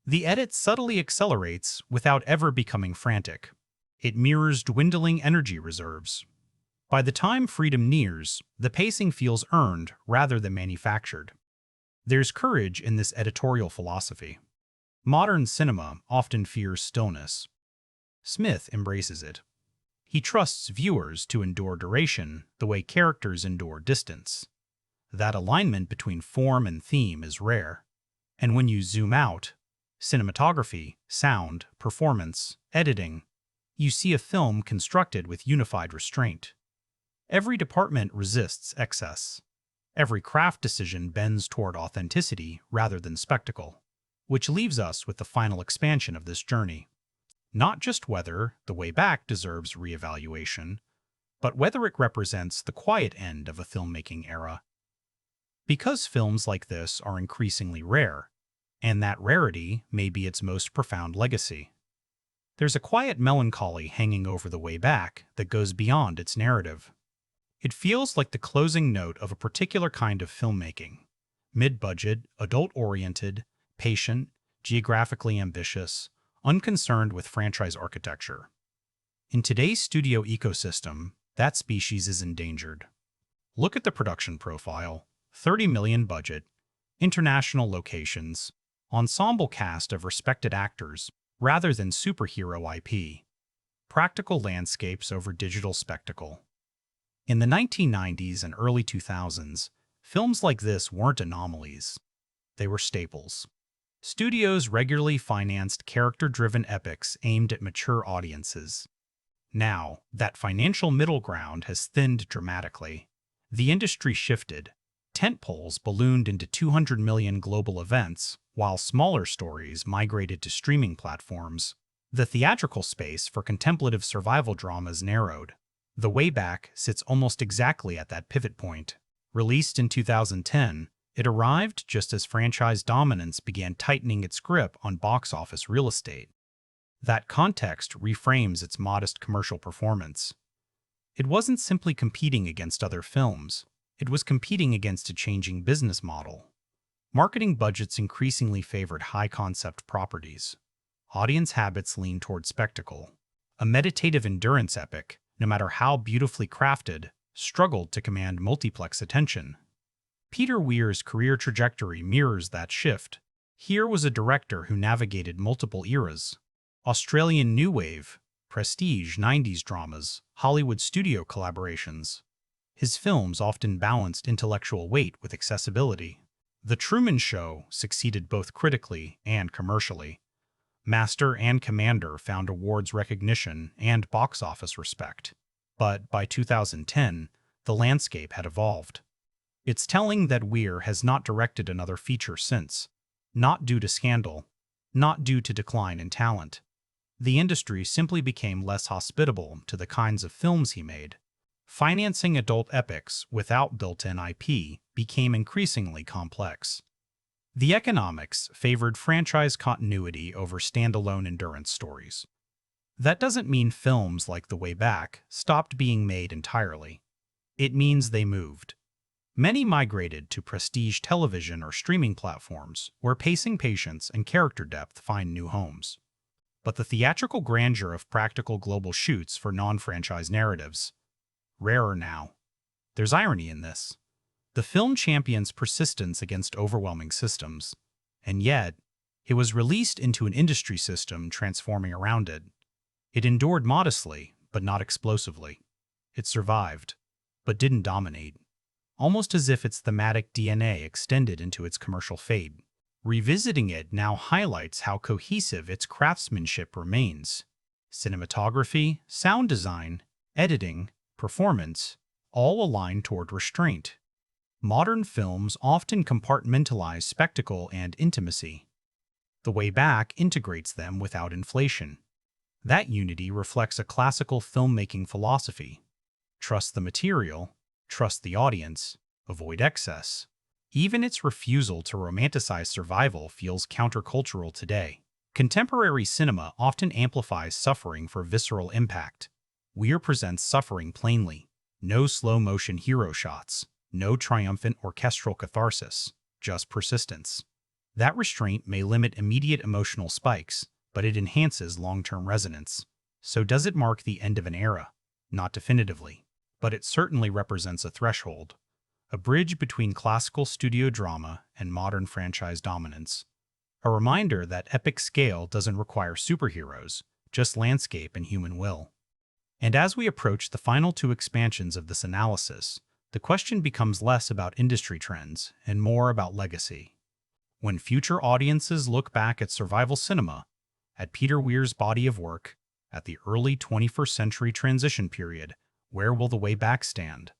The edit subtly accelerates without ever becoming frantic. It mirrors dwindling energy reserves. By the time freedom nears, the pacing feels earned rather than manufactured. There's courage in this editorial philosophy. Modern cinema often fears stillness. Smith embraces it. He trusts viewers to endure duration the way characters endure distance. That alignment between form and theme is rare. And when you zoom out, cinematography, sound, performance, editing, you see a film constructed with unified restraint. Every department resists excess. Every craft decision bends toward authenticity rather than spectacle, which leaves us with the final expansion of this journey. Not just whether The Way Back deserves reevaluation, but whether it represents the quiet end of a filmmaking era. Because films like this are increasingly rare, and that rarity may be its most profound legacy, there's a quiet melancholy hanging over The Way Back that goes beyond its narrative. It feels like the closing note of a particular kind of filmmaking: mid-budget, adult-oriented, patient, geographically ambitious, unconcerned with franchise architecture. In today's studio ecosystem, that species is endangered. Look at the production profile: $30 million budget, international locations, ensemble cast of respected actors rather than superhero IP, practical landscapes over digital spectacle. In the 1990s and early 2000s, films like this weren't anomalies. They were staples. Studios regularly financed character-driven epics aimed at mature audiences. Now, that financial middle ground has thinned dramatically. The industry shifted. Tentpoles ballooned into 200 million global events, while smaller stories migrated to streaming platforms. The theatrical space for contemplative survival dramas narrowed. The Way Back sits almost exactly at that pivot point. Released in 2010, it arrived just as franchise dominance began tightening its grip on box office real estate. That context reframes its modest commercial performance. It wasn't simply competing against other films. It was competing against a changing business model. Marketing budgets increasingly favored high-concept properties. Audience habits leaned toward spectacle. A meditative endurance epic, no matter how beautifully crafted, struggled to command multiplex attention. Peter Weir's career trajectory mirrors that shift. Here was a director who navigated multiple eras: Australian New Wave, prestige 90s dramas, Hollywood studio collaborations. His films often balanced intellectual weight with accessibility. The Truman Show succeeded both critically and commercially. Master and Commander found awards recognition and box office respect. But by 2010, the landscape had evolved. It's telling that Weir has not directed another feature since. Not due to scandal, not due to decline in talent. The industry simply became less hospitable to the kinds of films he made. Financing adult epics without built-in IP became increasingly complex. The economics favored franchise continuity over standalone endurance stories. That doesn't mean films like The Way Back stopped being made entirely. It means they moved. Many migrated to prestige television or streaming platforms where pacing patience and character depth find new homes. But the theatrical grandeur of practical global shoots for non-franchise narratives, rarer now. There's irony in this. The film champions persistence against overwhelming systems, and yet, it was released into an industry system transforming around it. It endured modestly, but not explosively. It survived, but didn't dominate. Almost as if its thematic DNA extended into its commercial fate. Revisiting it now highlights how cohesive its craftsmanship remains. Cinematography, sound design, editing, performance, all align toward restraint. Modern films often compartmentalize spectacle and intimacy. The Way Back integrates them without inflation. That unity reflects a classical filmmaking philosophy. Trust the material, trust the audience, avoid excess. Even its refusal to romanticize survival feels countercultural today. Contemporary cinema often amplifies suffering for visceral impact. Weir presents suffering plainly. No slow-motion hero shots, no triumphant orchestral catharsis, just persistence. That restraint may limit immediate emotional spikes, but it enhances long-term resonance. So does it mark the end of an era? Not definitively, but it certainly represents a threshold, a bridge between classical studio drama and modern franchise dominance. A reminder that epic scale doesn't require superheroes, just landscape and human will. And as we approach the final two expansions of this analysis, the question becomes less about industry trends and more about legacy. When future audiences look back at survival cinema, at Peter Weir's body of work, at the early 21st century transition period, where will the way back stand?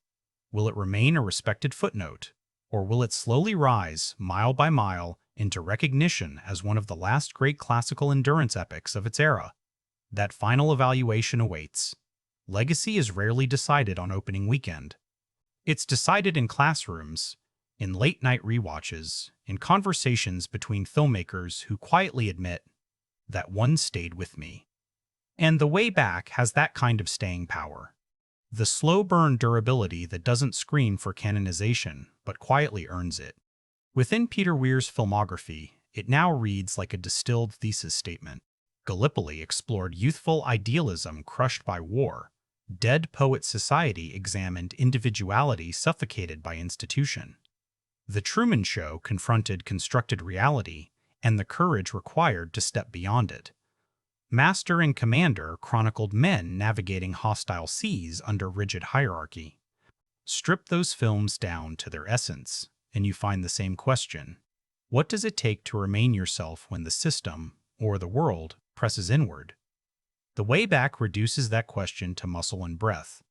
Will it remain a respected footnote, or will it slowly rise, mile by mile, into recognition as one of the last great classical endurance epics of its era? That final evaluation awaits. Legacy is rarely decided on opening weekend. It's decided in classrooms, in late-night rewatches, in conversations between filmmakers who quietly admit, that one stayed with me. And The Way Back has that kind of staying power. The slow-burn durability that doesn't scream for canonization, but quietly earns it. Within Peter Weir's filmography, it now reads like a distilled thesis statement. Gallipoli explored youthful idealism crushed by war. Dead Poet Society examined individuality suffocated by institution. The Truman Show confronted constructed reality and the courage required to step beyond it. Master and Commander chronicled men navigating hostile seas under rigid hierarchy. Strip those films down to their essence, and you find the same question. What does it take to remain yourself when the system, or the world, presses inward? The Way Back reduces that question to muscle and breath.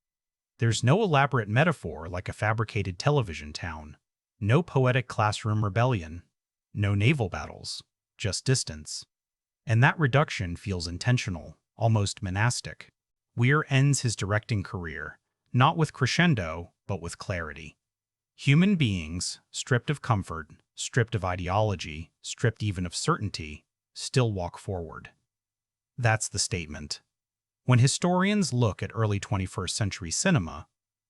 There's no elaborate metaphor like a fabricated television town, no poetic classroom rebellion, no naval battles, just distance. And that reduction feels intentional, almost monastic. Weir ends his directing career, not with crescendo, but with clarity. Human beings, stripped of comfort, stripped of ideology, stripped even of certainty, still walk forward. That's the statement. When historians look at early 21st century cinema,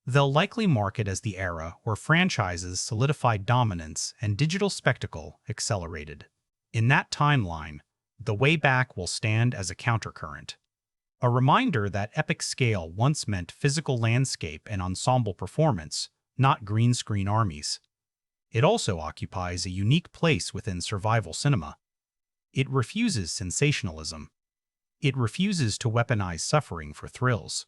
they'll likely mark it as the era where franchises solidified dominance and digital spectacle accelerated. In that timeline, The Way Back will stand as a countercurrent. A reminder that epic scale once meant physical landscape and ensemble performance, not green screen armies. It also occupies a unique place within survival cinema. It refuses sensationalism. It refuses to weaponize suffering for thrills.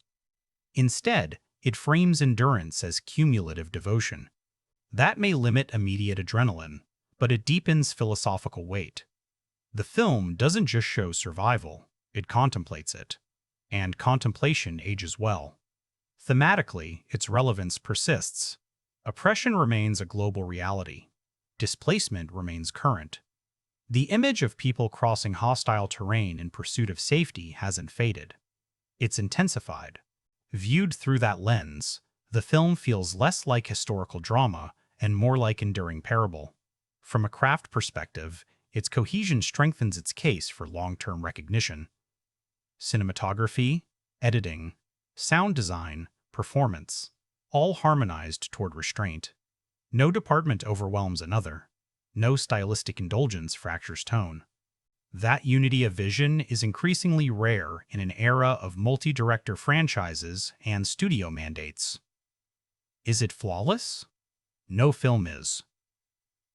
Instead, it frames endurance as cumulative devotion. That may limit immediate adrenaline, but it deepens philosophical weight. The film doesn't just show survival, it contemplates it. And contemplation ages well. Thematically, its relevance persists. Oppression remains a global reality. Displacement remains current. The image of people crossing hostile terrain in pursuit of safety hasn't faded. It's intensified. Viewed through that lens, the film feels less like historical drama and more like enduring parable. From a craft perspective, its cohesion strengthens its case for long-term recognition. Cinematography, editing, sound design, performance, all harmonized toward restraint. No department overwhelms another. No stylistic indulgence fractures tone. That unity of vision is increasingly rare in an era of multi-director franchises and studio mandates. Is it flawless? No film is.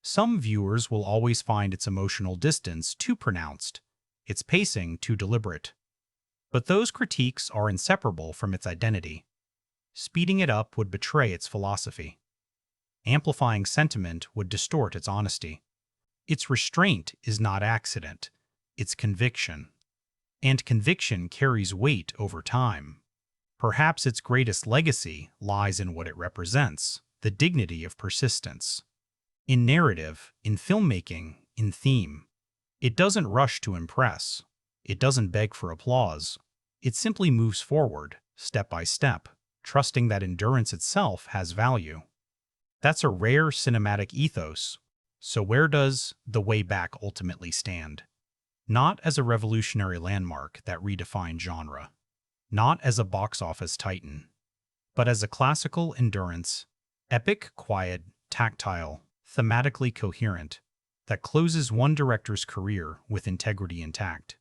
Some viewers will always find its emotional distance too pronounced, its pacing too deliberate. But those critiques are inseparable from its identity. Speeding it up would betray its philosophy. Amplifying sentiment would distort its honesty. Its restraint is not accident, it's conviction. And conviction carries weight over time. Perhaps its greatest legacy lies in what it represents, the dignity of persistence. In narrative, in filmmaking, in theme. It doesn't rush to impress. It doesn't beg for applause. It simply moves forward, step by step, trusting that endurance itself has value. That's a rare cinematic ethos. So where does The Way Back ultimately stand? Not as a revolutionary landmark that redefined genre. Not as a box office titan. but as a classical endurance, epic, quiet, tactile, thematically coherent, that closes one director's career with integrity intact.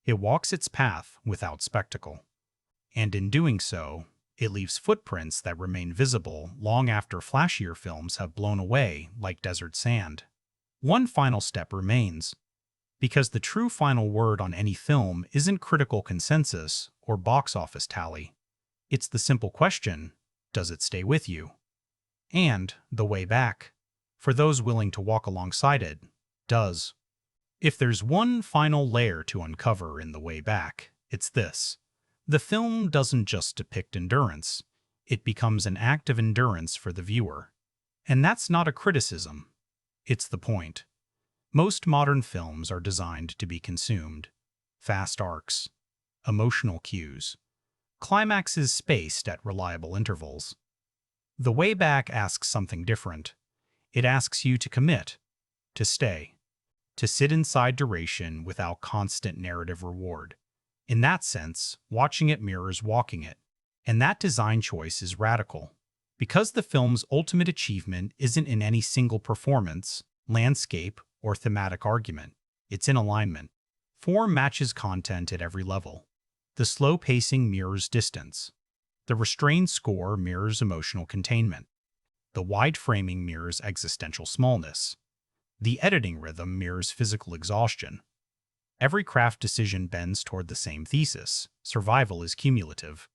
It walks its path without spectacle. And in doing so, it leaves footprints that remain visible long after flashier films have blown away like desert sand. One final step remains, because the true final word on any film isn't critical consensus or box office tally. It's the simple question, does it stay with you? And the way back, for those willing to walk alongside it, does. If there's one final layer to uncover in the way back, it's this. The film doesn't just depict endurance, it becomes an act of endurance for the viewer. And that's not a criticism. It's the point. Most modern films are designed to be consumed. Fast arcs, emotional cues, climaxes spaced at reliable intervals. The way back asks something different. It asks you to commit, to stay, to sit inside duration without constant narrative reward. In that sense, watching it mirrors walking it. And that design choice is radical. Because the film's ultimate achievement isn't in any single performance, landscape, or thematic argument. It's in alignment. Form matches content at every level. The slow pacing mirrors distance. The restrained score mirrors emotional containment. The wide framing mirrors existential smallness. The editing rhythm mirrors physical exhaustion. Every craft decision bends toward the same thesis: survival is cumulative.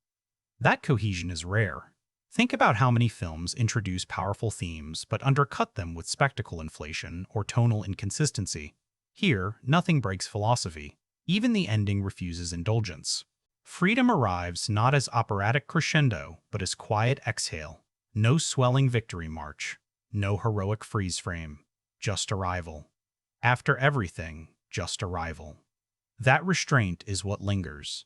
That cohesion is rare. Think about how many films introduce powerful themes but undercut them with spectacle inflation or tonal inconsistency. Here, nothing breaks philosophy. Even the ending refuses indulgence. Freedom arrives not as operatic crescendo, but as quiet exhale. No swelling victory march. No heroic freeze frame. Just arrival. After everything, just arrival. That restraint is what lingers.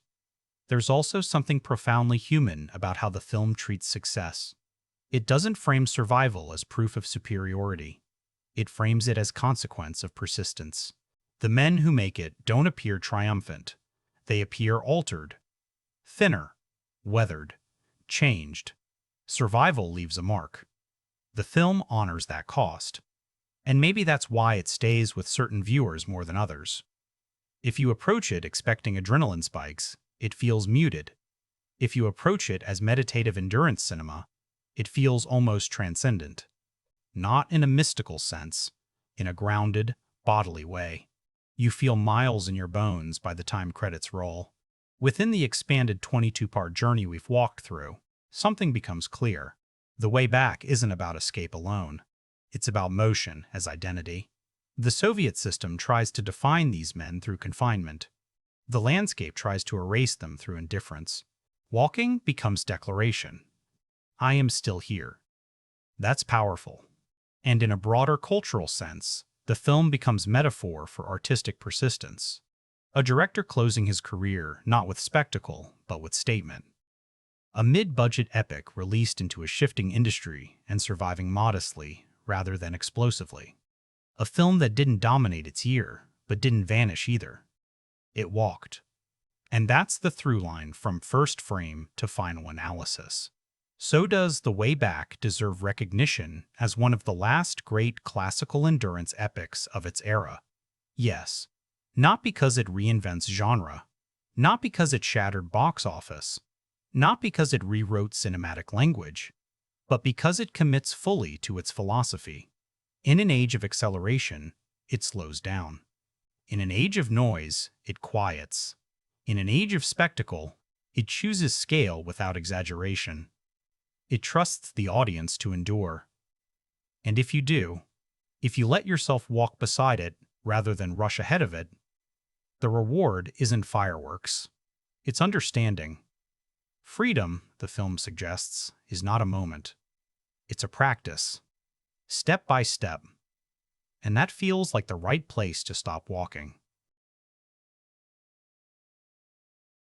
There's also something profoundly human about how the film treats success. It doesn't frame survival as proof of superiority. It frames it as consequence of persistence. The men who make it don't appear triumphant. They appear altered, thinner, weathered, changed. Survival leaves a mark. The film honors that cost. And maybe that's why it stays with certain viewers more than others. If you approach it expecting adrenaline spikes, it feels muted. If you approach it as meditative endurance cinema, it feels almost transcendent. Not in a mystical sense, in a grounded, bodily way. You feel miles in your bones by the time credits roll. Within the expanded 22-part journey we've walked through, something becomes clear. The way back isn't about escape alone. It's about motion as identity. The Soviet system tries to define these men through confinement. The landscape tries to erase them through indifference. Walking becomes declaration. I am still here. That's powerful. And in a broader cultural sense, the film becomes metaphor for artistic persistence. A director closing his career not with spectacle, but with statement. A mid-budget epic released into a shifting industry and surviving modestly rather than explosively. A film that didn't dominate its year, but didn't vanish either. It walked. And that's the through line from first frame to final analysis. So does The Way Back deserve recognition as one of the last great classical endurance epics of its era? Yes. Not because it reinvents genre. Not because it shattered box office. Not because it rewrote cinematic language. But because it commits fully to its philosophy. In an age of acceleration, it slows down. In an age of noise, it quiets. In an age of spectacle, it chooses scale without exaggeration. It trusts the audience to endure. And if you do, if you let yourself walk beside it rather than rush ahead of it, the reward isn't fireworks. It's understanding. Freedom, the film suggests, is not a moment. It's a practice. Step by step. And that feels like the right place to stop walking.